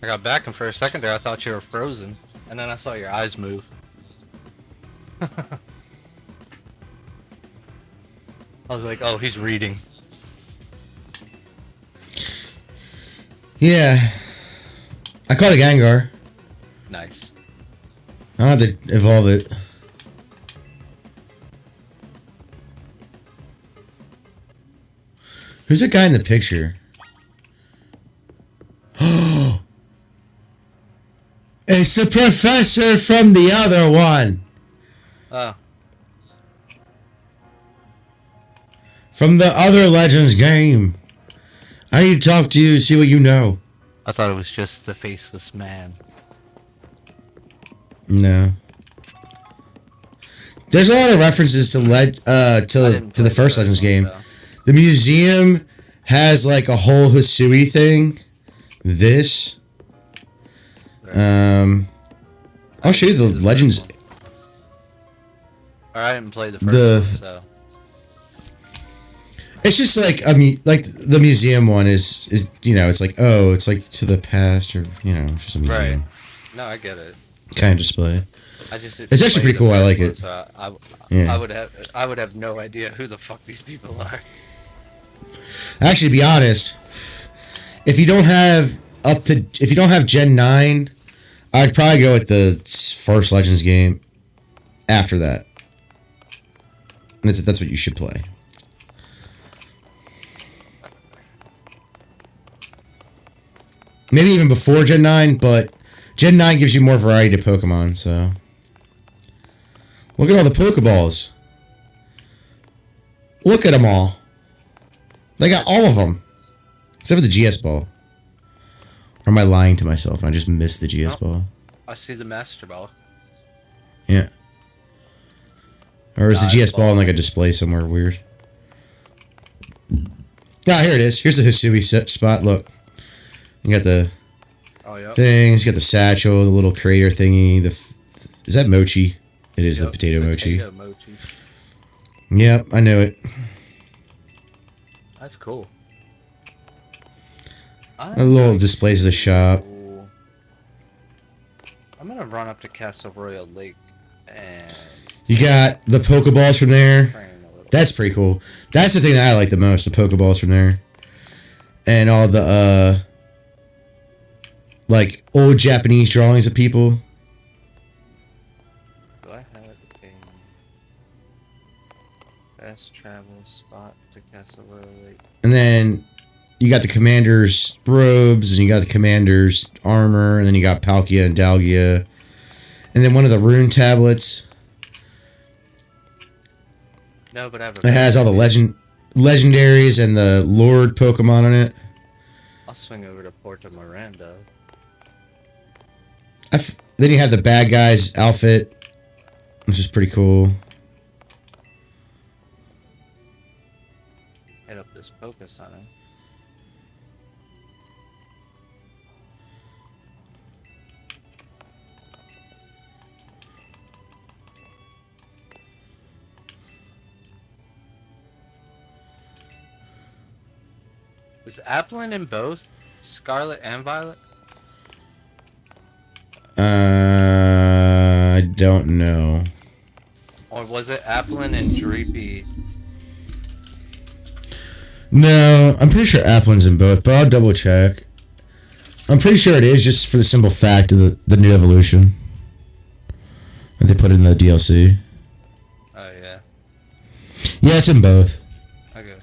I got back, and for a second there, I thought you were frozen, and then I saw your eyes move. I was like, oh, he's reading. Yeah. I caught a Gengar. Nice. I don't have to evolve it. Who's that guy in the picture? It's the professor from the other one. Oh. From the other Legends game. I need to talk to you, see what you know. I thought it was just the faceless man. No. There's a lot of references to the first Legends game. Though. The museum has like a whole Hisui thing. This. I'll show you the Legends. I didn't play the first one, so. It's just like like the museum one is it's like, oh, it's like to the past, or it's just a museum. Right. No, I get it. Kind of display. It's actually pretty cool. I like it. So Yeah. I would have no idea who the fuck these people are. Actually, to be honest, if you don't have Gen 9, I'd probably go with the first Legends game after that. And that's what you should play. Maybe even before Gen 9, but Gen 9 gives you more variety to Pokemon, so. Look at all the Pokeballs. Look at them all. They got all of them. Except for the GS Ball. Or am I lying to myself? I just missed the GS Ball. I see the Master Ball. Yeah. Or is the GS Ball in like a display somewhere weird? Ah, here it is. Here's the Hisui spot. Look. You got the things. You got the satchel, the little crater thingy. Is that mochi? It is the potato mochi. Yep, I know it. That's cool. A little displays of the shop. I'm gonna run up to Castle Royal Lake and. You got the Pokeballs from there. That's pretty cool. That's the thing that I like the most, the Pokeballs from there. And all the, like, old Japanese drawings of people. Do I have a fast travel spot to Castle Royal Lake? And then you got the commander's robes, and you got the commander's armor, and then you got Palkia and Dalgia. And then one of the rune tablets. No, but I have it has all the legendaries and the Lord Pokemon on it. I'll swing over to Porto Miranda. Then you have the bad guy's outfit, which is pretty cool. Hit up this Poke Center. Is Applin in both Scarlet and Violet? I don't know. Or was it Applin and Dreepy? No, I'm pretty sure Applin's in both, but I'll double check. I'm pretty sure it is, just for the simple fact of the new evolution that they put in the DLC. Oh yeah. Yeah, it's in both. Okay.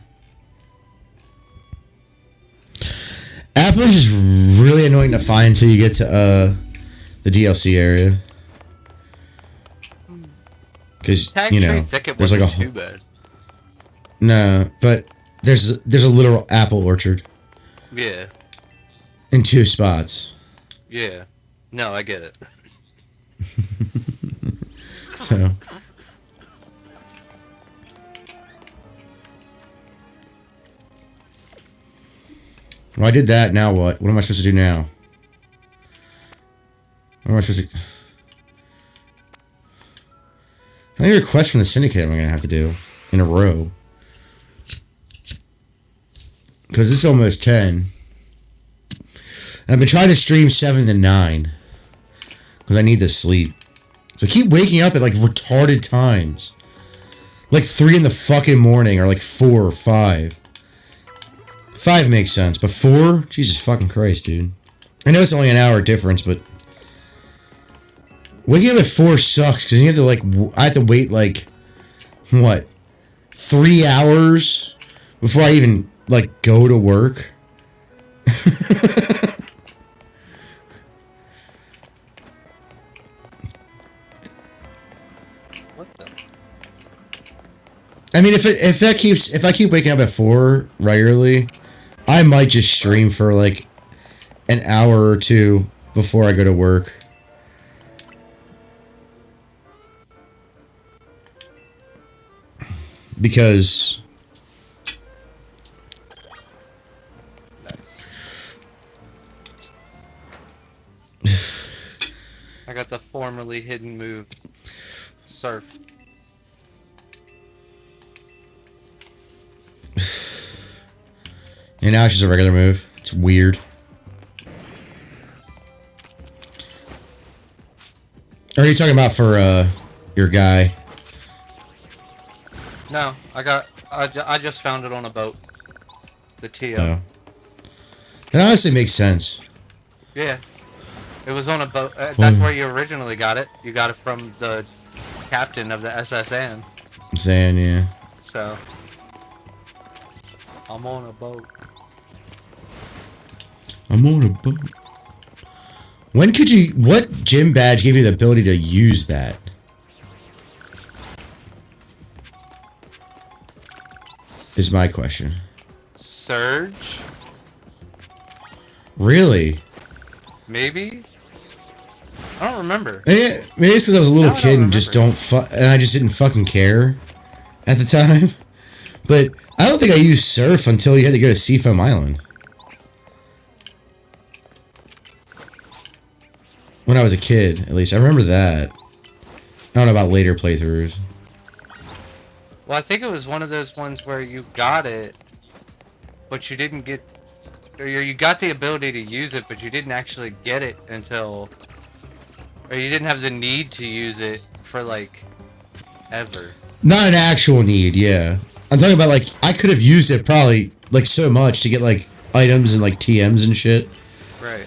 Applin's just really annoying to find until you get to the DLC area. Because there's like a too bad. No, but there's a literal apple orchard. Yeah. In 2 spots. Yeah. No, I get it. So. Well, I did that. Now what? What am I supposed to do now? What am I supposed to... How many requests from the syndicate am I going to have to do in a row? Because it's almost 10. I've been trying to stream 7 to 9 because I need the sleep. So I keep waking up at like retarded times. Like 3 in the fucking morning or like 4 or 5. 5 makes sense, but 4? Jesus fucking Christ, dude. I know it's only an hour difference, but waking up at 4 sucks because you have to like, I have to wait like, what, 3 hours before I even like go to work? What the? I mean, if I keep waking up at 4 regularly, I might just stream for like an hour or 2 before I go to work. Because I got the formerly hidden move. Surf. and now it's just a regular move. It's weird. Or are you talking about for your guy? No, I just found it on a boat. The TO. Oh. That honestly makes sense. Yeah. It was on a boat. That's where you originally got it. You got it from the captain of the SSN. I'm saying, yeah. So, I'm on a boat. I'm on a boat. When could you... What gym badge gave you the ability to use that? Is my question. Surge? Really? Maybe? I don't remember. Maybe it's because I was a little No, I kid don't and just and I just didn't fucking care at the time. But I don't think I used surf until you had to go to Seafoam Island. When I was a kid, at least. I remember that. I don't know about later playthroughs. Well, I think it was one of those ones where you got it, but you didn't get... Or you got the ability to use it, but you didn't actually get it until... Or you didn't have the need to use it for, like, ever. Not an actual need, yeah. I'm talking about, like, I could have used it probably, like, so much to get, like, items and, like, TMs and shit. Right.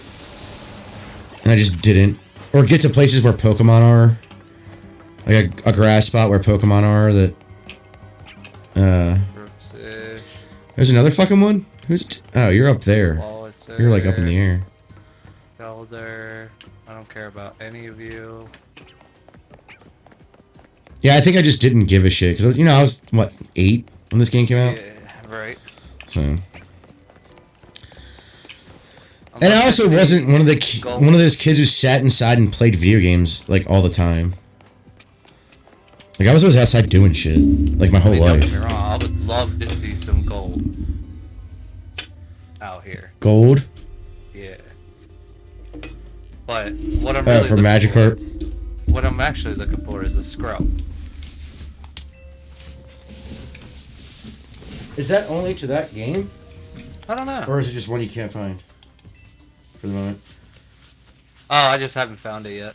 And I just didn't. Or get to places where Pokemon are. Like a grass spot where Pokemon are that... There's another fucking one? Oh, you're up there. You're, like, up in the air. Elder. I don't care about any of you. Yeah, I think I just didn't give a shit. Because, you know, I was, what, 8 when this game came out? Yeah, right. So... And I also wasn't one of those kids who sat inside and played video games, like, all the time. Like, I was always outside doing shit, like, my whole life. Don't get me wrong, I would love to see some gold out here. Gold? Yeah. But what I'm really for Magikarp? What I'm actually looking for is a scrub. Is that only to that game? I don't know. Or is it just one you can't find? For the moment. Oh, I just haven't found it yet.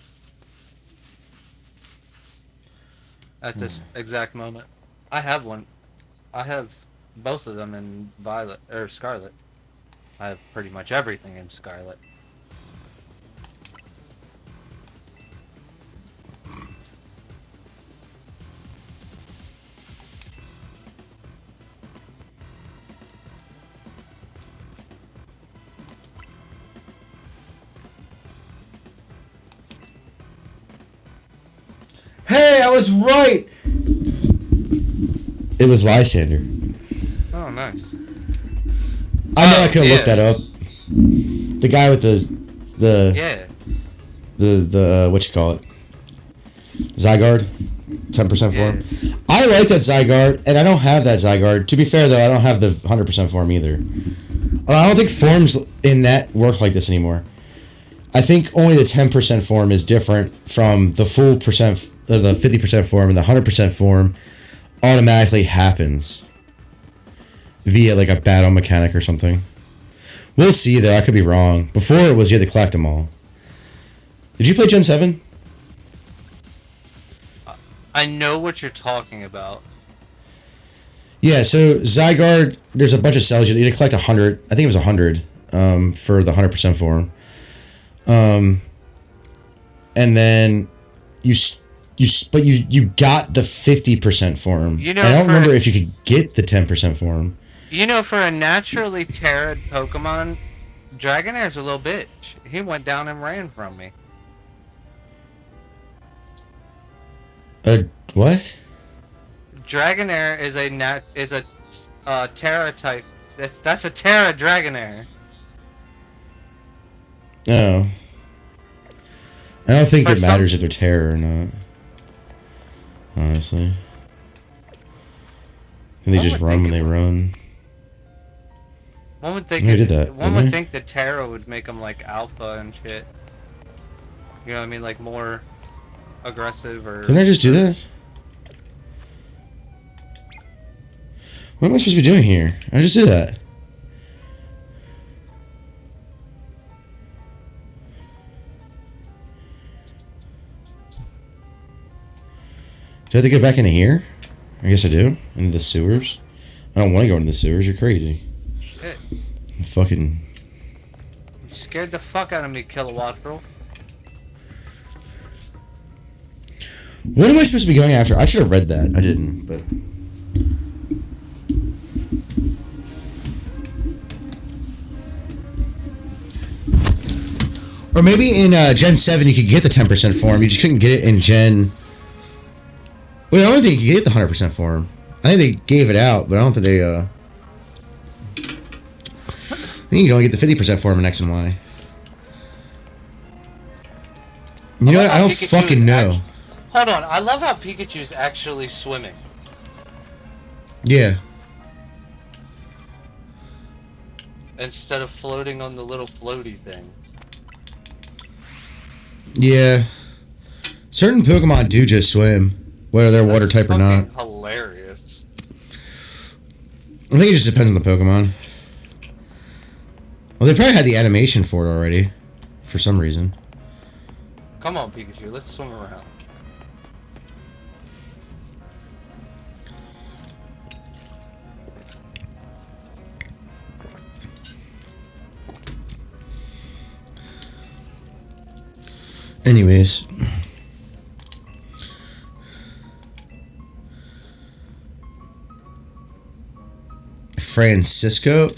At this exact moment. I have one. I have both of them in Violet, or Scarlet. I have pretty much everything in Scarlet. Hey, I was right! It was Lysander. Oh, nice. I know I could have looked that up. The guy with Yeah. the what you call it? Zygarde? 10% form. Yeah. I like that Zygarde, and I don't have that Zygarde. To be fair, though, I don't have the 100% form either. I don't think forms in that work like this anymore. I think only the 10% form is different from the full percent, the 50% form, and the 100% form automatically happens via like a battle mechanic or something. We'll see, though. I could be wrong. Before it was you had to collect them all. Did you play Gen 7? I know what you're talking about. Yeah, so Zygarde, there's a bunch of cells. You need to collect 100. I think it was 100 for the 100% form. And then you got the 50% form. You know, I don't remember if you could get the 10% form. You know, for a naturally terrid Pokemon, Dragonair's a little bitch. He went down and ran from me. What? Dragonair is a Terra type. That's a Terra Dragonair. No. I don't think it matters if they're Terra or not. Honestly. And they just run when they run. One would think one would think that Terra would make them like alpha and shit. You know what I mean? Like more aggressive or... Didn't I just do that? What am I supposed to be doing here? I just did that. Do I have to get back into here? I guess I do. Into the sewers? I don't want to go into the sewers. You're crazy. Shit. Fucking... You scared the fuck out of me, Kilowatt Bro. What am I supposed to be going after? I should have read that. I didn't, but... Or maybe in Gen 7 you could get the 10% form. You just couldn't get it in Gen... Wait, I don't think you could get the 100% form. I think they gave it out, but I don't think they... I think you can only get the 50% form in X and Y. You know what? I don't fucking know. Hold on, I love how Pikachu's actually swimming. Yeah. Instead of floating on the little floaty thing. Yeah. Certain Pokemon do just swim, whether they're water type or not. Hilarious. I think it just depends on the Pokemon. Well, they probably had the animation for it already, for some reason. Come on, Pikachu, let's swim around. Anyways. Francisco?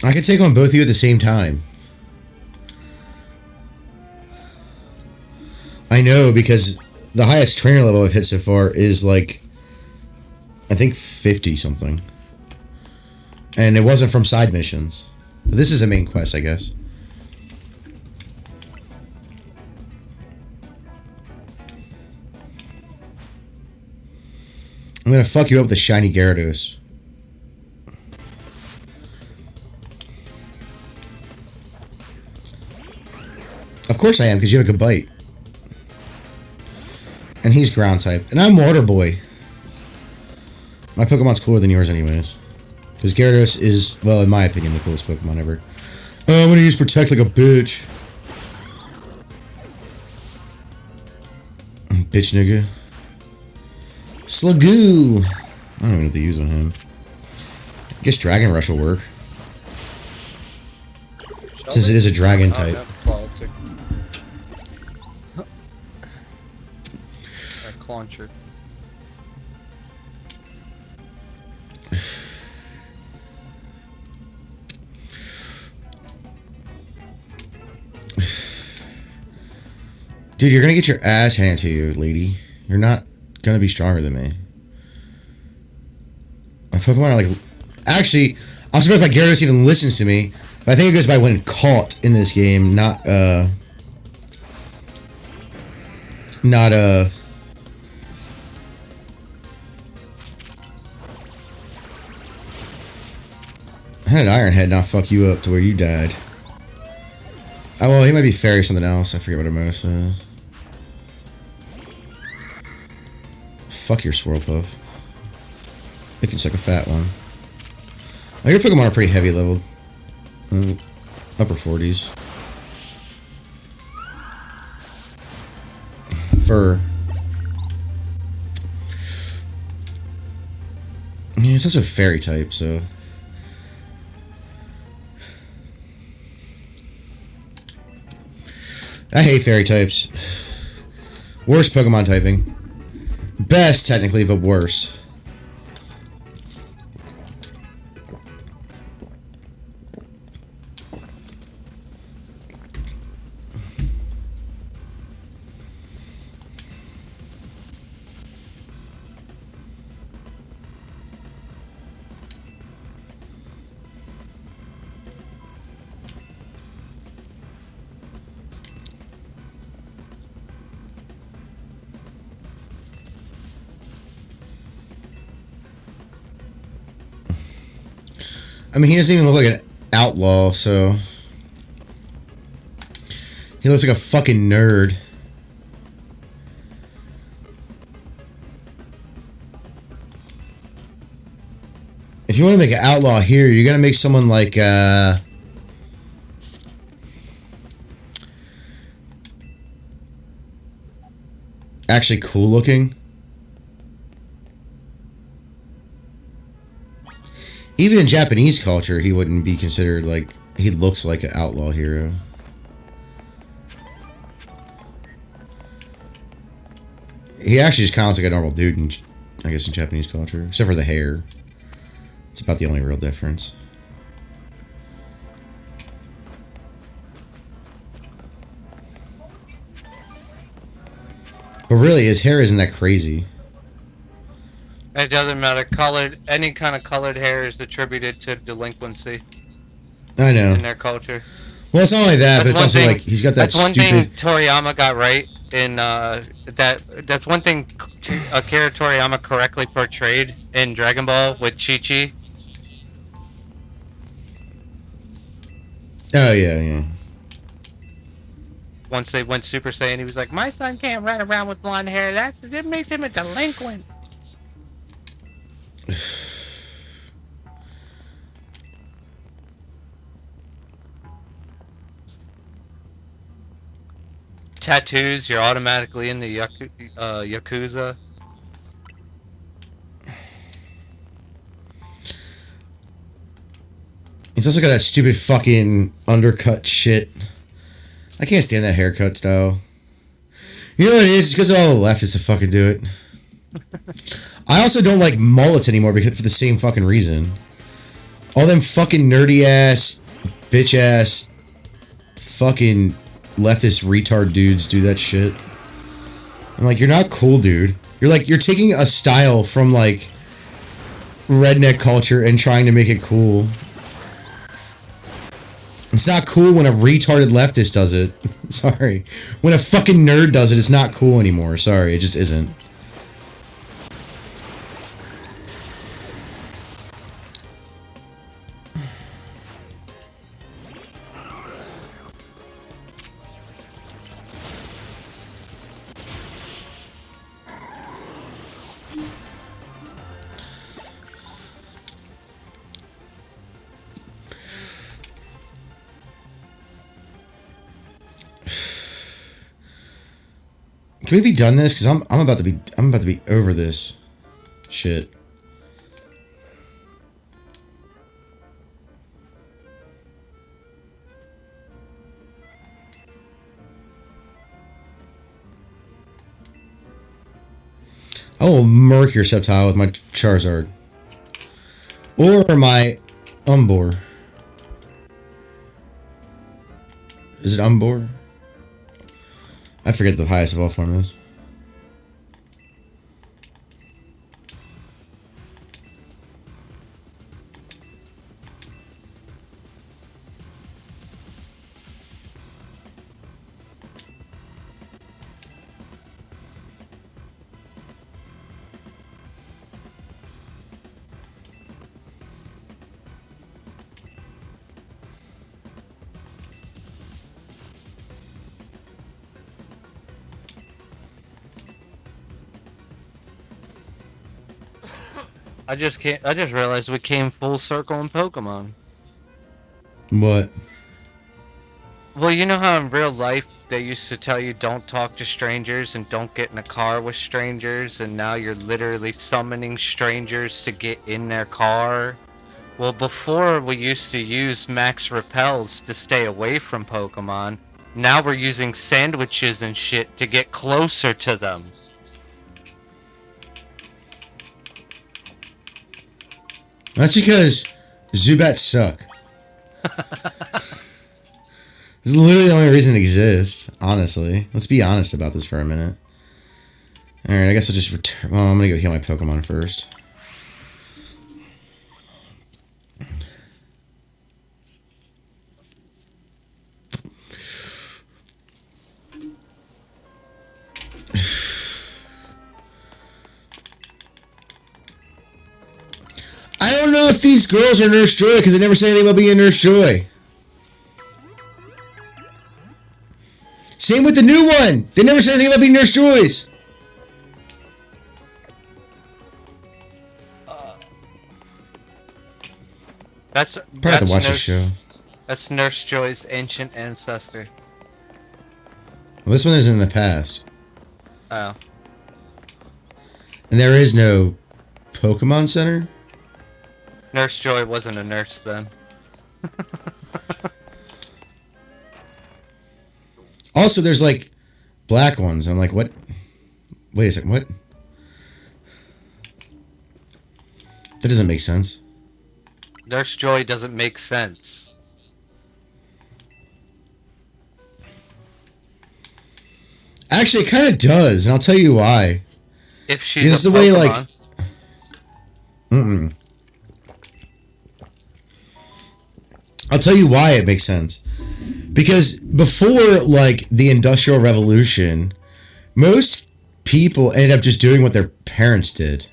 I could take on both of you at the same time. I know, because the highest trainer level I've hit so far is like, I think 50 something. And it wasn't from side missions. But this is a main quest, I guess. I'm gonna fuck you up with a shiny Gyarados. Of course I am, because you have a good bite. And he's ground type. And I'm water boy. My Pokemon's cooler than yours anyways. Because Gyarados is, well, in my opinion, the coolest Pokemon ever. Oh, I'm going to use Protect like a bitch. Bitch nigga. Slugoo. I don't even know what to use on him. I guess Dragon Rush will work. Since it is a dragon type. Launcher. Dude, you're gonna get your ass handed to you, lady. You're not gonna be stronger than me. My Pokemon are like... Actually, I'm surprised my Gyarados even listens to me. But I think it goes by when caught in this game, not not how did Ironhead not fuck you up to where you died? Oh, well, he might be fairy something else. I forget what it most is. Fuck your Swirlpuff. It can suck a fat one. Oh, your Pokemon are pretty heavy leveled. Upper 40s. For... Yeah, it's also fairy type, so... I hate fairy types. Worst Pokemon typing. Best, technically, but worse. I mean, he doesn't even look like an outlaw, so... He looks like a fucking nerd. If you want to make an outlaw here, you're gonna make someone like, actually cool looking. Even in Japanese culture, he wouldn't be considered like... He looks like an outlaw hero. He actually just kind of looks like a normal dude, in, I guess, in Japanese culture. Except for the hair. It's about the only real difference. But really, his hair isn't that crazy. It doesn't matter. Colored, any kind of colored hair is attributed to delinquency. I know. In their culture. Well, it's not only that, but it's also like he's got that that's stupid... That's one thing Toriyama got right in that's one thing Akira Toriyama correctly portrayed in Dragon Ball with Chi-Chi. Oh yeah, yeah. Once they went Super Saiyan, he was like, "My son can't run around with blonde hair. That makes him a delinquent." Tattoos, you're automatically in the Yakuza. He's also got that stupid fucking undercut shit. I can't stand that haircut style. You know what it is? It's because all the leftists to fucking do it. I also don't like mullets anymore because for the same fucking reason. All them fucking nerdy ass, bitch ass, fucking leftist retard dudes do that shit. I'm like, you're not cool, dude. You're taking a style from like redneck culture and trying to make it cool. It's not cool when a retarded leftist does it. Sorry. When a fucking nerd does it, it's not cool anymore. Sorry, it just isn't. Can we be done this? Because I'm about to be over this shit. I will murk your Sceptile with my Charizard. Or my Umbor. Is it Umbor? I forget the highest of all form is. I just realized we came full circle in Pokemon. What? Well, you know how in real life they used to tell you don't talk to strangers and don't get in a car with strangers, and now you're literally summoning strangers to get in their car? Well, before we used to use max repels to stay away from Pokemon. Now we're using sandwiches and shit to get closer to them. That's because Zubats suck. This is literally the only reason it exists, honestly. Let's be honest about this for a minute. Alright, I guess I'll just return. Well, I'm gonna go heal my Pokemon first. I don't know if these girls are Nurse Joy because they never say anything about being a Nurse Joy. Same with the new one. They never said anything about being Nurse Joys. That's Probably have to watch this show. That's Nurse Joy's ancient ancestor. Well, this one is in the past. Oh. And there is no Pokemon Center? Nurse Joy wasn't a nurse then. Also, there's like black ones. I'm like, what? Wait a second, what? That doesn't make sense. Nurse Joy doesn't make sense. Actually, it kind of does, and I'll tell you why. If she's It's a the Pokemon. way, like... I'll tell you why it makes sense. Because before, like, the Industrial Revolution, most people ended up just doing what their parents did.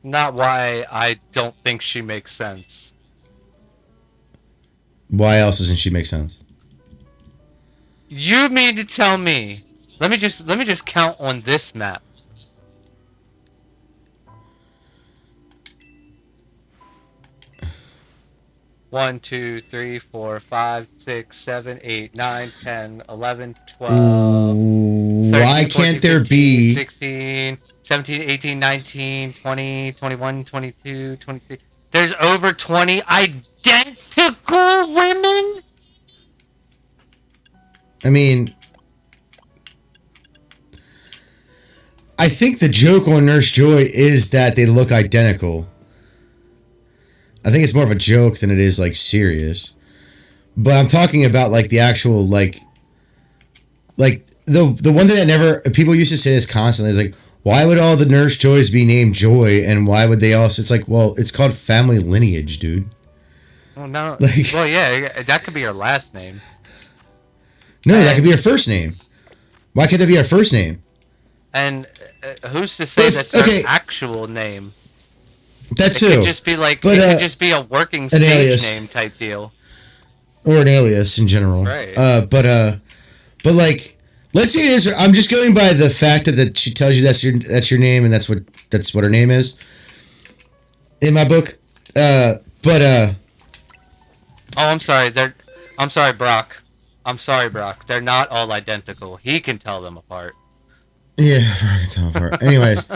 Not why I don't think she makes sense. Why else doesn't she make sense? You mean to tell me? Let me just count on this map. One, 2, 3, 4, 5, 6, 7, 8, 9, 10, 11, 12. 13, Why 14, can't there 15, be... 16, 17, 18, 19, 20, 21, 22, 23. There's over 20 identical women? I mean... I think the joke on Nurse Joy is that they look identical. I think it's more of a joke than it is, like, serious. But I'm talking about, like, the actual, like... Like, the one thing that never... People used to say this constantly is, like, why would all the Nurse Joys be named Joy, and why would they also... It's like, well, it's called family lineage, dude. Well, no. Like, Well, yeah, that could be her last name. no, that could be her first name. Why can't that be her first name? And who's to say that's her actual name? That too. It could just be like, but, it could just be a working stage alias. name type deal. Or an alias in general. Right. But like, let's say it is her. I'm just going by the fact that she tells you that's your name and that's what her name is. In my book. Oh, I'm sorry. I'm sorry, Brock. I'm sorry, Brock. They're not all identical. He can tell them apart. Yeah, I can tell apart. Anyways,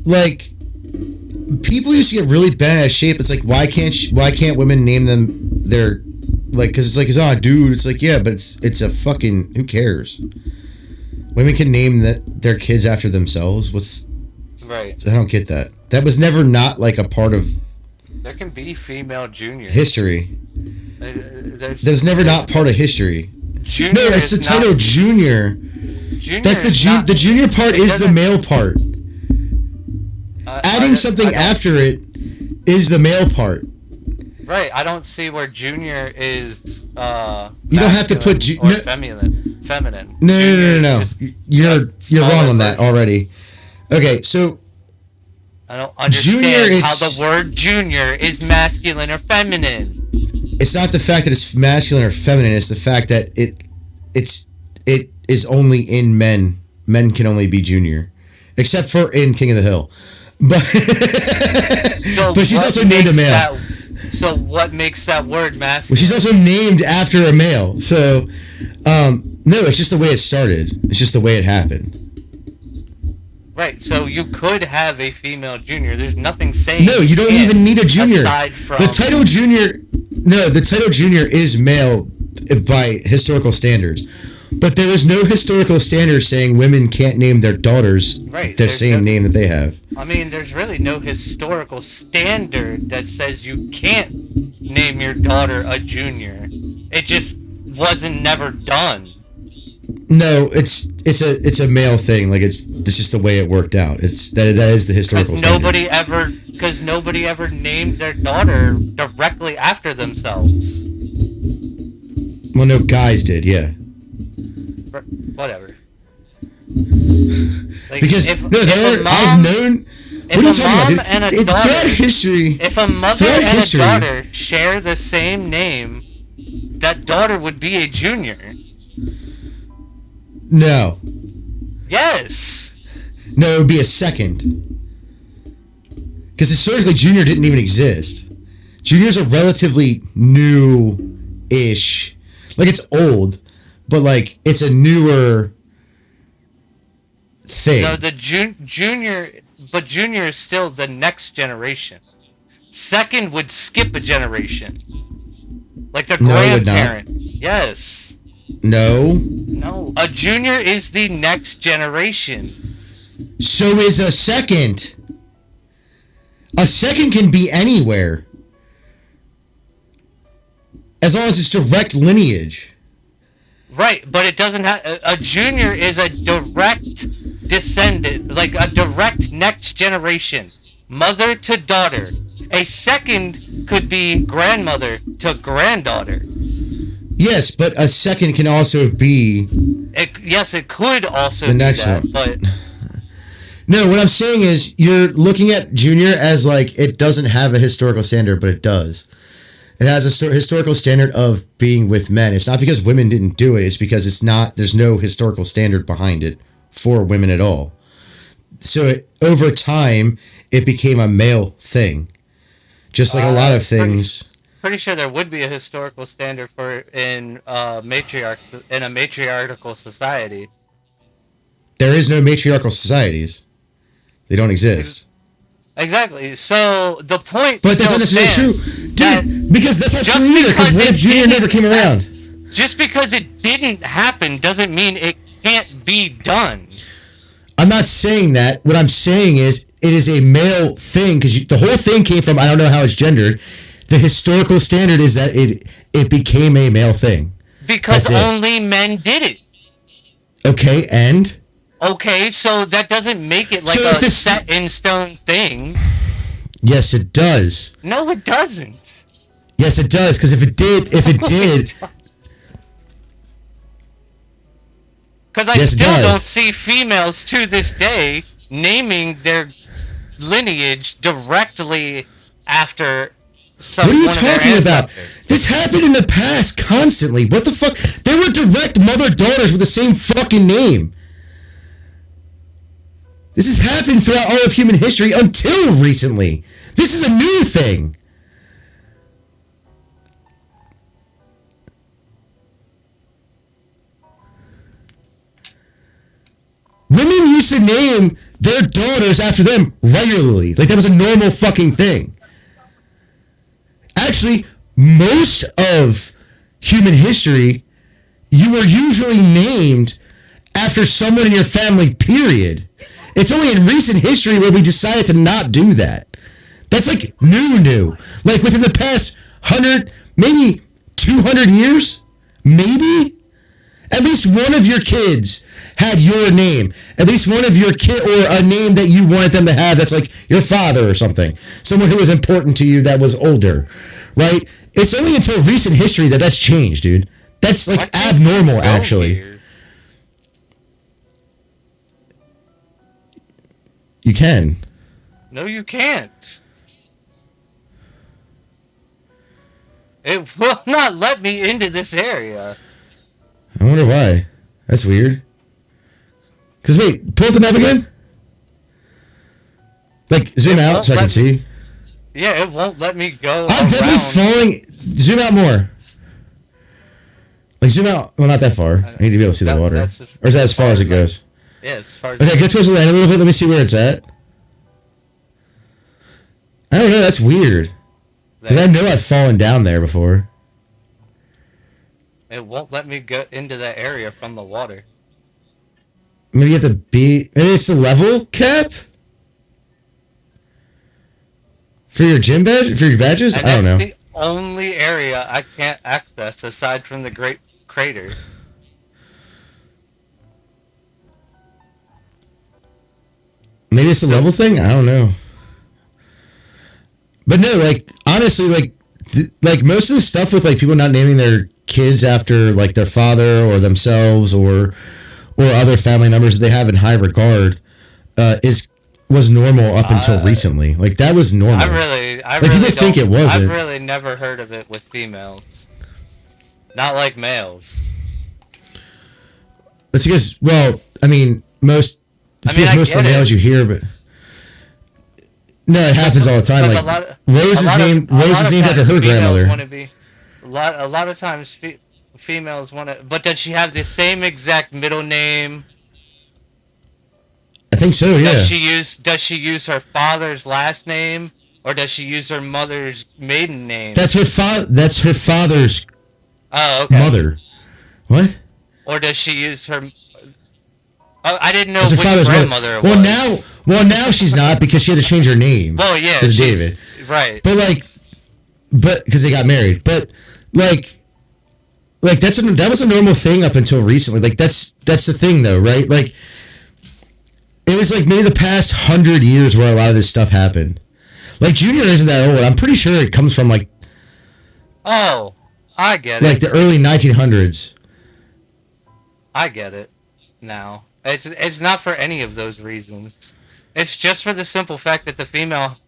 like, people used to get really bent out of shape. It's like, why can't women name them their, like, because it's like, oh, dude, it's like, yeah, but it's a fucking, who cares? Women can name their kids after themselves. What's right? I don't get that. That was never not like a part of. There can be female juniors. History. That was never not part of history. Junior No, that's the title, Junior. That's the junior part is the male part. Adding something after it is the male part. Right, I don't see where junior is. You don't have to put feminine. No. You're wrong on that already. Okay, so I don't understand how the word junior is masculine or feminine. It's not the fact that it's masculine or feminine. It's the fact that it is only in men. Men can only be junior, except for in King of the Hill. But So but she's what also named a makes male. so what makes that word Well, masculine? she's also named after a male. So no, it's just the way it started. It's just the way it happened. Right, so you could have a female junior. There's nothing saying. No, you don't can't, even need a junior. Aside from The title junior. No, the title junior is male by historical standards. But there is no historical standard saying women can't name their daughters their same name that they have. I mean, there's really no historical standard that says you can't name your daughter a junior. It just wasn't never done. No, it's a male thing. Like it's just the way it worked out. That is the historical standard. Because nobody ever named their daughter directly after themselves. Well, no, guys did, yeah. Whatever. Like, Because I've known. What are you talking about, dude? Throughout history, if a mother and a daughter share the same name, that daughter would be a junior. No. Yes. No, it would be a second. Because historically, junior didn't even exist. Juniors are relatively new-ish. Like, it's old, but, like, it's a newer thing. No, the junior is still the next generation. Second would skip a generation. Like the grandparent. Yes. No. No, a junior is the next generation. So is a second. A second can be anywhere. As long as it's direct lineage. Right, but it doesn't have... A junior is a direct descendant, like a direct next generation. Mother to daughter. A second could be grandmother to granddaughter. Yes, but a second can also be... Yes, it could also the be next that, one. but... No, what I'm saying is you're looking at junior as like it doesn't have a historical standard, but it does. It has a historical standard of being with men. It's not because women didn't do it. It's because there's no historical standard behind it for women at all. So over time, it became a male thing. Just like a lot of things. Pretty sure there would be a historical standard for in a matriarchal society. There is no matriarchal societies. They don't exist. Exactly. So the point. But that's not necessarily true, dude. Because that's not true either. Because what if Junior never came around? Just because it didn't happen doesn't mean it can't be done. I'm not saying that. What I'm saying is it is a male thing because the whole thing came from I don't know how it's gendered. The historical standard is that it became a male thing. Because only men did it. Okay, and? Okay, so that doesn't make it like a set in stone thing. Yes, it does. No, it doesn't. Yes, it does. Because if it did, because I still don't see females to this day naming their lineage directly after some. What are you talking about? This happened in the past constantly. What the fuck? There were direct mother-daughters with the same fucking name. This has happened throughout all of human history until recently. This is a new thing. Women used to name their daughters after them regularly. Like that was a normal fucking thing. Actually, most of human history, you were usually named after someone in your family, period. It's only in recent history where we decided to not do that. That's like new. Like within the past 100, maybe 200 years, maybe? At least one of your kids had your name. At least one of your kid or a name that you wanted them to have that's like your father or something. Someone who was important to you that was older, right? It's only until recent history that that's changed, dude. That's like abnormal, actually. Here. You can. No, you can't. It will not let me into this area. I wonder why. That's weird. Because wait, pull up the map again? Like, zoom out so I can see. Yeah, it won't let me go. I'm definitely falling. Zoom out more. Like, zoom out. Well, not that far. I need to be able to see the water. Or is that as far as it goes? Yeah, as far as okay, get towards the land a little bit. Let me see where it's at. I don't know. That's weird. Because I know I've fallen down there before. It won't let me go into that area from the water. Maybe you have to be... Maybe it's the level cap? For your gym badge? For your badges? And I don't know. That's the only area I can't access aside from the Great Crater. Maybe it's the level thing? I don't know. But no, like, honestly, like most of the stuff with, like, people not naming their kids after, like, their father or themselves or other family members that they have in high regard was normal up until recently. Like, that was normal. I like, really people think it wasn't. I've really never heard of it with females. Not like males. It's because, well, I mean, most of the males you hear, but... No, it happens all the time. Like, Rose is named after her grandmother. A lot of times females want to... But does she have the same exact middle name? I think so, yeah. Does she use her father's last name? Or does she use her mother's maiden name? That's her father's mother. What? Or does she use her... Oh, I didn't know which grandmother it was. Well, now she's not because she had to change her name. Well, yeah. It's David. Right. But because they got married. But, like that was a normal thing up until recently. Like, that's the thing, though, right? Like, it was, like, maybe the past 100 years where a lot of this stuff happened. Like, Junior isn't that old. I'm pretty sure it comes from, like... Oh, I get it. Like, the early 1900s. I get it now. It's not for any of those reasons. It's just for the simple fact that the female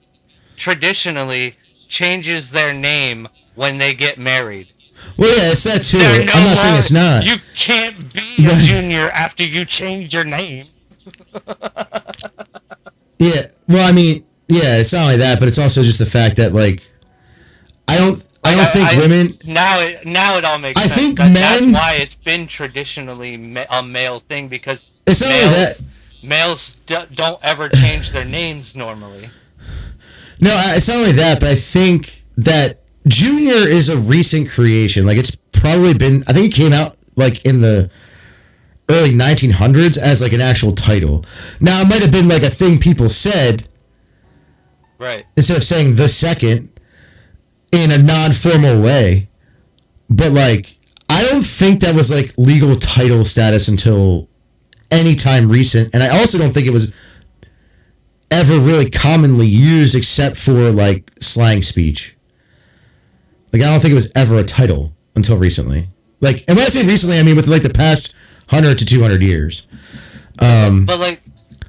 traditionally changes their name when they get married. Well, yeah, it's that too. I'm not saying it's not. You can't be a junior after you change your name. Yeah, well, I mean, yeah, it's not only that, but it's also just the fact that, like, I don't think women... Now it all makes sense. I think men... That's why it's been traditionally a male thing, because it's not only that. Males don't ever change their names normally. No, it's not only that, but I think that Junior is a recent creation. Like, it's probably been... I think it came out, like, in the early 1900s as, like, an actual title. Now, it might have been, like, a thing people said... Right. Instead of saying the second... in a non-formal way, but, like, I don't think that was, like, legal title status until any time recent, and I also don't think it was ever really commonly used except for, like, slang speech. Like, I don't think it was ever a title until recently. Like, and when I say recently, I mean with, like, the past 100 to 200 years. But, like,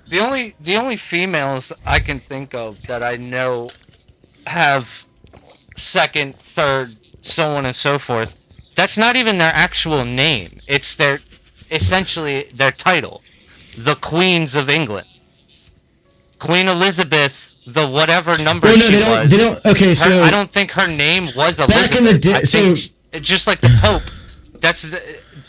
the only females I can think of that I know have second, third, so on and so forth, that's not even their actual name. It's essentially their title. The Queens of England. Queen Elizabeth, the whatever number she was. They don't, okay, so... I don't think her name was Elizabeth. Back in the day, so... Just like the Pope.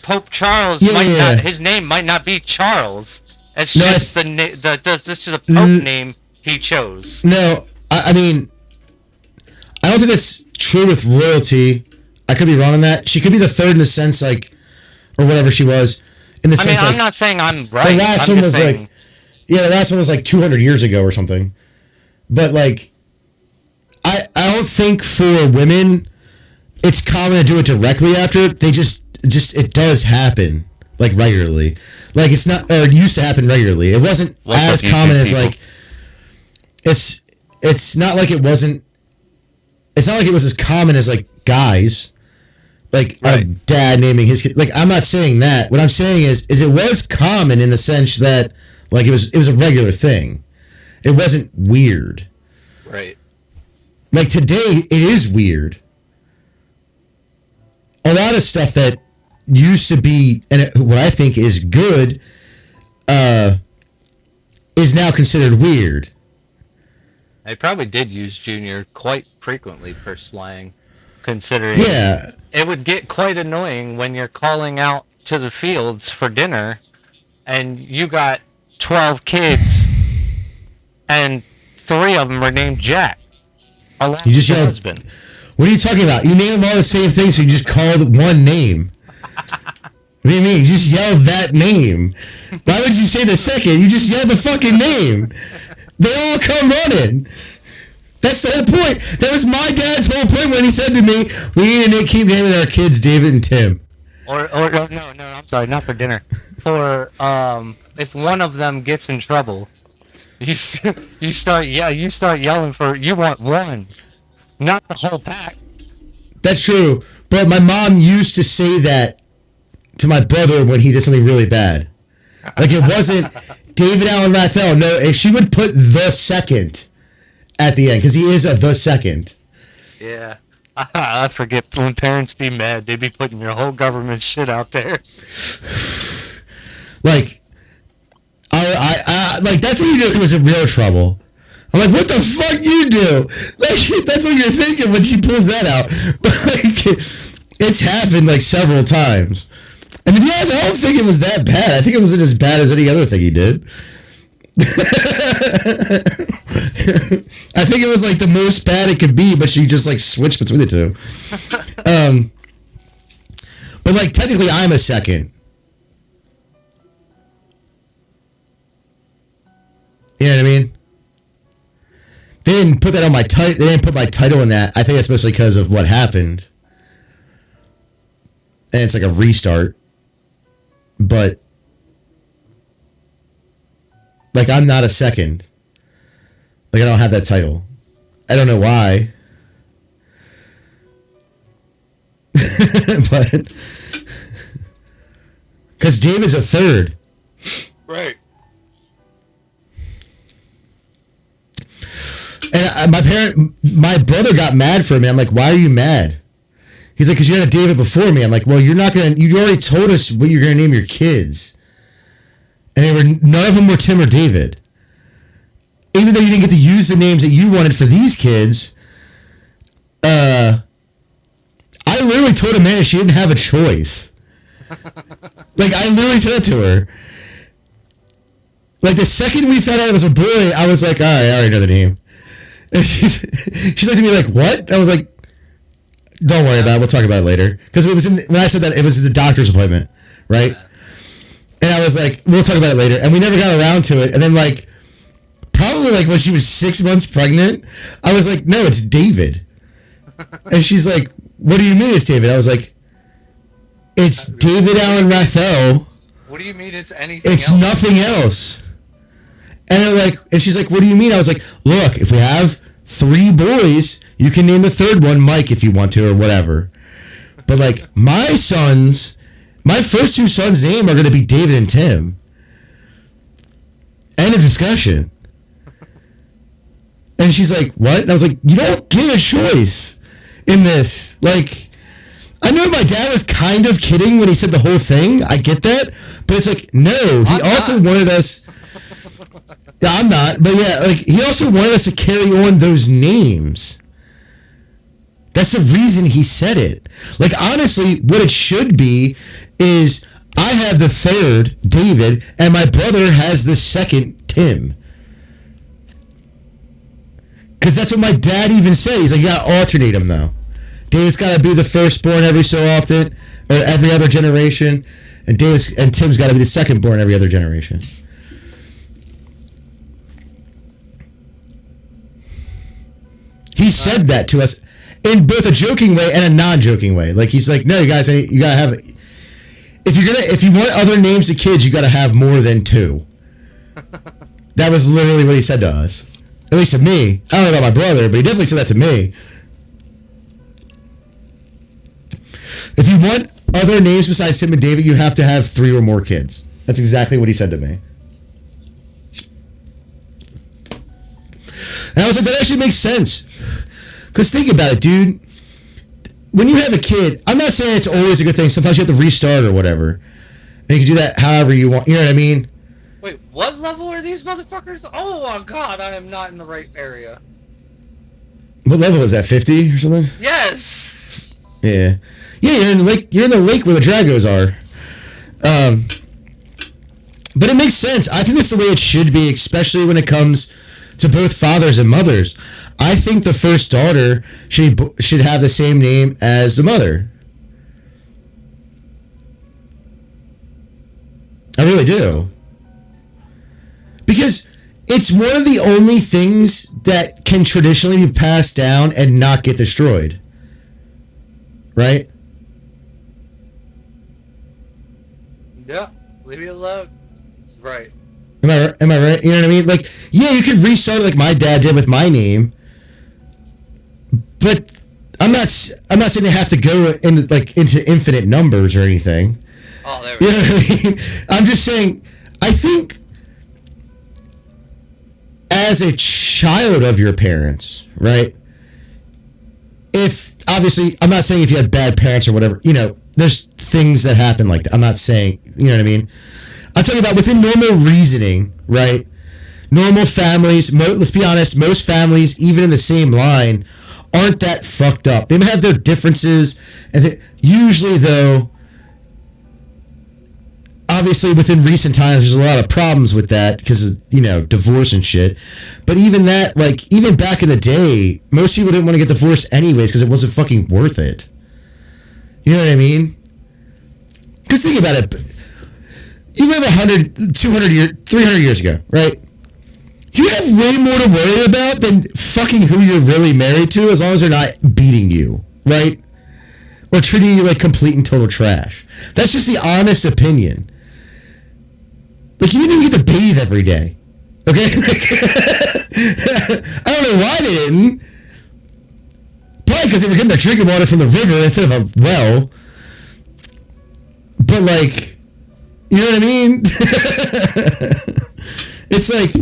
Pope Charles not, his name might not be Charles. It's just the Pope name he chose. No, I mean... I don't think that's true with royalty. I could be wrong on that. She could be the third in the sense, like, or whatever she was. In the sense, I'm not saying I'm right. The last one was like, the last one was like 200 years ago or something. But, like, I don't think for women it's common to do it directly after. They just it does happen, like, regularly. Like, it's not, or it used to happen regularly. It wasn't as common as, like, it's not like it wasn't. It's not like it was as common as, like, guys, like, a dad naming his kid. Like, I'm not saying that. What I'm saying is it was common in the sense that, like, it was a regular thing. It wasn't weird. Right. Like, today, it is weird. a lot of stuff that used to be, and what I think is good, is now considered weird. I probably did use Junior quite frequently for slang, considering it would get quite annoying when you're calling out to the fields for dinner and you got 12 kids and 3 of them are named Jack. Along You just with your yelled, husband. what are you talking about? You name them all the same thing, so you just call one name. What do you mean? You just yell that name. Why would you say the second? You just yell the fucking name. They all come running. That's the whole point. That was my dad's whole point when he said to me, we need to keep naming our kids David and Tim. Or no, I'm sorry, not for dinner. For if one of them gets in trouble, you start yelling for, you want one, not the whole pack. That's true. But my mom used to say that to my brother when he did something really bad. Like, it wasn't David Allen Raphael. No, she would put the second at the end because he is the second. Yeah. I forget, when parents be mad, they be putting your whole government shit out there. Like, I like, that's what you do if it was in real trouble. I'm like, what the fuck you do? Like, that's what you're thinking when she pulls that out. But like, it's happened like several times. And to be honest, I don't think it was that bad. I think it wasn't as bad as any other thing he did. I think it was like the most bad it could be, but she just like switched between the two. But like, technically I'm a second. You know what I mean? They didn't put that on my title. They didn't put my title in that. I think that's mostly because of what happened. And it's like a restart. But like, I'm not a second. Like, I don't have that title. I don't know why. But because Dave is a third. Right. And my brother got mad for me. I'm like, why are you mad? He's like, because you had a David before me. I'm like, well, you already told us what you're going to name your kids. And none of them were Tim or David. Even though you didn't get to use the names that you wanted for these kids, I literally told Amanda she didn't have a choice. Like, I literally said that to her. Like, the second we found out it was a boy, I was like, all right, I already know the name. And she looked at me like, what? I was like, don't worry about it. We'll talk about it later. Because when I said that, it was the doctor's appointment, right? And I was like, we'll talk about it later. And we never got around to it. And then, like, probably like when she was 6 months pregnant, I was like, no, it's David. And she's like, what do you mean it's David? I was like, it's David Allen Raphael. What do you mean it's anything It's else? nothing else. And she's like, what do you mean? I was like, look, if we have 3 boys, you can name the third one Mike if you want to, or whatever. But like, my first 2 sons' name are going to be David and Tim. End of discussion. And she's like, what? And I was like, you don't get a choice in this. Like, I know my dad was kind of kidding when he said the whole thing. I get that. But it's like, no, he also wanted us... Yeah, I'm not. But yeah, like, he also wanted us to carry on those names. That's the reason he said it. Like, honestly, what it should be is I have the third, David, and my brother has the second, Tim. Because that's what my dad even said. He's like, you gotta alternate them, though. David's gotta be the firstborn every so often, or every other generation, and Tim's gotta be the secondborn every other generation. He said that to us in both a joking way and a non-joking way. Like, he's like, no, you guys, you gotta have, if you want other names of kids, you gotta have more than 2. That was literally what he said to us. At least to me. I don't know about my brother, but he definitely said that to me. If you want other names besides Tim and David, you have to have 3 or more kids. That's exactly what he said to me. And I was like, that actually makes sense. Because think about it, dude. when you have a kid, I'm not saying it's always a good thing. Sometimes you have to restart or whatever. And you can do that however you want. You know what I mean? Wait, what level are these motherfuckers? Oh my god, I am not in the right area. What level is that? 50 or something? Yes. Yeah. Yeah, you're in the lake. You're in the lake where the Dragos are. But it makes sense. I think that's the way it should be, especially when it comes to both fathers and mothers. I think the first daughter should have the same name as the mother. I really do. Because it's one of the only things that can traditionally be passed down and not get destroyed. Right? Yeah, leave me alone. Right. Am I right? You know what I mean? Like, yeah, you could restart it like my dad did with my name. But I'm not saying they have to go into infinite numbers or anything. Oh, there we You go. know what I mean? I'm just saying, I think as a child of your parents, right? If, obviously, I'm not saying if you had bad parents or whatever, you know, there's things that happen like that. I'm not saying, you know what I mean? I'm talking about within normal reasoning, right? Normal families, let's be honest, most families, even in the same line, aren't that fucked up. They may have their differences, and usually, though, obviously within recent times, there's a lot of problems with that because of, you know, divorce and shit. But even that, like, even back in the day, most people didn't want to get divorced anyways because it wasn't fucking worth it. You know what I mean? Because think about it. You live 100, 200 years, 300 years ago, right? You have way more to worry about than fucking who you're really married to, as long as they're not beating you, right? Or treating you like complete and total trash. That's just the honest opinion. Like, you didn't even get to bathe every day, okay? I don't know why they didn't. Probably because they were getting their drinking water from the river instead of a well. But, like, you know what I mean? It's like...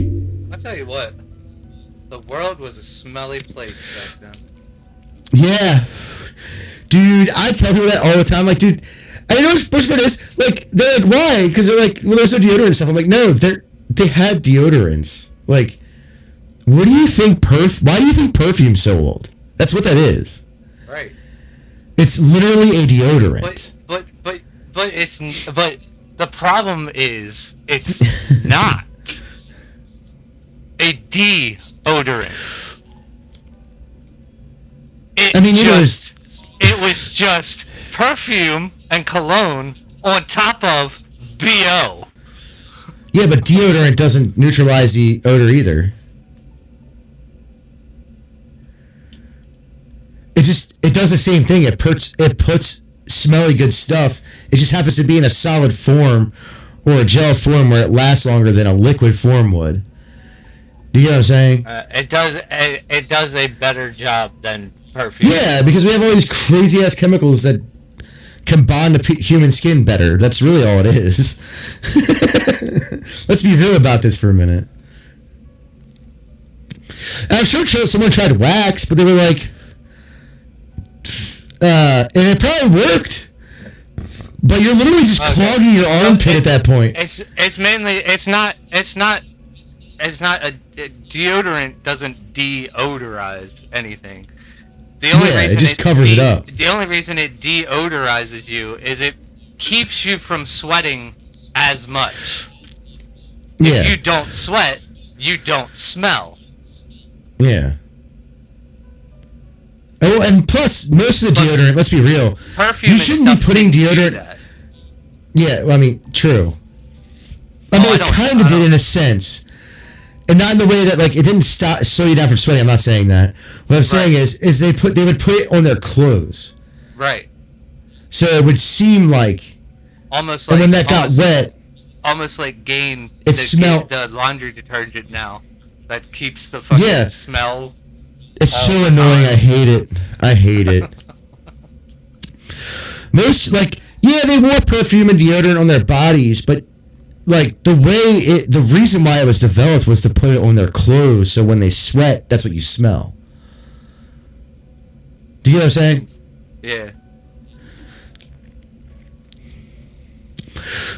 I'll tell you what. The world was a smelly place back then. Yeah. Dude, I tell people that all the time. Like, dude, I know what's part is, like, they're like, why? Because they're like, well, there's no deodorant and stuff. I'm like, no, they had deodorants. Like, what do you think why do you think perfume's so old? That's what that is. Right. It's literally a deodorant. But the problem is it's not a deodorant. It was just perfume and cologne on top of BO. Yeah, but deodorant doesn't neutralize the odor either. It does the same thing. It puts smelly good stuff. It just happens to be in a solid form or a gel form where it lasts longer than a liquid form would. Do you get what I'm saying? It does a better job than perfume. Yeah, because we have all these crazy ass chemicals that can bond to human skin better. That's really all it is. Let's be real about this for a minute. And I'm sure someone tried wax, but they were like, and it probably worked. But you're literally just clogging your armpit at that point. It's mainly it's not a deodorant doesn't deodorize anything. The only reason it just covers it up. The only reason it deodorizes you is it keeps you from sweating as much. Yeah. If you don't sweat, you don't smell. Yeah. Oh, and plus, most of the deodorant, let's be real, perfume you shouldn't be putting deodorant... Yeah, well, I mean, true. I mean, it kind of did in a sense. And not in the way that, like, it didn't slow you down from sweating. I'm not saying that. What I'm saying is they would put it on their clothes. Right. So it would seem like... Almost like... And when that got wet... Almost like Gain... It smelled... The laundry detergent now. That keeps the fucking smell... It's so annoying. I hate it. Most, like... Yeah, they wore perfume and deodorant on their bodies, but... Like, the reason why it was developed was to put it on their clothes, so when they sweat, that's what you smell. Do you know what I'm saying? Yeah.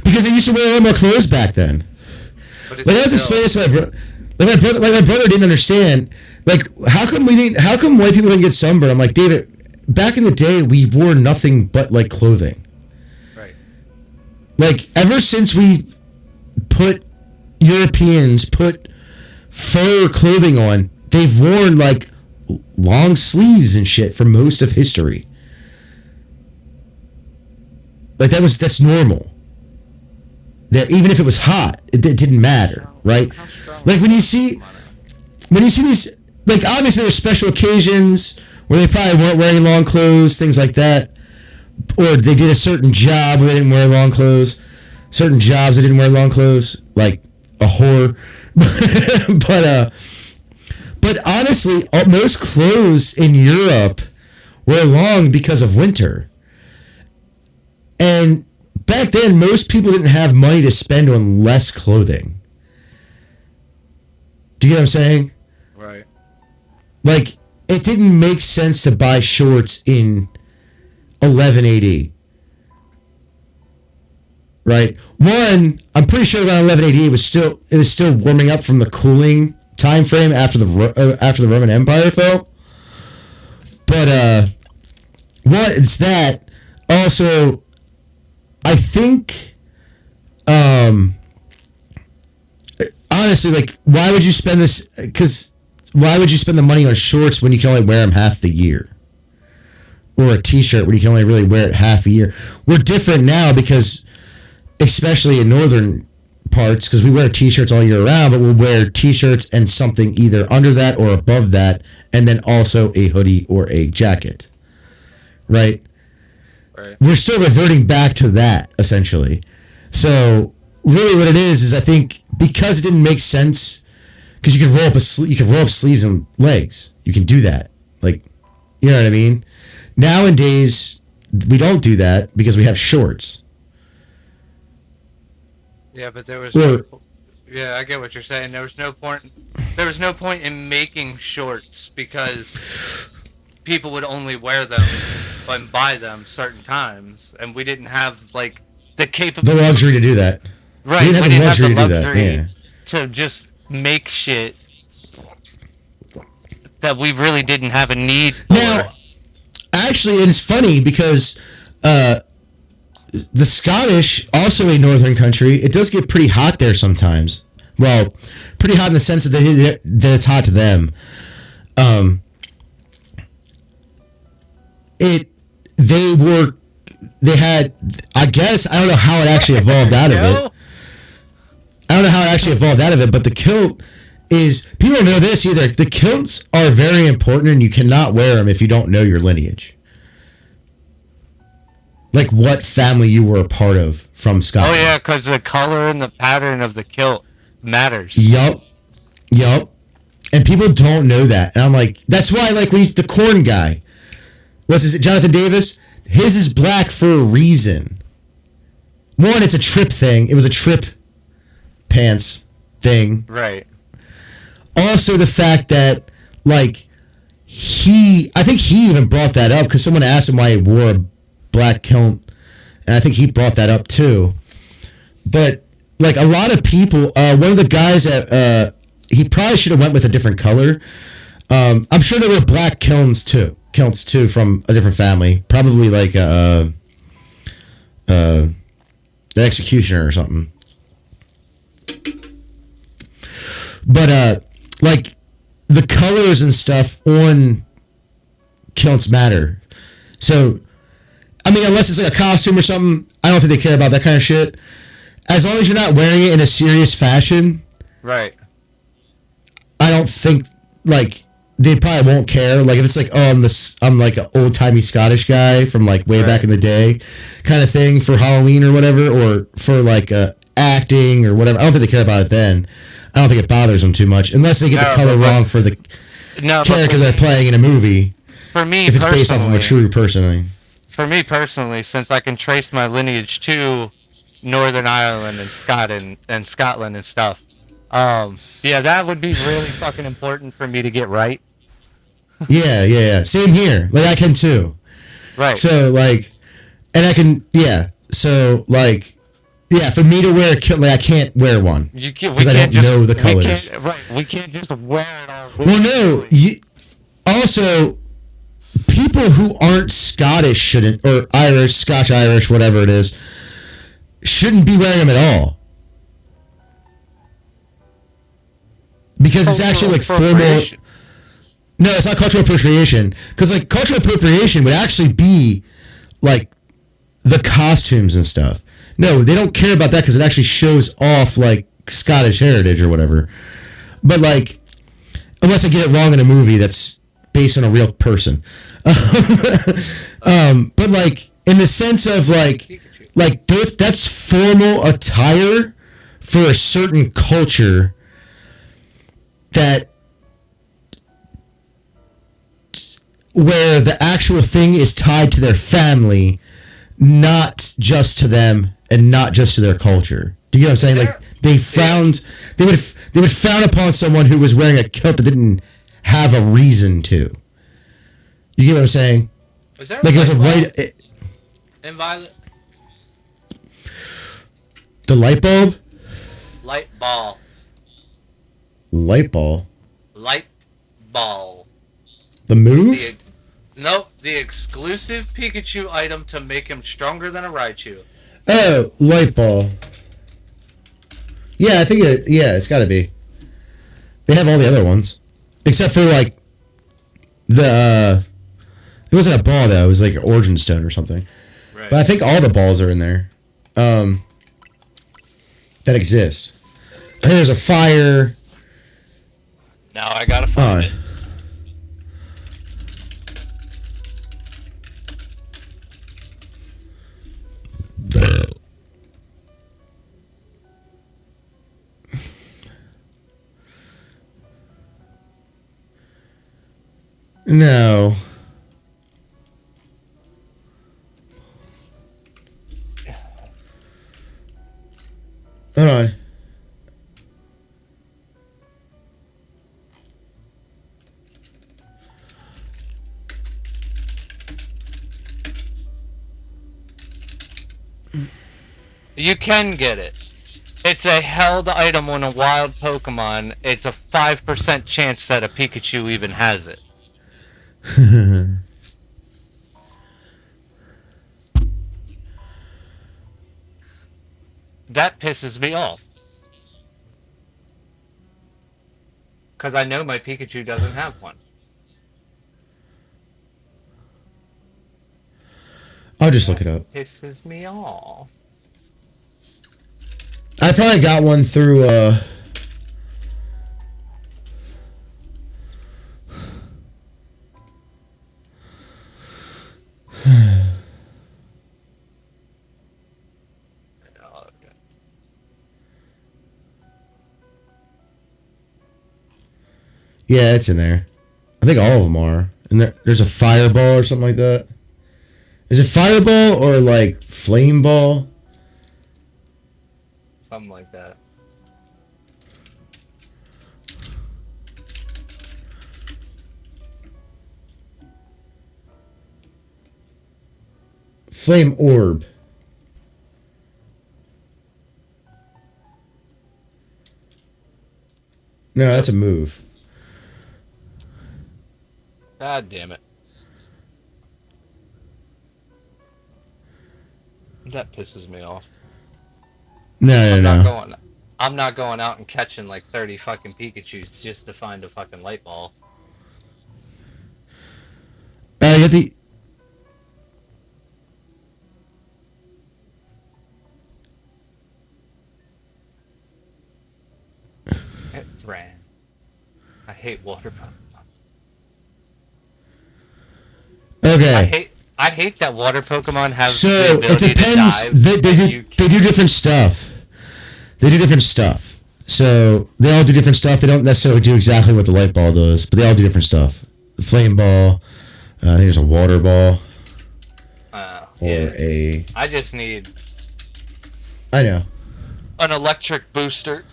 Because they used to wear a lot more clothes back then. But Like I was explaining this to my brother. Like my brother didn't understand. Like how come white people didn't get sunburned? I'm like, David, back in the day we wore nothing but like clothing. Right. Like ever since Europeans put fur clothing on, they've worn like long sleeves and shit for most of history. Like that's normal. That even if it was hot, it didn't matter, right? Like when you see these, like obviously there's special occasions where they probably weren't wearing long clothes, things like that, or they did a certain job where they didn't wear long clothes. Certain jobs they didn't wear long clothes, like a whore. But honestly, most clothes in Europe were long because of winter. And back then, most people didn't have money to spend on less clothing. Do you get what I'm saying? Right. Like, it didn't make sense to buy shorts in 11 AD. Right? One, I'm pretty sure around 11 AD it was still warming up from the cooling time frame after the Roman Empire fell. But one, it's that. Also, I think, honestly, like, why would you spend this? Because why would you spend the money on shorts when you can only wear them half the year? Or a t-shirt when you can only really wear it half a year? We're different now because, especially in northern parts, because we wear t-shirts all year round, but we'll wear t-shirts and something either under that or above that, and then also a hoodie or a jacket. Right? Right. We're still reverting back to that, essentially. So really what it is I think because it didn't make sense, because you could roll up sleeves and legs. You can do that. Like, you know what I mean? Nowadays, we don't do that because we have shorts. Yeah, but there was I get what you're saying. There was no point in making shorts because people would only wear them and buy them certain times, and we didn't have like the capability, the luxury to do that. Right, we didn't have the luxury to do that. Yeah. To just make shit that we really didn't have a need for. Now, actually, it's funny because the Scottish, also a northern country, it does get pretty hot there sometimes. Well, pretty hot in the sense that that it's hot to them. They had, I guess, I don't know how it actually evolved out of it. But the kilt is, people don't know this either. The kilts are very important and you cannot wear them if you don't know your lineage. Like what family you were a part of from Scotland. Oh yeah, because the color and the pattern of the kilt matters. Yup. And people don't know that. And I'm like, that's why, like, when the corn guy, what's his, Jonathan Davis? His is black for a reason. One, it's a trip thing. It was a trip pants thing. Right. Also, the fact that, like, I think he even brought that up because someone asked him why he wore a black kilt, and I think he brought that up too. But, like, a lot of people, one of the guys that, he probably should have went with a different color. I'm sure there were black kilts too from a different family, probably like the executioner or something. But like the colors and stuff on kilts matter. So I mean, unless it's like a costume or something, I don't think they care about that kind of shit. As long as you're not wearing it in a serious fashion, right? I don't think, like, they probably won't care. Like, if it's like, oh, I'm like an old-timey Scottish guy from, like, way back in the day kind of thing for Halloween or whatever, or for, like, acting or whatever. I don't think they care about it then. I don't think it bothers them too much, unless they get the color wrong for the character they're playing in a movie. For me, if it's based off of a true person. For me personally, since I can trace my lineage to Northern Ireland and Scotland and stuff, yeah, that would be really fucking important for me to get right. Yeah. Same here. Like, I can too. Right. So like, and I can So like. Yeah, for me to wear a kilt, like, I can't wear one because I don't know the colors. We can't just wear it all. Well, no. Also, people who aren't Scottish shouldn't, or Irish, Scotch, Irish, whatever it is, shouldn't be wearing them at all. Because it's actually like formal. No, it's not cultural appropriation. Because like cultural appropriation would actually be like the costumes and stuff. No, they don't care about that because it actually shows off like Scottish heritage or whatever. But like, unless I get it wrong in a movie that's based on a real person. But like in the sense of like that's formal attire for a certain culture that where the actual thing is tied to their family, not just to them and not just to their culture. Do you get what I'm saying? Like they would frown upon someone who was wearing a kilt that didn't have a reason to. You get what I'm saying? Was there like it was a right in Violet? The light bulb? Light ball. Light ball? Light ball. The move? Nope, the exclusive Pikachu item to make him stronger than a Raichu. Oh, light ball. Yeah, I think it's got to be. They have all the other ones, except for like the. It wasn't a ball though; it was like an Origin Stone or something. Right. But I think all the balls are in there. That exist. I think there's a fire. Now I gotta find it. No. Hold on. You can get it. It's a held item on a wild Pokemon. It's a 5% chance that a Pikachu even has it. That pisses me off. Because I know my Pikachu doesn't have one. I'll just look it up. Pisses me off. I probably got one through yeah, it's in there. I think all of them are. And there's a fireball or something like that. Is it fireball or like flame ball? Something like that. Flame orb. No, that's a move. God damn it. That pisses me off. No. I'm not going out and catching like 30 fucking Pikachus just to find a fucking light ball. You get the. It ran. I hate water Pokemon. Okay. I hate that water Pokemon have so the ability it depends. to dive. They do different stuff. They do different stuff. So they all do different stuff. They don't necessarily do exactly what the light ball does, but they all do different stuff. The flame ball. I think there's a water ball. I just need. I know. An electric booster.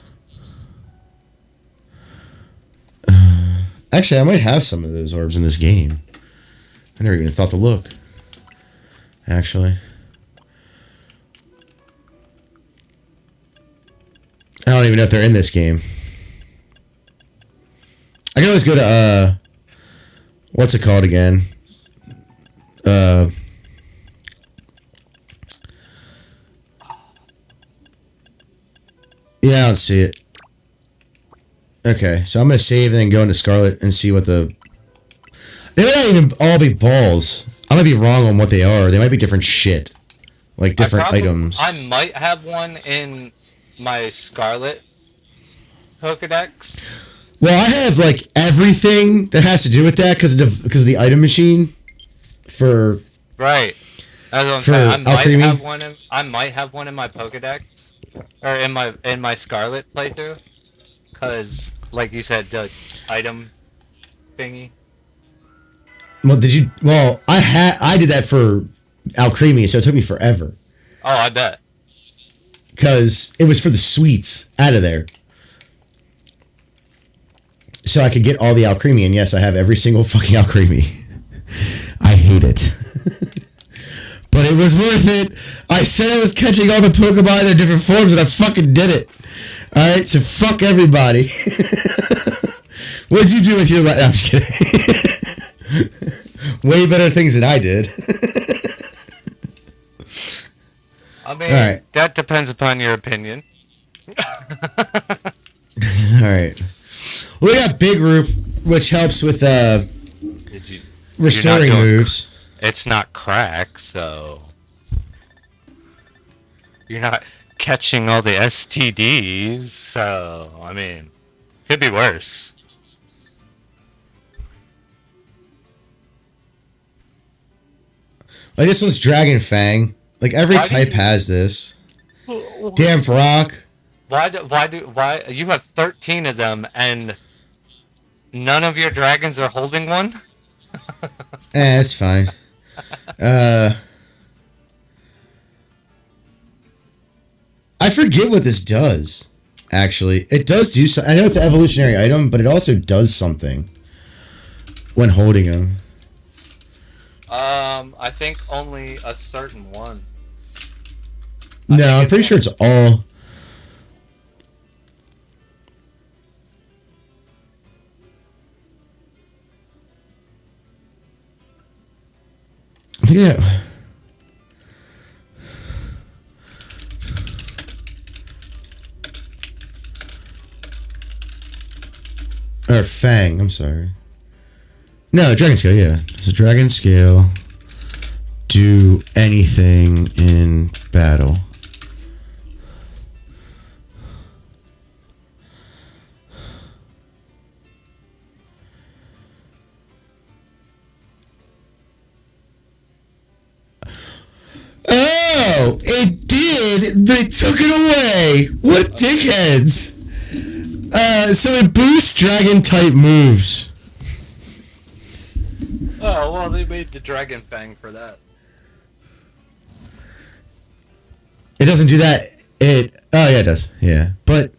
Actually, I might have some of those orbs in this game. I never even thought to look. actually. I don't even know if they're in this game. I can always go to, what's it called again? Yeah, I don't see it. Okay, so I'm going to save and then go into Scarlet and see what the... They might not even all be balls. I might be wrong on what they are. They might be different shit. Like different items. I might have one in my Scarlet Pokedex. Well, I have like everything that has to do with that because of the item machine for... Right. That's what I'm saying. I might have one in my Pokedex. Or in my Scarlet playthrough. Because, like you said, the item thingy. Well, I did that for Alcremie, so it took me forever. Oh, I bet. Because it was for the sweets out of there. So I could get all the Alcremie, and yes, I have every single fucking Alcremie. I hate it. But it was worth it. I said I was catching all the Pokemon in their different forms, and I fucking did it. Alright, so fuck everybody. What'd you do with your life? No, I'm just kidding. Way better things than I did. I mean, that depends upon your opinion. Alright. Well, we got Big Roop, which helps with restoring moves. It's not crack, so... You're not catching all the STDs, so... I mean, could be worse. Like, this one's Dragon Fang. Like, every type has this. Damn Rock. Why you have 13 of them and none of your dragons are holding one? It's fine. I forget what this does, actually. It does do something. I know it's an evolutionary item, but it also does something when holding them. I think only a certain one. No, I'm pretty sure it's all... I think or Fang, I'm sorry. No, Dragon Scale, yeah. So Dragon Scale, do anything in battle. Oh, it did. They took it away. What dickheads. So it boosts dragon type moves. Oh, well, they made the Dragon Fang for that. It doesn't do that. Oh yeah, it does. Yeah, but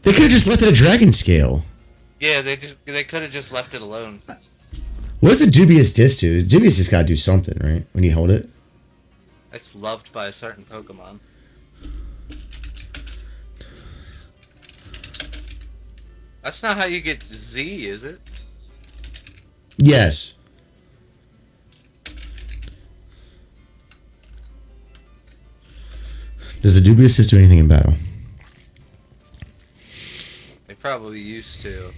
they could have just left it at Dragon Scale. Yeah, they could have just left it alone. What does a dubious disc do? Dubious disc gotta do something, right? When you hold it. It's loved by a certain Pokemon. That's not how you get Z, is it? Yes. Does the dubious disc do anything in battle? They probably used to.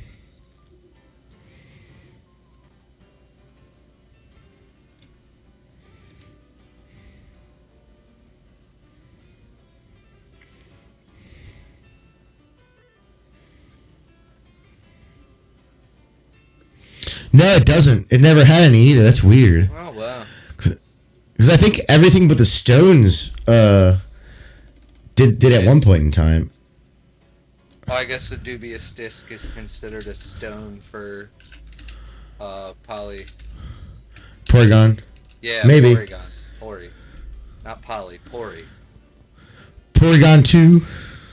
No, it doesn't. It never had any either. That's weird. Oh, wow. Because I think everything but the stones did at one point in time. Well, I guess the dubious disc is considered a stone for Poly. Porygon. Yeah, maybe. Porygon. Pori. Not Poly, Pori. Porygon 2,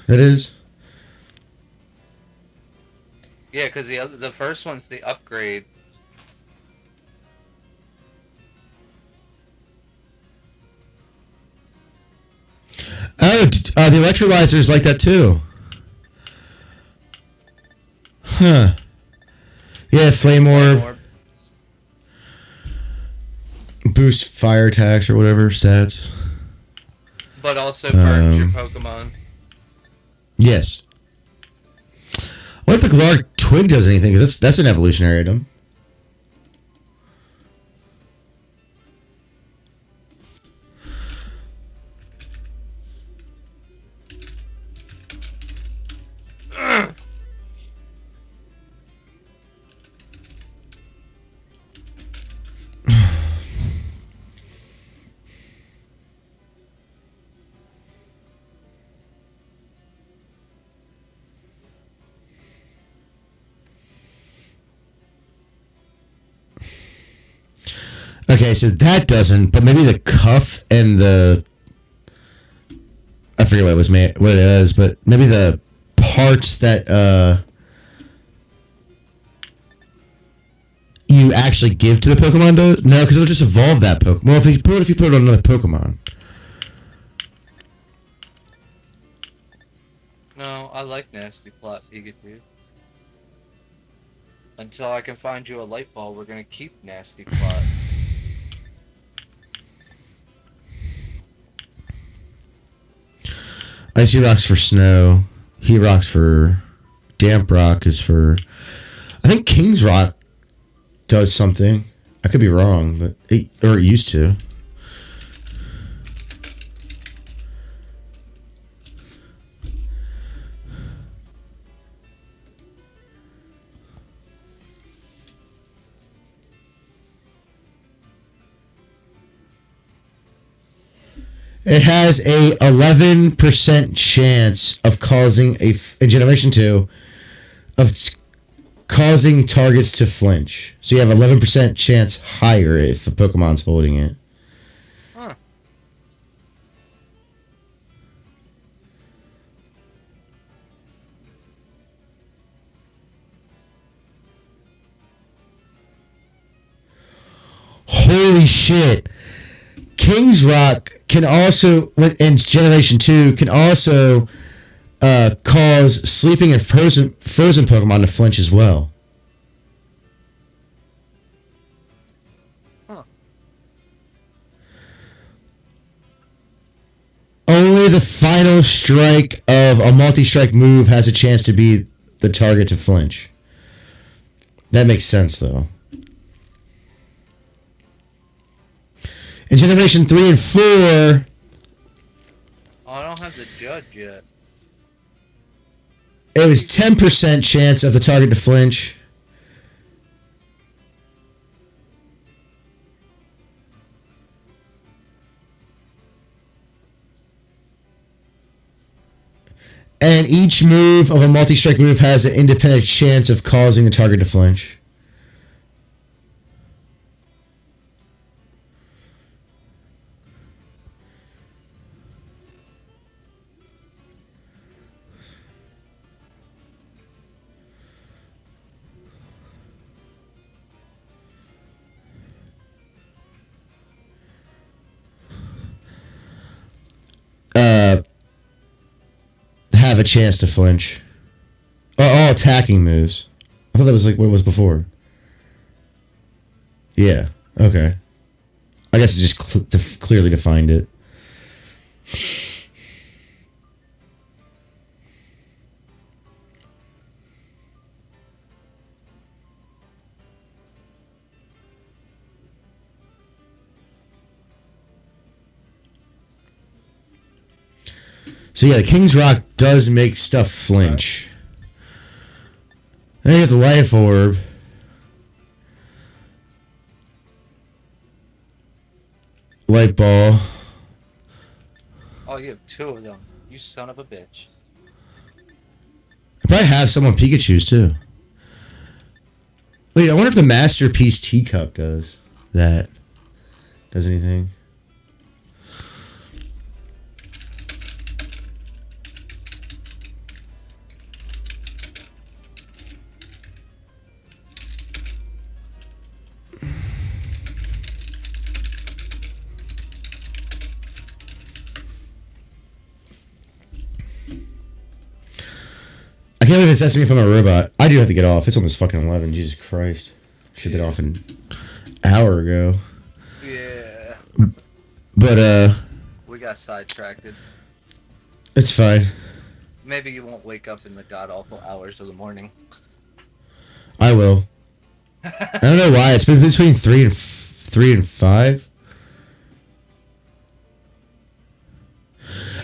that is. Yeah, because the first one's the upgrade. Oh, the electrolyzer is like that too. Huh. Yeah, flame orb. Boost fire attacks or whatever stats. But also burns your Pokemon. Yes. What if the Galar Twig does anything? Because that's an evolutionary item. Okay, so that doesn't, but maybe the cuff and the... I forget what it is, but maybe the parts that you actually give to the Pokemon does? No, because it'll just evolve that Pokemon. Well, if you put it on another Pokemon. No, I like Nasty Plot Pikachu. Until I can find you a light ball, we're gonna keep Nasty Plot. Icy Rock's for snow. Heat Rock's for... Damp Rock is for... I think King's Rock does something. I could be wrong, but it used to. It has a 11% chance of causing in Generation 2 of causing targets to flinch. So you have 11% chance higher if a Pokemon's holding it. Huh. Holy shit. King's Rock can also, in Generation 2, can also cause sleeping and frozen Pokemon to flinch as well. Huh. Only the final strike of a multi-strike move has a chance to be the target to flinch. That makes sense, though. In Generation 3 and 4... Oh, I don't have the judge yet. It was 10% chance of the target to flinch. And each move of a multi-strike move has an independent chance of causing the target to flinch. Have a chance to flinch. All attacking moves. I thought that was like what it was before. Yeah. Okay. I guess it just clearly defined it. So yeah, the King's Rock does make stuff flinch. Then you have the Life Orb. Light Ball. Oh, you have two of them. You son of a bitch. I probably have some on Pikachu's too. Wait, I wonder if the Masterpiece Teacup does that. Does anything? I can't believe it's asking me if I'm a robot. I do have to get off. It's almost fucking 11. Jesus Christ. Should get off an hour ago. Yeah. But, We got sidetracked. it's fine. Maybe you won't wake up in the god-awful hours of the morning. I will. I don't know why. It's been between 3 and 5.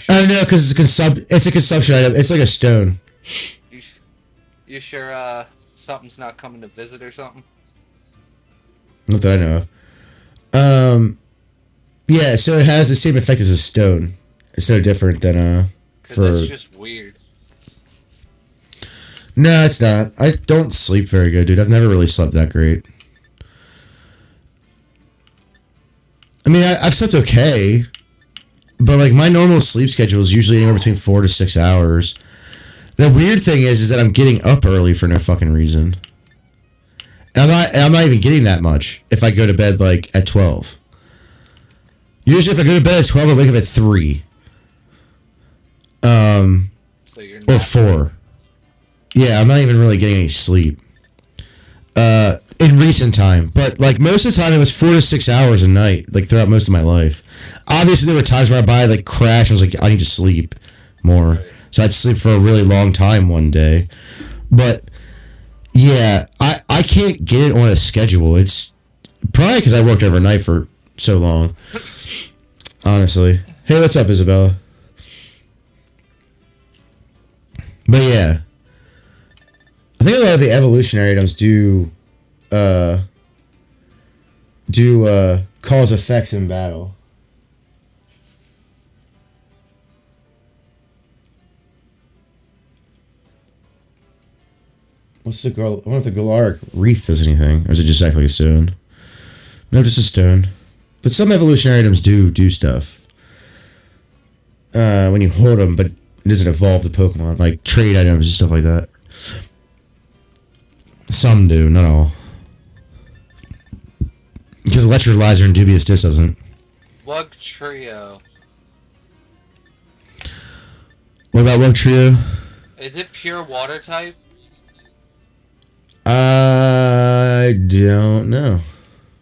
I don't know, because it's a consumption item. It's like a stone. You sure something's not coming to visit or something? Not that I know of. Yeah, so it has the same effect as a stone. It's no different than That's just weird. No, it's not. I don't sleep very good, dude. I've never really slept that great. I mean, I've slept okay, but like my normal sleep schedule is usually anywhere between 4 to 6 hours. The weird thing is that I'm getting up early for no fucking reason. And I'm not even getting that much if I go to bed like at 12. Usually if I go to bed at 12, I wake up at 3. So you're not Or 4. Yeah, I'm not even really getting any sleep. In recent time. But like most of the time it was 4 to 6 hours a night, like throughout most of my life. Obviously there were times where I'd like crash and I was like, I need to sleep more. Right. So I'd sleep for a really long time one day. But yeah, I can't get it on a schedule. It's probably because I worked overnight for so long. Honestly. Hey, what's up, Isabella? But yeah. I think a lot of the evolutionary items do cause effects in battle. What's the girl? I wonder if the Galaric Wreath does anything, or is it just act like a stone? No, just a stone. But some evolutionary items do stuff when you hold them, but it doesn't evolve the Pokemon, like trade items and stuff like that. Some do, not all. Because Electrolyzer and Dubious Disc doesn't. Bug Trio. What about Rogue Trio? Is it pure water type? I don't know.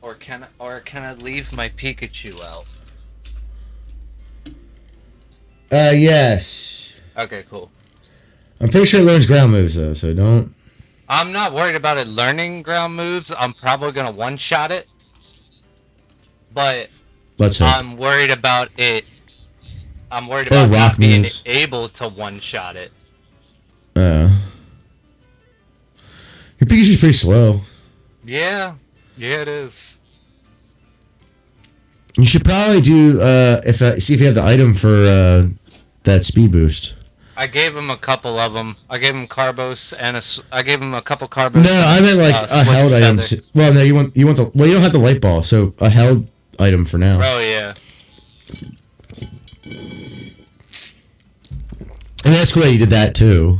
Or can I leave my Pikachu out? Yes. Okay, cool. I'm pretty sure it learns ground moves though, so don't. I'm not worried about it learning ground moves. I'm probably gonna one-shot it. But Let's hope. I'm worried about it. I'm worried Or about rock not being moves. able to one-shot it. Your Pikachu's pretty slow. Yeah, it is. You should probably do see if you have the item for that speed boost. I gave him a couple of them. I gave him Carbos and I gave him a couple Carbos. No, I meant like a Switch held item. Feather. Well, no, you want the you don't have the light ball, so a held item for now. Oh yeah. And that's cool that you did that too.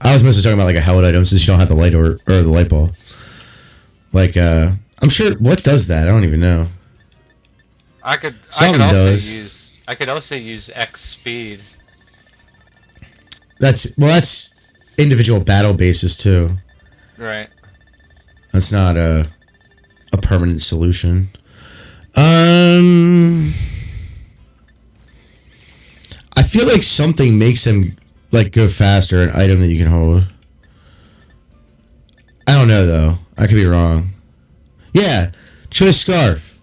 I was mostly talking about like a held item since you don't have the light or the light ball. Like I'm sure what does that? I don't even know. I could Something also use X speed. That's individual battle basis too. Right. That's not a permanent solution. I feel like something makes them like go faster, an item that you can hold. I don't know though. I could be wrong. Yeah, Choice Scarf.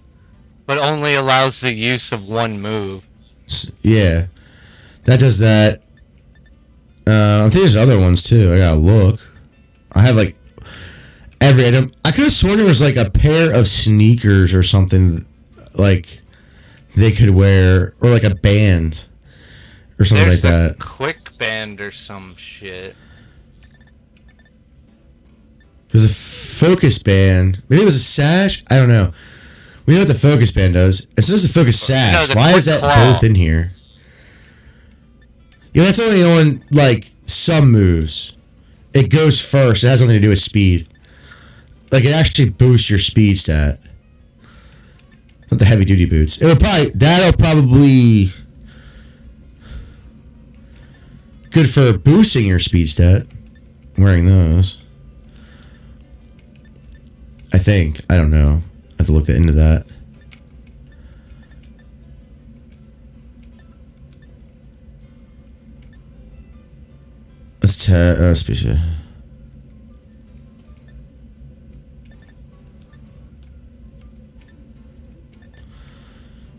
But only allows the use of one move. Yeah, that does that. I think there's other ones too. I gotta look. I have like every item. I could have sworn there was like a pair of sneakers or something like they could wear, or like a band or something There's like a that. quick band or some shit. There's a focus band. Maybe it was a sash. I don't know. We know what the focus band does. It says the focus sash. No, the Why is quick that claw. both in here? Yeah, that's only on like some moves. It goes first. It has nothing to do with speed. Like it actually boosts your speed stat. Not the heavy duty boots. That'll probably good for boosting your speed stat. wearing those. I think. I don't know. I have to look into that. Let's species.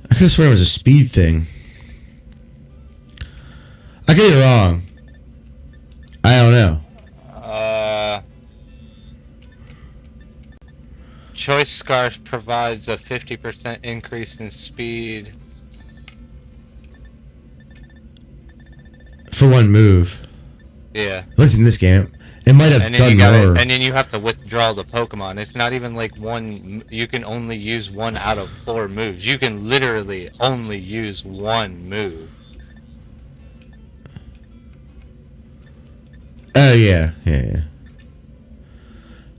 I could have sworn it was a speed thing. I could be wrong. I don't know. Choice Scarf provides a 50% increase in speed. For one move. Yeah. At least in this game. It might have done more. And then you have to withdraw the Pokemon. It's not even like one. You can only use 1 out of 4 moves. You can literally only use 1 move. Oh, yeah. I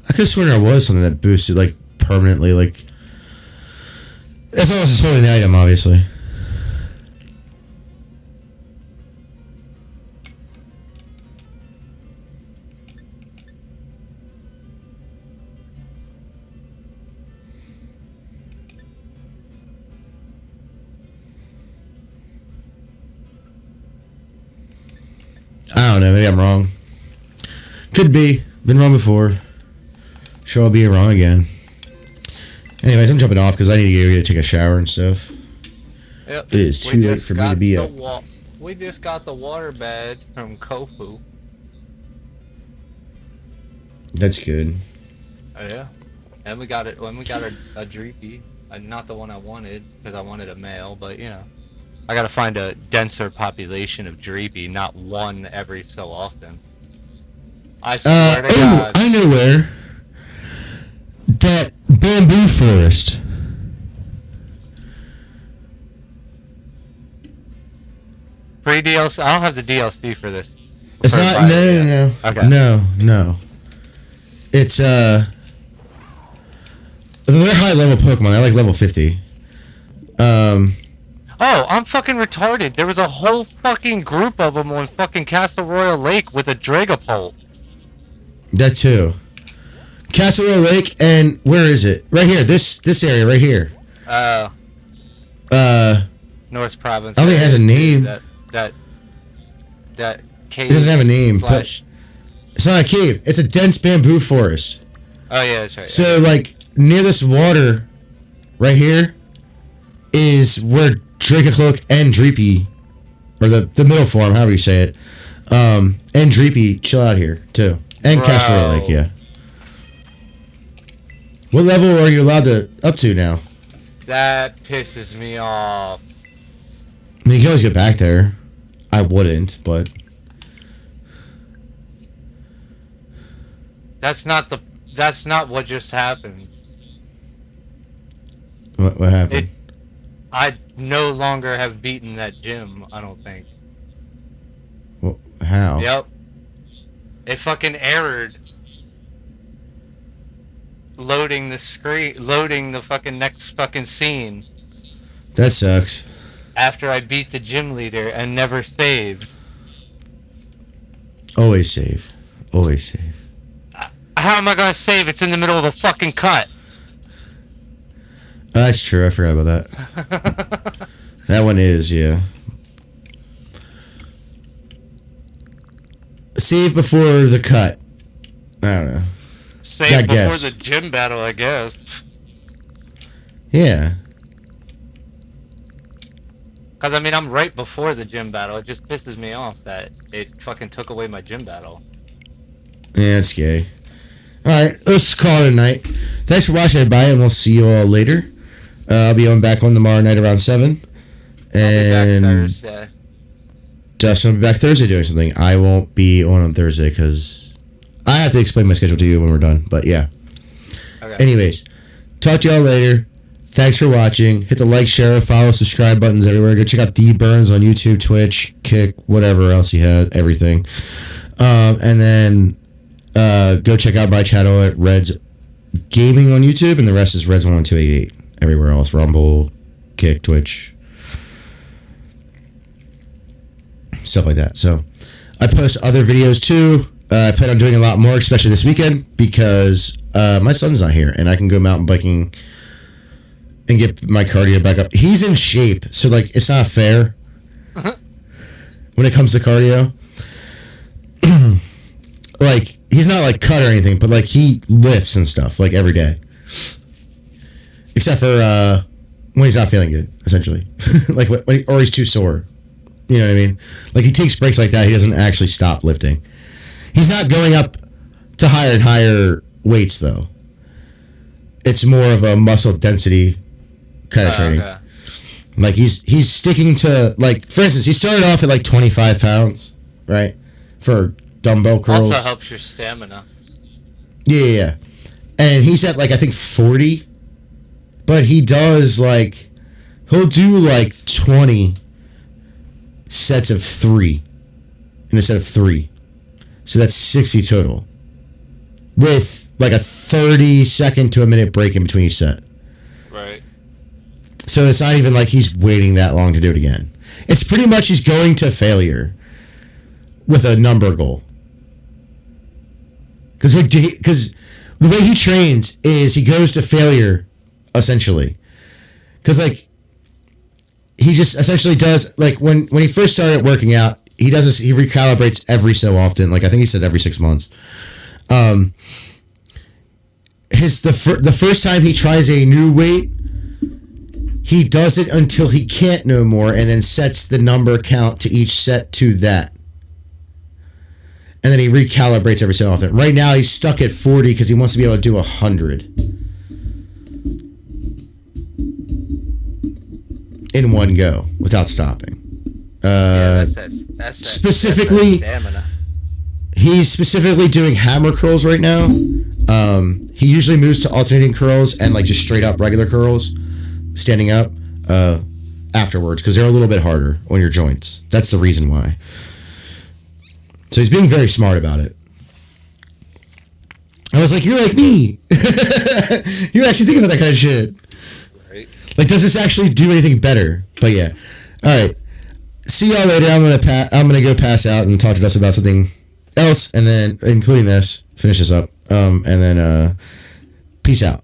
could have sworn there was something that boosted, like, permanently, like... As long as it's holding the item, obviously. I don't know, maybe I'm wrong. Could be. Been wrong before. Sure, I'll be wrong again. Anyways, I'm jumping off because I need to go take a shower and stuff. Yep. It is too late for me to be up. We just got the water bed from Kofu. That's good. Oh yeah. And we got it. When we got a Dreepy, not the one I wanted because I wanted a male, but you know, I gotta find a denser population of Dreepy, not one every so often. I swear to God. I know where. That bamboo forest. Free DLC. I don't have the DLC for this. It's not. No. Okay. No. It's they're high level Pokemon. They're like level 50. Oh, I'm fucking retarded. There was a whole fucking group of them on fucking Castle Royal Lake with a Dragapult. That too. Castle Royal Lake, and where is it? Right here. This area right here. North Province. I don't think it has a name. That cave. It doesn't have a name. Slash... It's not a cave. It's a dense bamboo forest. Oh yeah, that's right. So like near this water, right here, is where Dracocloak and Dreepy, or the middle form, however you say it, and Dreepy chill out here too, and Castle Royal Lake, yeah. What level are you allowed to up to now? That pisses me off. I mean, you can always get back there. I wouldn't, but that's not what just happened. What happened? I no longer have beaten that gym, I don't think. Well, how? Yep. It fucking errored. Loading the fucking next fucking scene. That sucks. After I beat the gym leader and never saved. Always save. Always save. How am I gonna save? It's in the middle of a fucking cut. That's true. I forgot about that. That one is, yeah. Save before the cut. I don't know. Save before the gym battle, I guess. Yeah. Cause I mean, I'm right before the gym battle. It just pisses me off that it fucking took away my gym battle. Yeah, it's gay. Alright, let's call it a night. Thanks for watching, everybody, and we'll see you all later. I'll be back on tomorrow night around 7. And I'll be back Thursday. Dustin will be back Thursday doing something. I won't be on Thursday because I have to explain my schedule to you when we're done. But yeah. Okay. Anyways, talk to y'all later. Thanks for watching. Hit the like, share, follow, subscribe buttons everywhere. Go check out D Burns on YouTube, Twitch, Kick, whatever else he has, everything. And then go check out my channel at Reds Gaming on YouTube, and the rest is Reds11288 everywhere else. Rumble, Kick, Twitch, stuff like that. So I post other videos too. I plan on doing a lot more, especially this weekend, because my son's not here, and I can go mountain biking and get my cardio back up. He's in shape, so like it's not fair when it comes to cardio. Like he's not like cut or anything, but like he lifts and stuff like every day, except for when he's not feeling good, essentially. Like or he's too sore. You know what I mean? Like he takes breaks like that. He doesn't actually stop lifting. He's not going up to higher and higher weights though. It's more of a muscle density kind of training. Okay. Like he's sticking to, like, for instance, he started off at like 25 pounds, right? For dumbbell curls. Also helps your stamina. Yeah. And he's at like I think 40, but he does like he'll do like 20 sets of 3 in a set of 3. So that's 60 total, with like a 30-second to a minute break in between each set. Right. So it's not even like he's waiting that long to do it again. It's pretty much he's going to failure with a number goal. Because the way he trains is he goes to failure, essentially. Because like he just essentially does, like when he first started working out, he does this, he recalibrates every so often. Like I think he said every 6 months. The first time he tries a new weight, he does it until he can't no more, and then sets the number count to each set to that. And then he recalibrates every so often. Right now he's stuck at 40 because he wants to be able to do 100 in one go without stopping. That's specifically stamina. He's specifically doing hammer curls right now. He usually moves to alternating curls and like just straight up regular curls, standing up afterwards, because they're a little bit harder on your joints. That's the reason why. So he's being very smart about it. I was like, you're like me. You're actually thinking about that kind of shit. Right. Like, does this actually do anything better? But yeah. All right. See y'all later. I'm gonna go pass out and talk to us about something else, and then including this, finish this up, and then peace out.